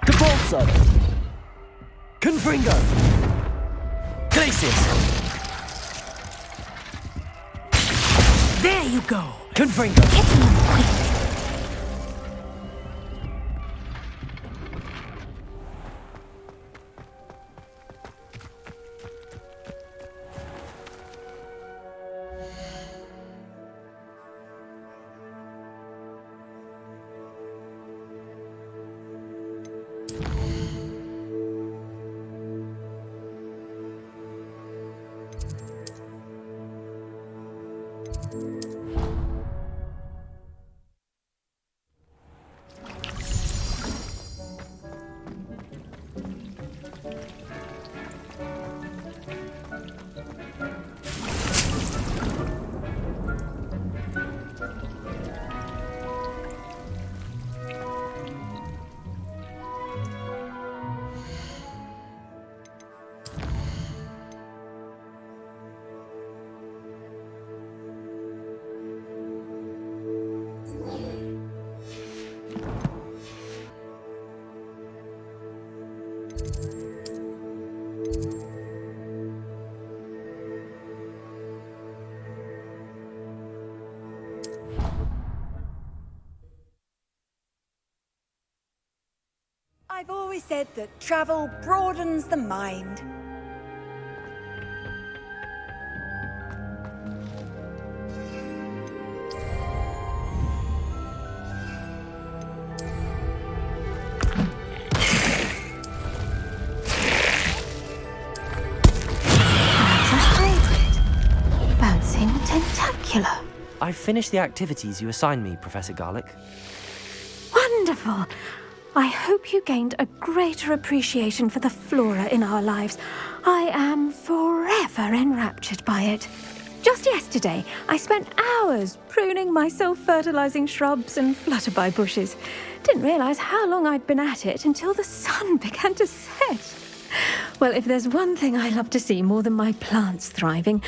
Capulso. Confringo. Glacius. There you go. Confringo. Get him quickly. I've always said that travel broadens the mind. Bouncing Tentacula. I've finished the activities you assigned me, Professor Garlick. Wonderful. I hope you gained a greater appreciation for the flora in our lives. I am forever enraptured by it. Just yesterday, I spent hours pruning my self-fertilizing shrubs and flutterby bushes. Didn't realize how long I'd been at it until the sun began to set. Well, if there's one thing I love to see more than my plants thriving,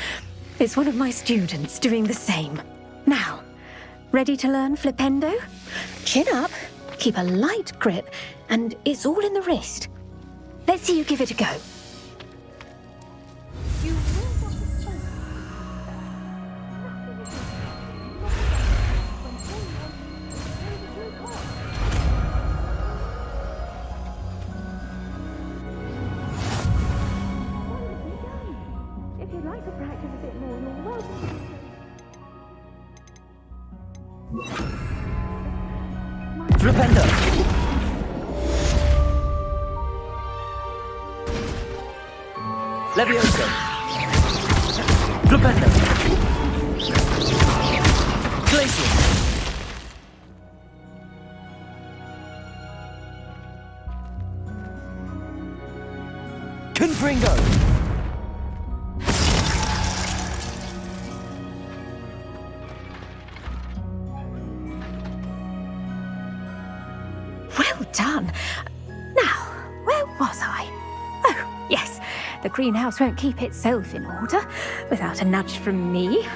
it's one of my students doing the same. Now, ready to learn Flipendo? Chin up. Keep a light grip, and it's all in the wrist. Let's see you give it a go. Flipendo! Levioso! Flipendo! Glacier! Confringo! Well done. Now, where was I? Oh, yes. The greenhouse won't keep itself in order without a nudge from me.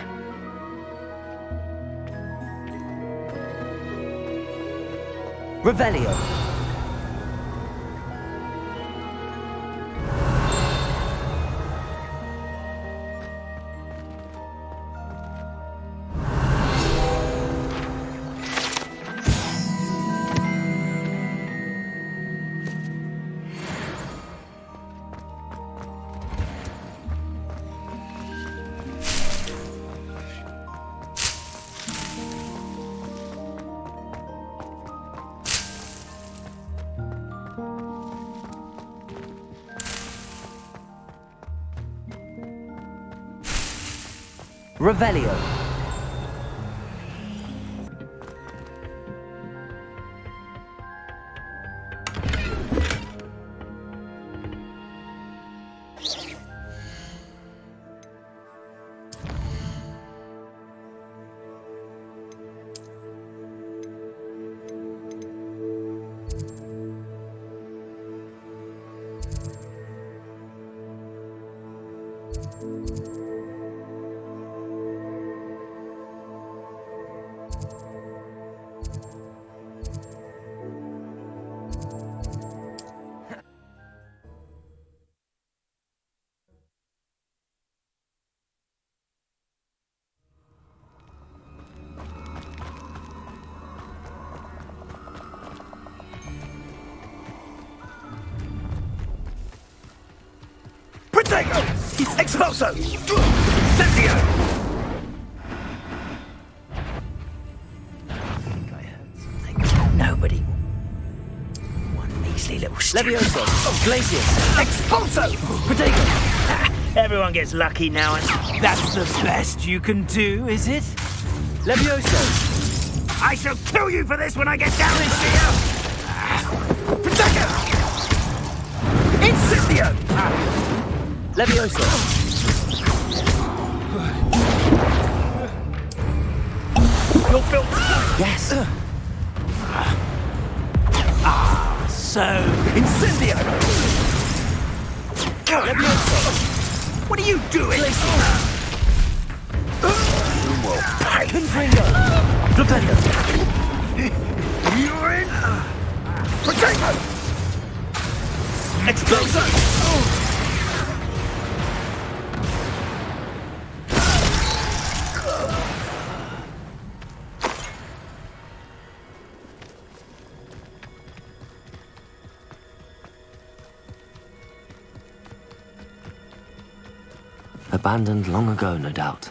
Revelio! Revelio. Protego! Expulso! Incendio! Nobody one measly little Levioso! Glacius! Expulso! Protego! Everyone gets lucky now and that's the best you can do, is it? Levioso! I shall kill you for this when I get down into you! Protego! Incendio! Levioso! You'll feel... Yes! So... Incendio! Levioso! What are you doing? Confringo! Flipendo! You're in! Protego! Exploso! Abandoned long ago, no doubt.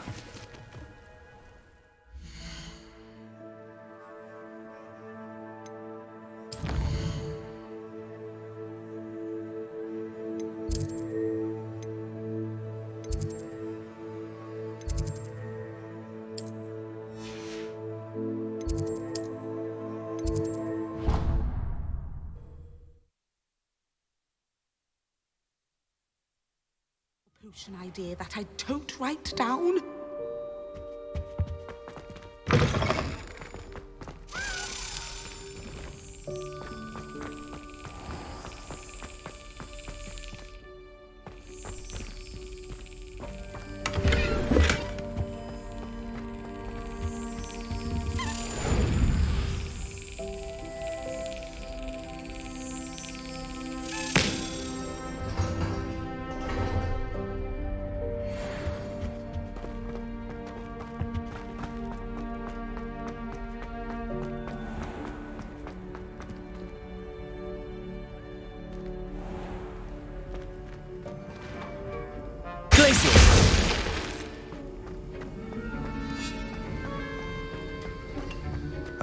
Potion idea that I don't write down.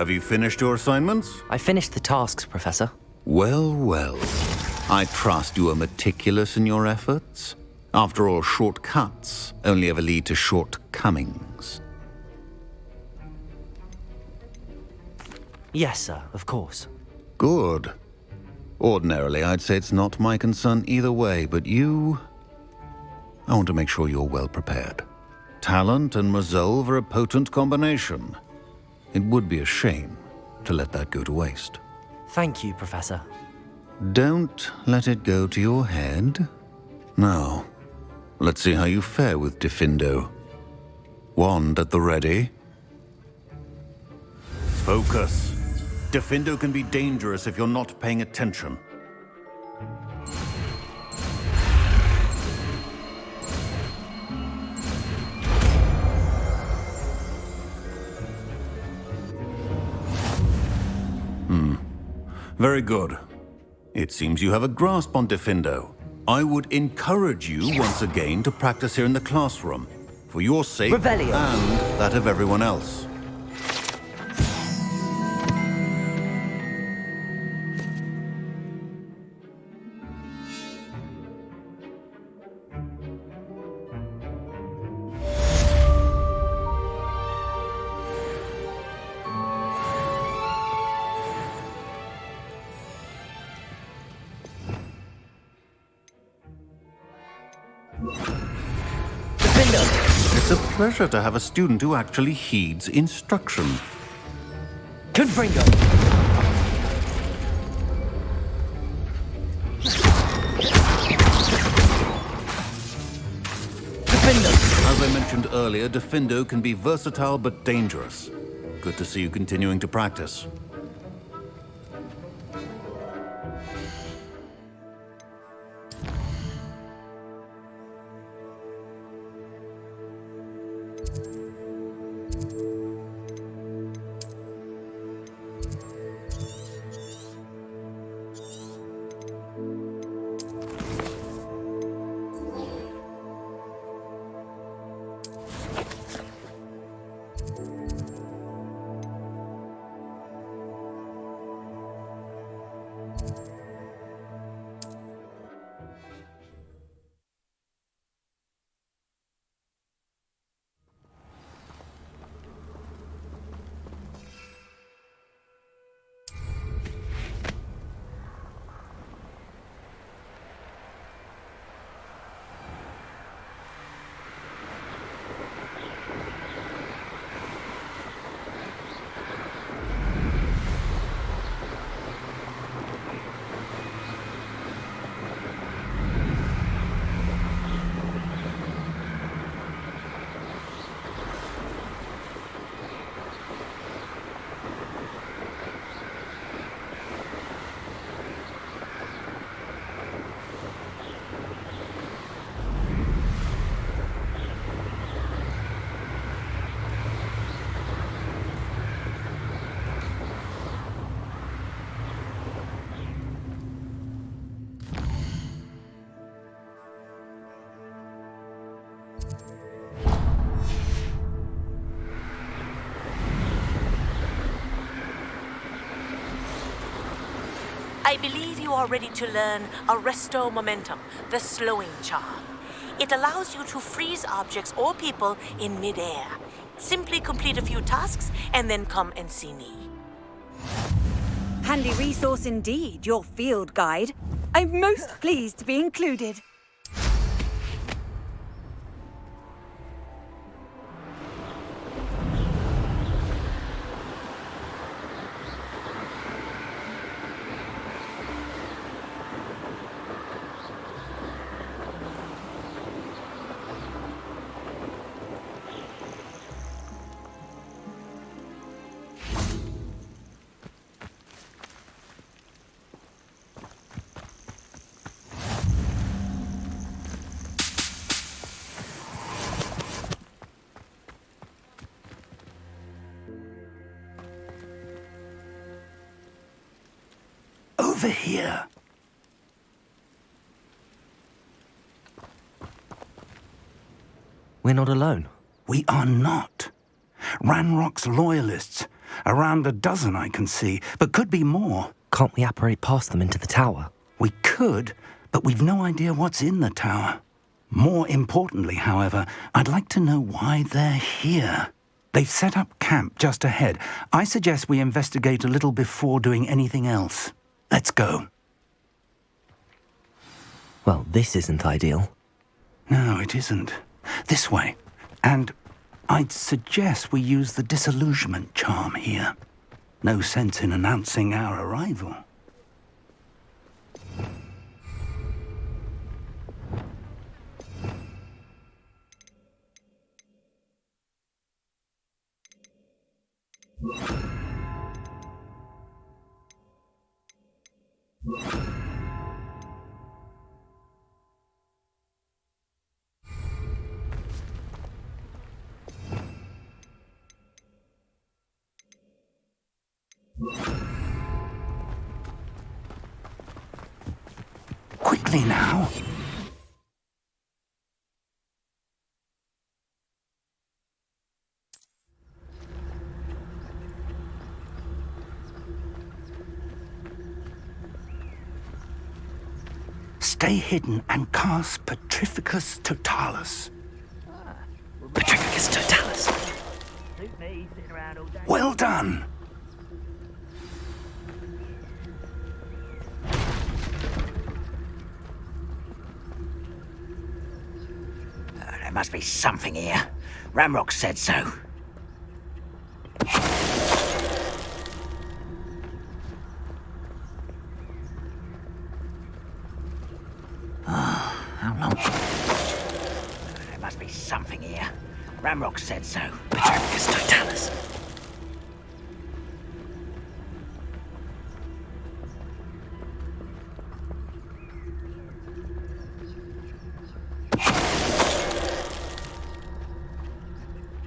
Have you finished your assignments? I finished the tasks, Professor. Well, well. I trust you are meticulous in your efforts. After all, shortcuts only ever lead to shortcomings. Yes, sir, of course. Good. Ordinarily, I'd say it's not my concern either way, but you... I want to make sure you're well prepared. Talent and resolve are a potent combination. It would be a shame to let that go to waste. Thank you, Professor. Don't let it go to your head. Now, let's see how you fare with Diffindo. Wand at the ready. Focus. Diffindo can be dangerous if you're not paying attention. Very good. It seems you have a grasp on Diffindo. I would encourage you once again to practice here in the classroom, for your sake Revelio. And that of everyone else. It's a pleasure to have a student who actually heeds instruction. Confringo! Diffindo! As I mentioned earlier, Diffindo can be versatile but dangerous. Good to see you continuing to practice. I believe you are ready to learn Arresto Momentum, the slowing charm. It allows you to freeze objects or people in midair. Simply complete a few tasks and then come and see me. Handy resource indeed, your field guide. I'm most pleased to be included. Over here. We're not alone. We are not. Ranrock's loyalists, Around a dozen I can see, but could be more. Can't we apparate past them into the tower? We could, but we've no idea what's in the tower. More importantly, however, I'd like to know why they're here. They've set up camp just ahead. I suggest we investigate a little before doing anything else. Let's go. Well, this isn't ideal. No, it isn't. This way. And I'd suggest we use the disillusionment charm here. No sense in announcing our arrival. Quickly now. Stay hidden and cast Petrificus Totalis. Petrificus Totalis. Well done. There must be something here. Ramrock said so. How long? There must be something here. Ramrock said so. Petrificus Totalis.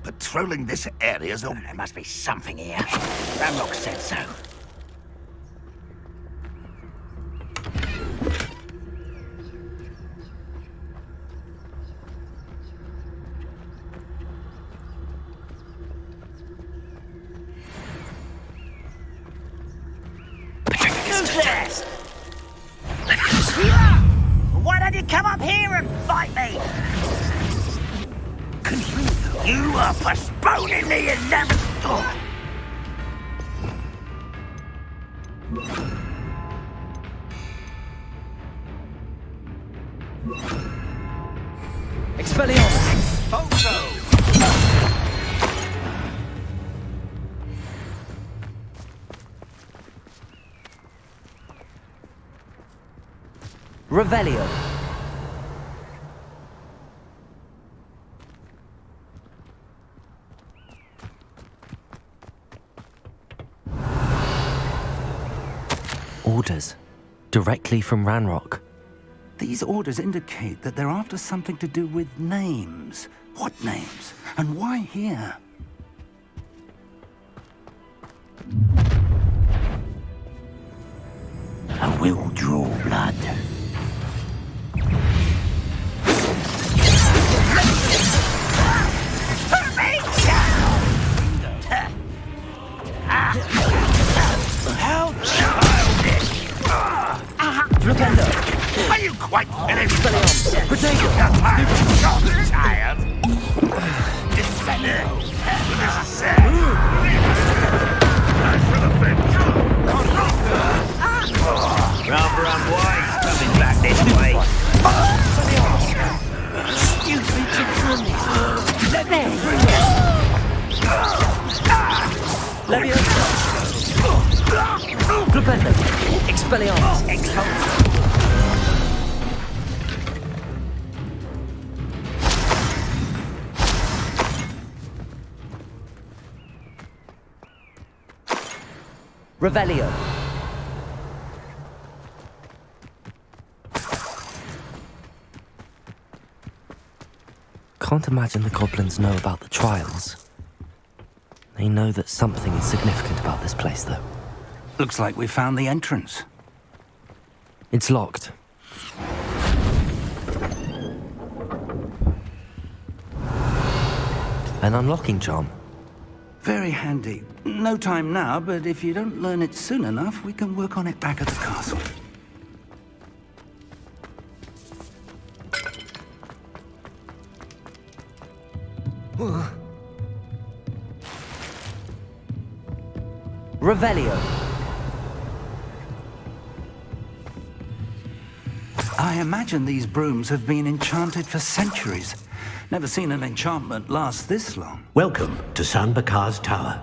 Patrolling this area's all... There must be something here. Ramrock said so. Why don't you come up here and fight me? You are postponing the inevitable. Expelliarmus! Photo! Revelio. Orders. Directly from Ranrock. These orders indicate that they're after something to do with names. What names? And why here? I will draw blood. How childish! Flipendo. Are you quite finished? Potato. I'm tired. Dissending. This is sad. I should have been. Rather unwise coming back this way. Stupid Chitani. Leviosa. Flipendo. Expelliarmus. Excellent. Revelio. Can't imagine the goblins know about the trials. They know that something is significant about this place, though. Looks like we found the entrance. It's locked. An unlocking charm. Very handy. No time now, but if you don't learn it soon enough, we can work on it back at the castle. Revelio. I imagine these brooms have been enchanted for centuries. Never seen an enchantment last this long. Welcome to Sambakar's Tower.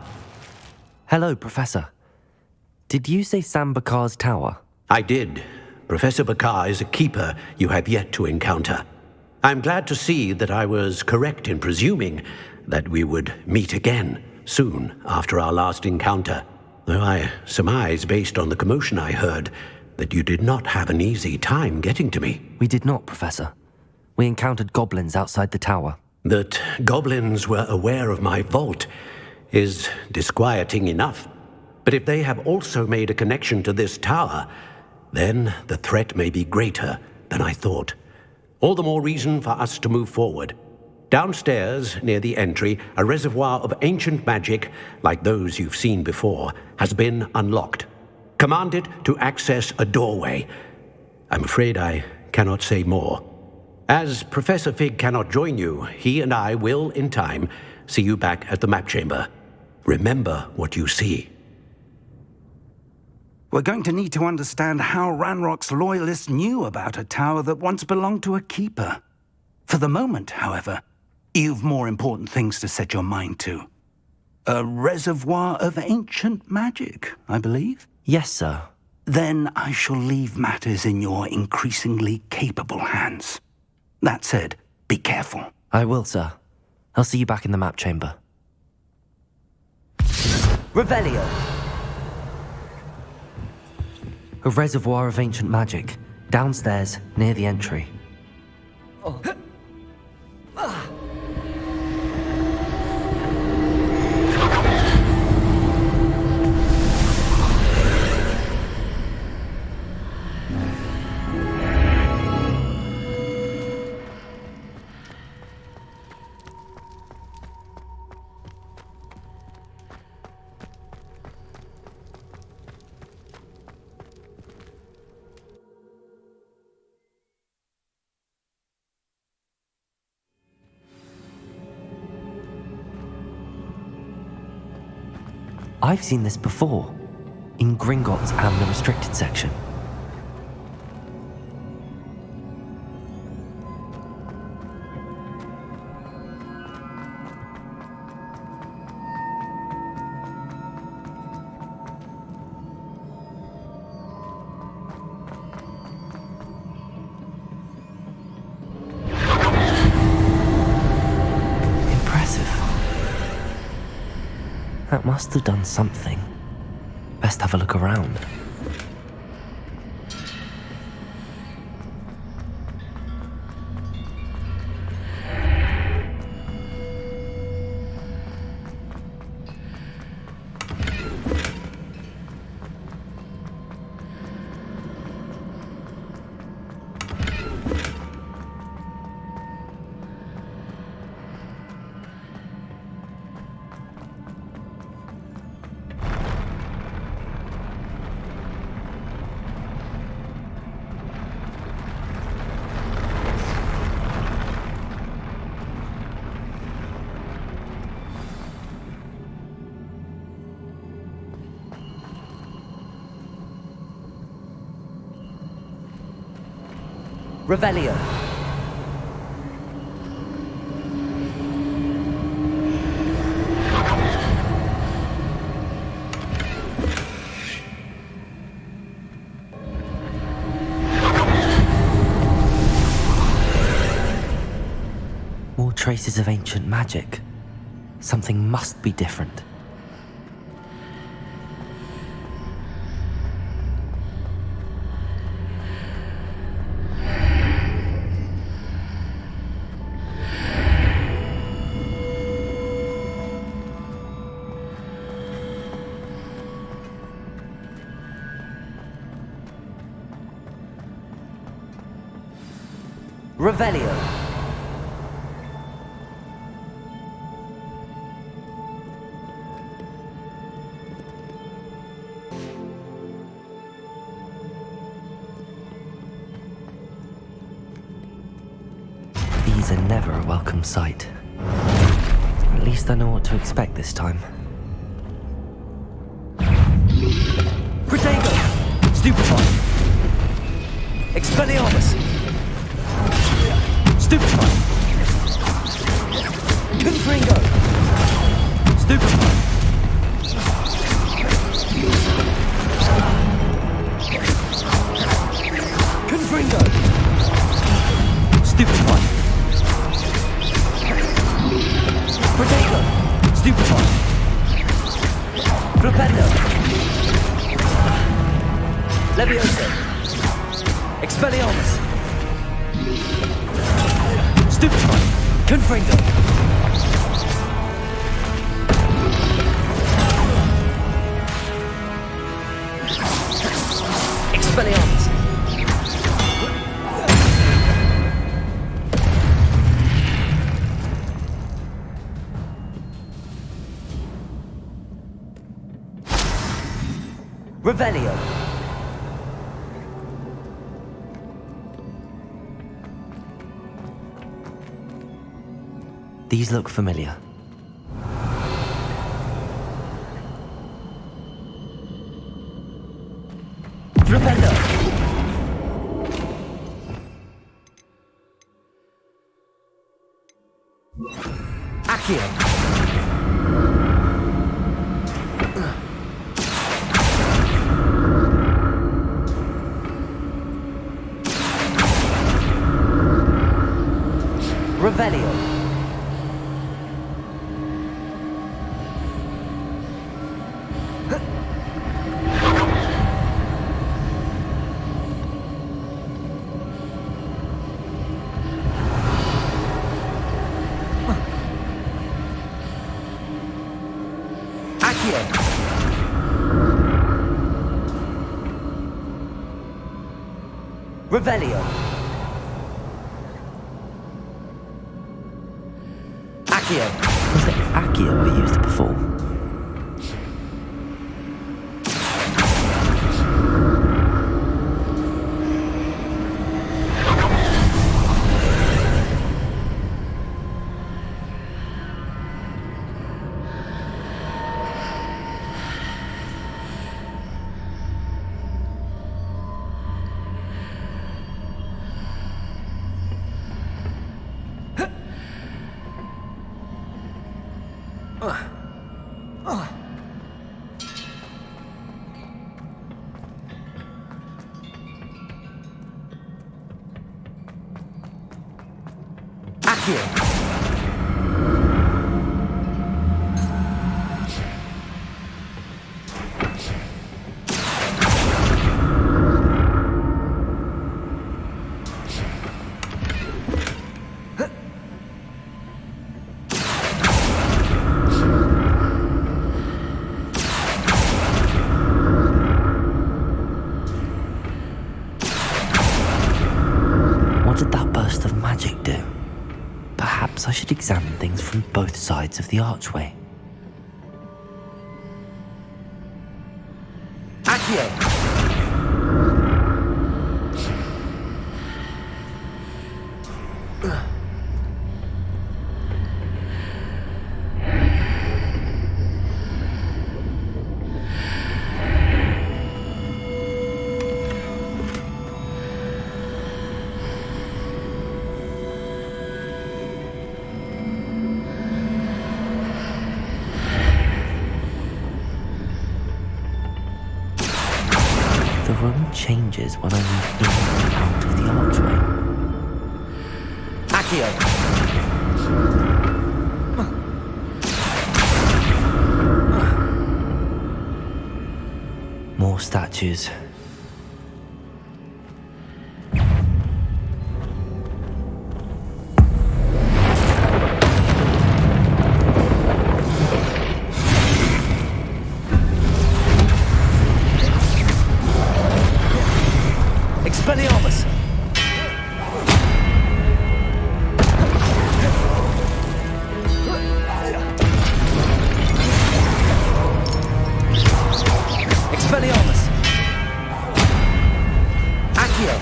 Hello, Professor. Did you say Sambakar's Tower? I did. Professor Bakar is a keeper you have yet to encounter. I'm glad to see that I was correct in presuming that we would meet again soon after our last encounter, though I surmise, based on the commotion I heard, that you did not have an easy time getting to me. We did not, Professor. We encountered goblins outside the tower. That goblins were aware of my vault is disquieting enough. But if they have also made a connection to this tower, then the threat may be greater than I thought. All the more reason for us to move forward. Downstairs, near the entry, a reservoir of ancient magic, like those you've seen before, has been unlocked. Command it to access a doorway. I'm afraid I cannot say more. As Professor Fig cannot join you, he and I will, in time, see you back at the map chamber. Remember what you see. We're going to need to understand how Ranrock's loyalists knew about a tower that once belonged to a keeper. For the moment, however, you've more important things to set your mind to. A reservoir of ancient magic, I believe? Yes, sir. Then I shall leave matters in your increasingly capable hands. That said, be careful. I will, sir. I'll see you back in the map chamber. Revelio! A reservoir of ancient magic, downstairs, near the entry. I've seen this before, in Gringotts and the restricted section. That must have done something. Best have a look around. Revelio. More traces of ancient magic. Something must be different. Revelio. are never a welcome sight. At least I know what to expect this time. Protego! Stupefy! Expelliarmus! Stupefy! Confringo! Stupefy! Confringo! Stupefy! Protego! Stupefy! Flipendo! Levioso! Expelliarmus! Stupefy! Confringo! Expelliarmus! Revelio! These look familiar. Flipendo! Accio! Revelio. Revelio. Accio. Was it Accio I used before? What did that burst of magic do? Perhaps I should examine things from both sides of the archway. Accio! The room changes when I move in and out of the archway. Accio! More statues. Expelliarmus! Expelliarmus! Accio!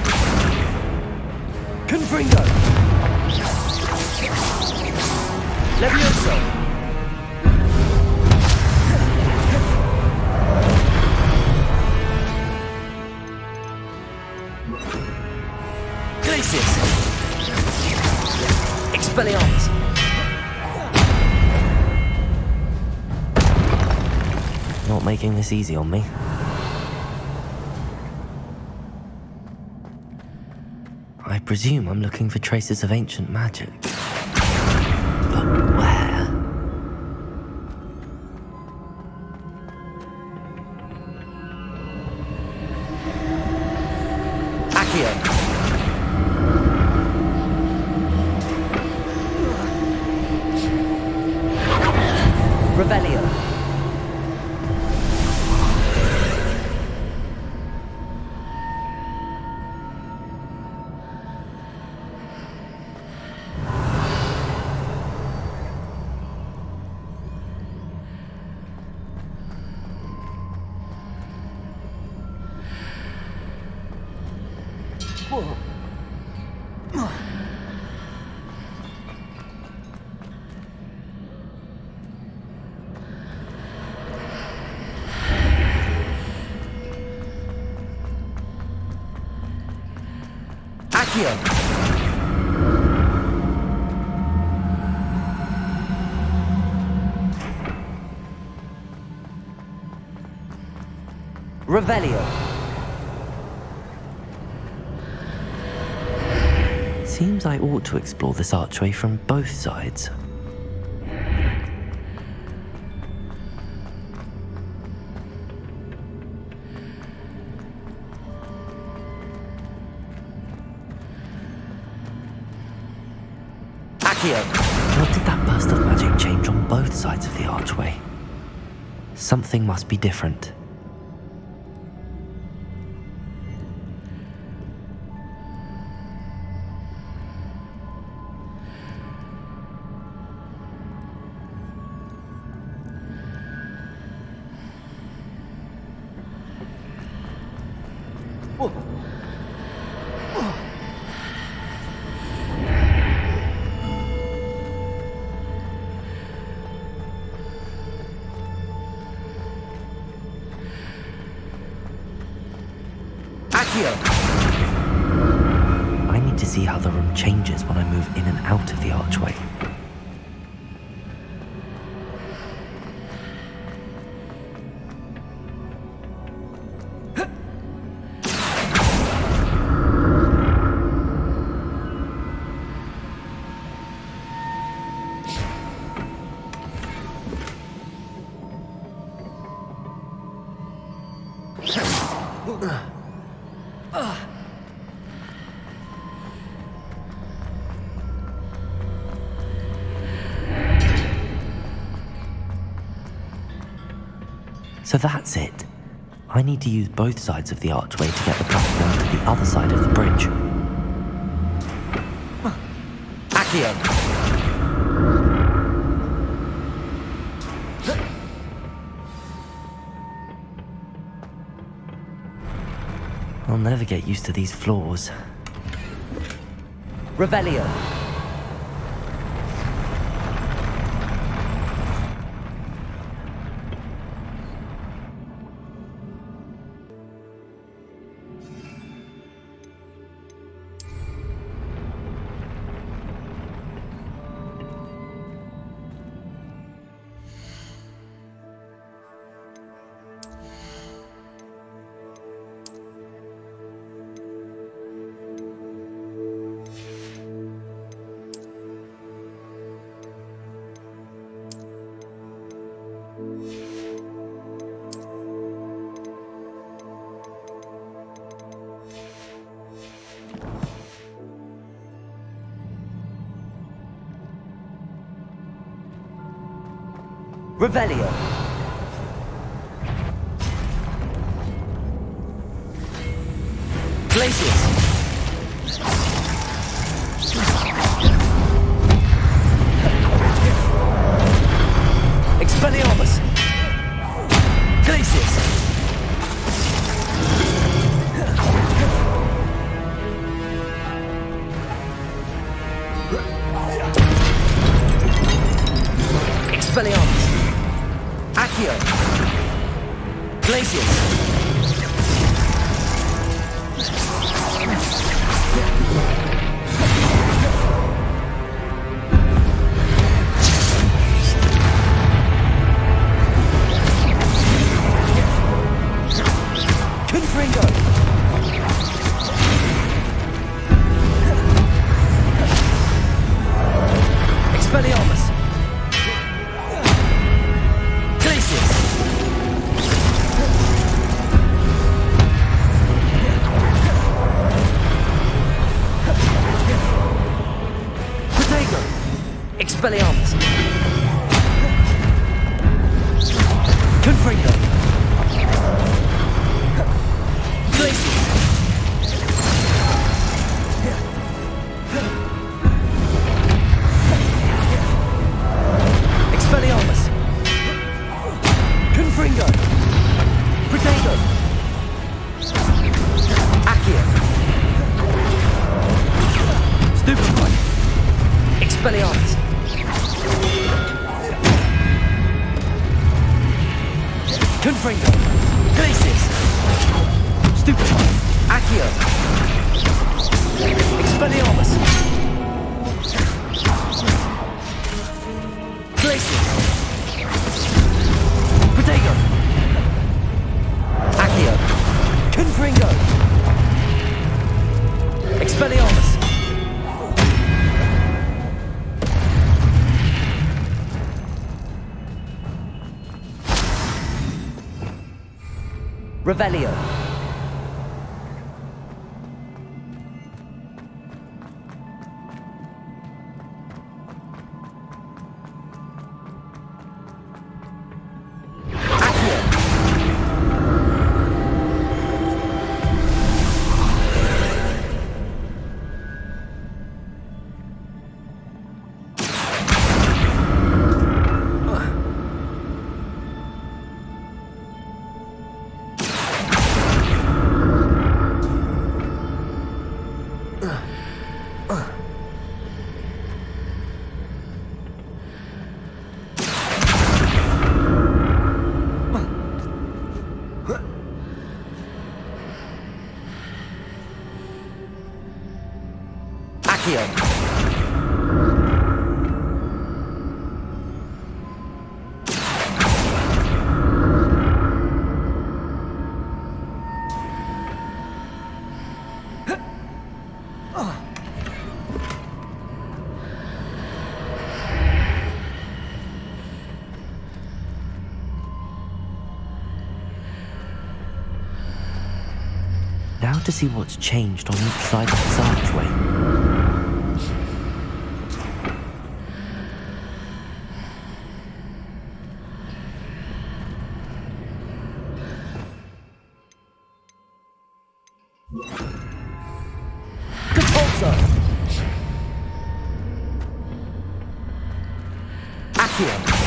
Confringo! Levioso! Glacius! Expelliarmus! Not making this easy on me. I presume I'm looking for traces of ancient magic. But where? Accio! Revelio! Accio! Revelio! Seems I ought to explore this archway from both sides. What did that burst of magic change on both sides of the archway? Something must be different. I need to see how the room changes when I move in and out of the archway. So that's it. I need to use both sides of the archway to get the platform to the other side of the bridge. Accio! I'll never get used to these floors. Revelio! Revelio! Glacius! Expelliarmus! Glacius! Accio. Glacius. Confringo. Expelliarmus. Glacius. Protego. Expelliarmus. Confringo. Glacius. Expelliarmus. Confringo. Protego. Accio. Stupefy. Expelliarmus. Confringo. Glacius. Stupefy. Accio. Expelliarmus. Glacius. Protego. Accio. Confringo. Expelliarmus. Revelio. Now to see what's changed on each side of this archway. Compulsor. Accio.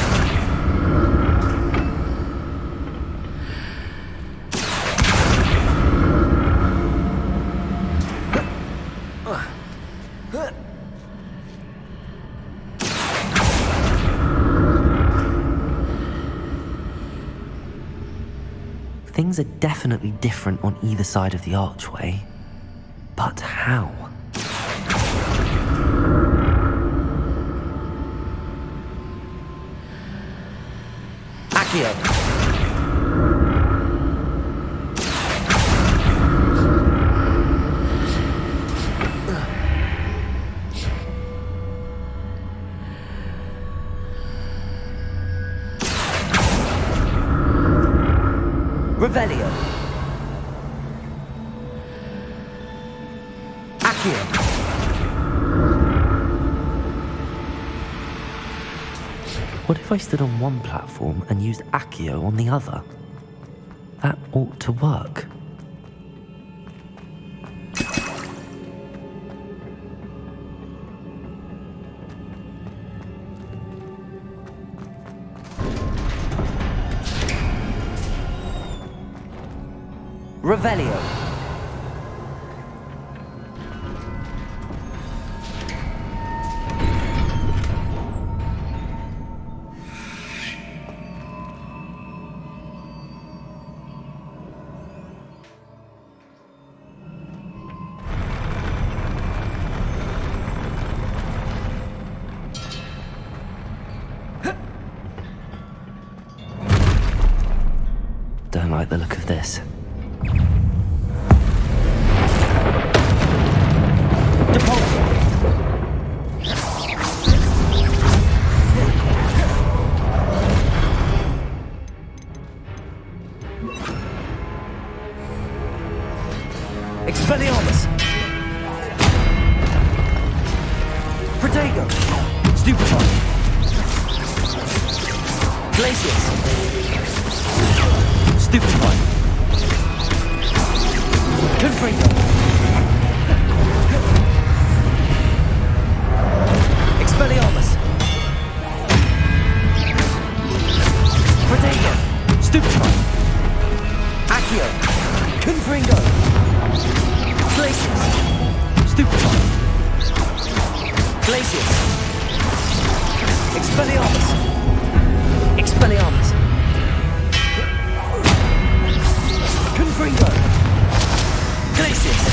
Things are definitely different on either side of the archway. But how? Accio. Revelio. Accio. What if I stood on one platform and used Accio on the other? That ought to work. Revelio. like the look of this. Expelliarmus! Protego! Stupefy! Glacius! Stupefy! Confringo! Expelliarmus! Protego! Stupefy! Accio! Confringo! Glacius! Stupefy! Glacius! Expelliarmus! Expelliarmus! Confringo! Glacius!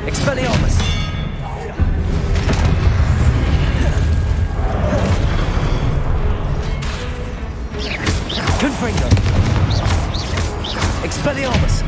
Expelliarmus! Confringo! Expelliarmus!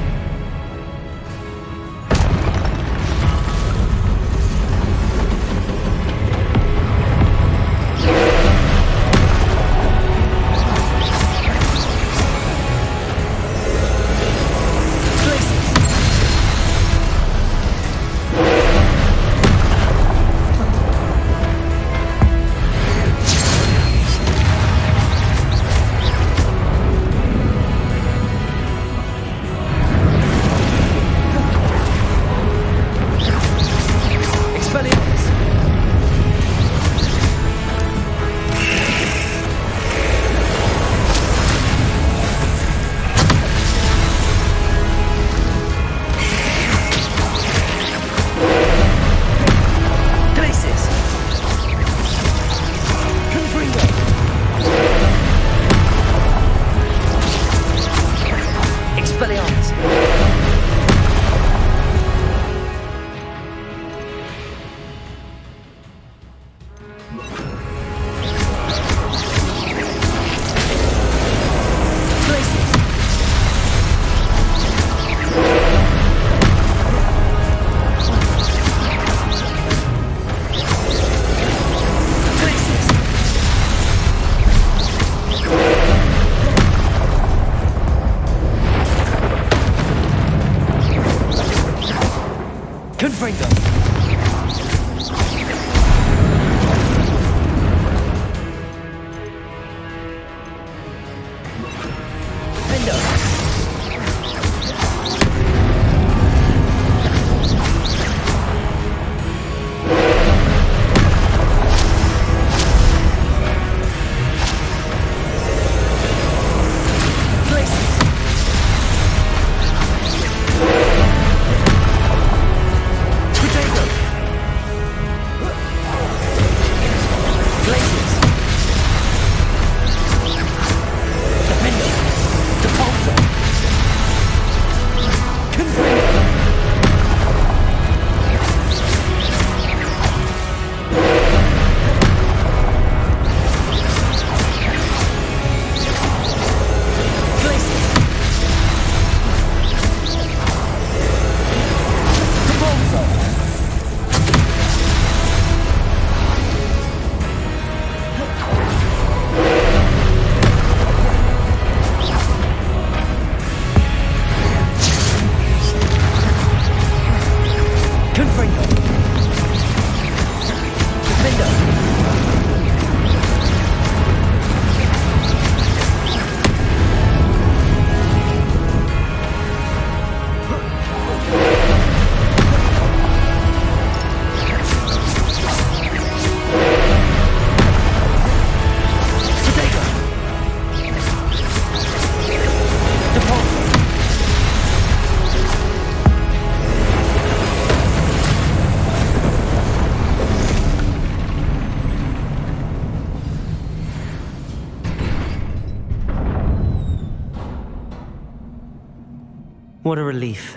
What a relief.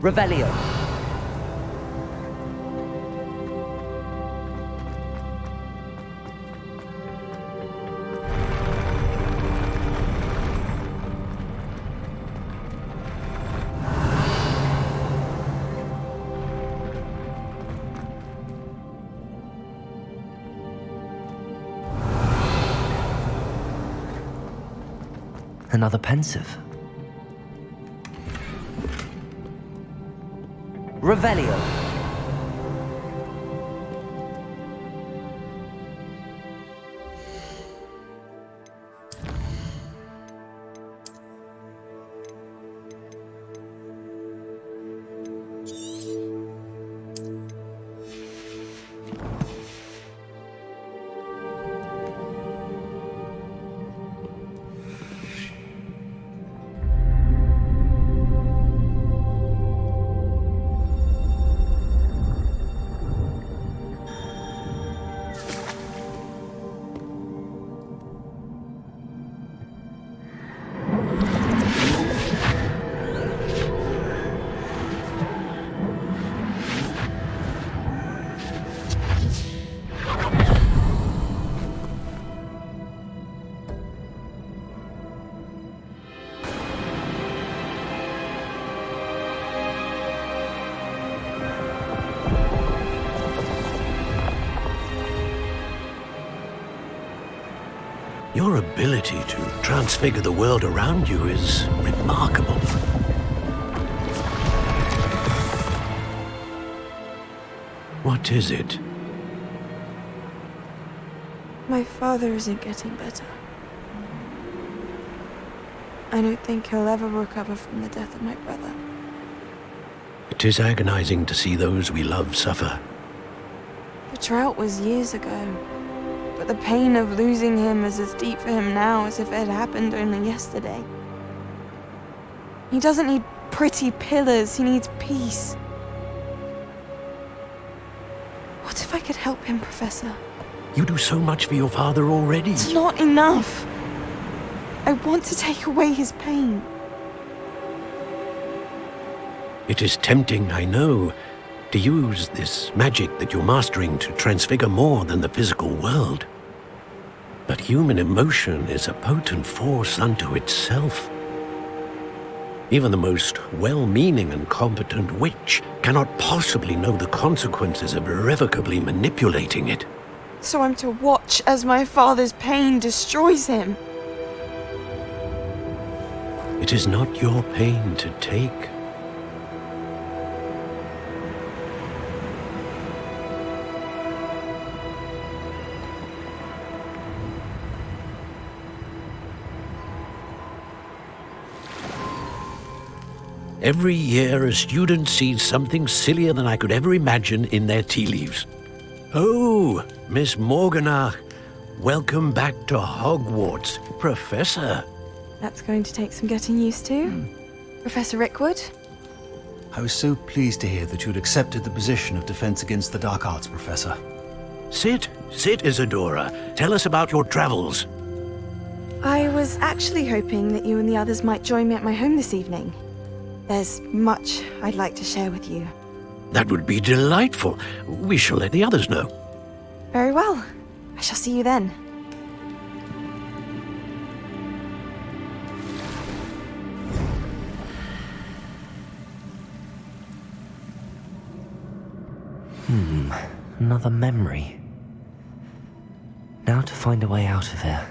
Revelio. Another pensive. Revelio. Your ability to transfigure the world around you is remarkable. What is it? My father isn't getting better. I don't think he'll ever recover from the death of my brother. It is agonizing to see those we love suffer. The drought was years ago, but the pain of losing him is as deep for him now as if it had happened only yesterday. He doesn't need pretty pillars, he needs peace. What if I could help him, Professor? You do so much for your father already. It's not enough. I want to take away his pain. It is tempting, I know, to use this magic that you're mastering to transfigure more than the physical world. But human emotion is a potent force unto itself. Even the most well-meaning and competent witch cannot possibly know the consequences of irrevocably manipulating it. So I'm to watch as my father's pain destroys him. It is not your pain to take. Every year, a student sees something sillier than I could ever imagine in their tea leaves. Oh, Miss Morganach, welcome back to Hogwarts, Professor. That's going to take some getting used to. Professor Rickwood? I was so pleased to hear that you'd accepted the position of Defense Against the Dark Arts, Professor. Sit, Isadora. Tell us about your travels. I was actually hoping that you and the others might join me at my home this evening. There's much I'd like to share with you. That would be delightful. We shall let the others know. Very well. I shall see you then. Another memory. Now to find a way out of here.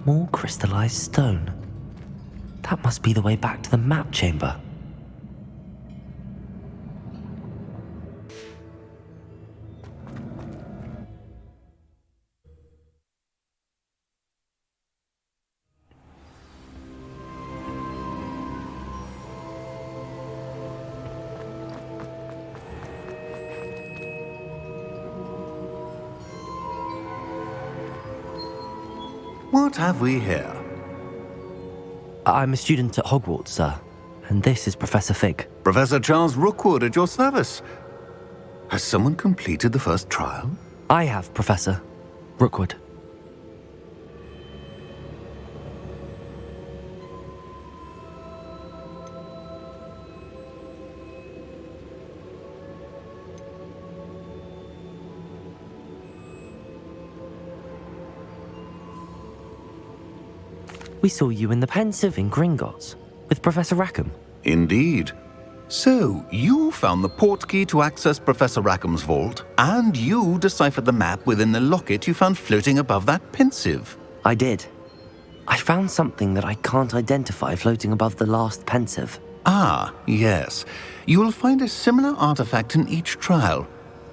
More crystallized stone. That must be the way back to the map chamber. What have we here? I'm a student at Hogwarts, sir. And this is Professor Fig. Professor Charles Rookwood at your service. Has someone completed the first trial? I have, Professor Rookwood. We saw you in the pensive in Gringotts. With Professor Rackham? Indeed. So, you found the portkey to access Professor Rackham's vault, and you deciphered the map within the locket you found floating above that pensive. I did. I found something that I can't identify floating above the last pensive. Ah, yes. You will find a similar artifact in each trial.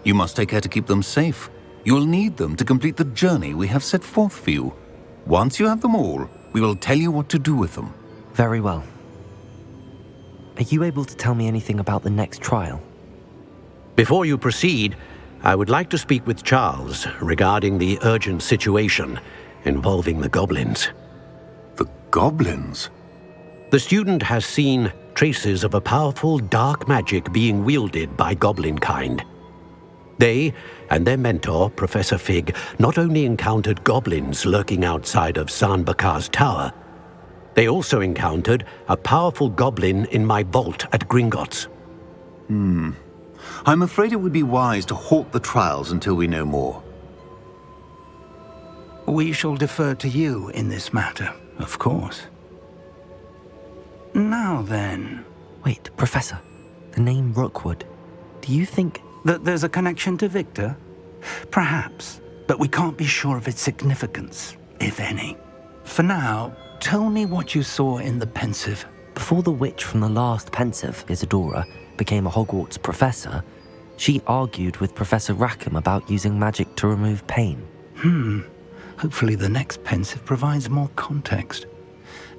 You must take care to keep them safe. You will need them to complete the journey we have set forth for you. Once you have them all, we will tell you what to do with them. Very well. Are you able to tell me anything about the next trial? Before you proceed, I would like to speak with Charles regarding the urgent situation involving the goblins. The goblins? The student has seen traces of a powerful dark magic being wielded by goblin kind. They and their mentor, Professor Fig, not only encountered goblins lurking outside of San Bakar's tower, they also encountered a powerful goblin in my vault at Gringotts. I'm afraid it would be wise to halt the trials until we know more. We shall defer to you in this matter, of course. Now then... Wait, Professor. The name Rookwood. Do you think... that there's a connection to Victor? Perhaps, but we can't be sure of its significance, if any. For now, tell me what you saw in the pensive. Before the witch from the last pensive, Isadora, became a Hogwarts professor, she argued with Professor Rackham about using magic to remove pain. Hopefully the next pensive provides more context.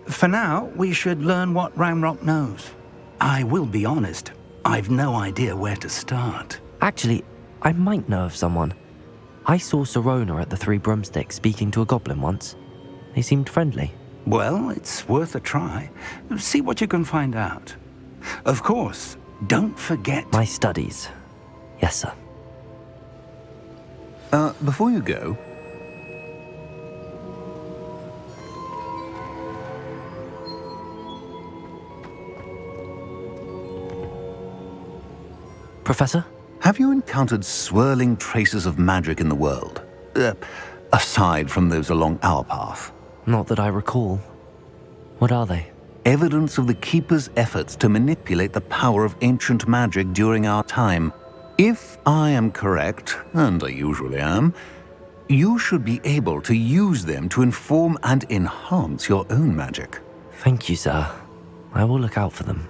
For now, we should learn what Ranrock knows. I will be honest, I've no idea where to start. Actually, I might know of someone. I saw Sirona at the Three Broomsticks speaking to a goblin once. They seemed friendly. Well, it's worth a try. See what you can find out. Of course, don't forget... My studies. Yes, sir. Before you go... Professor? Have you encountered swirling traces of magic in the world? Aside from those along our path? Not that I recall. What are they? Evidence of the Keeper's efforts to manipulate the power of ancient magic during our time. If I am correct, and I usually am, you should be able to use them to inform and enhance your own magic. Thank you, sir. I will look out for them.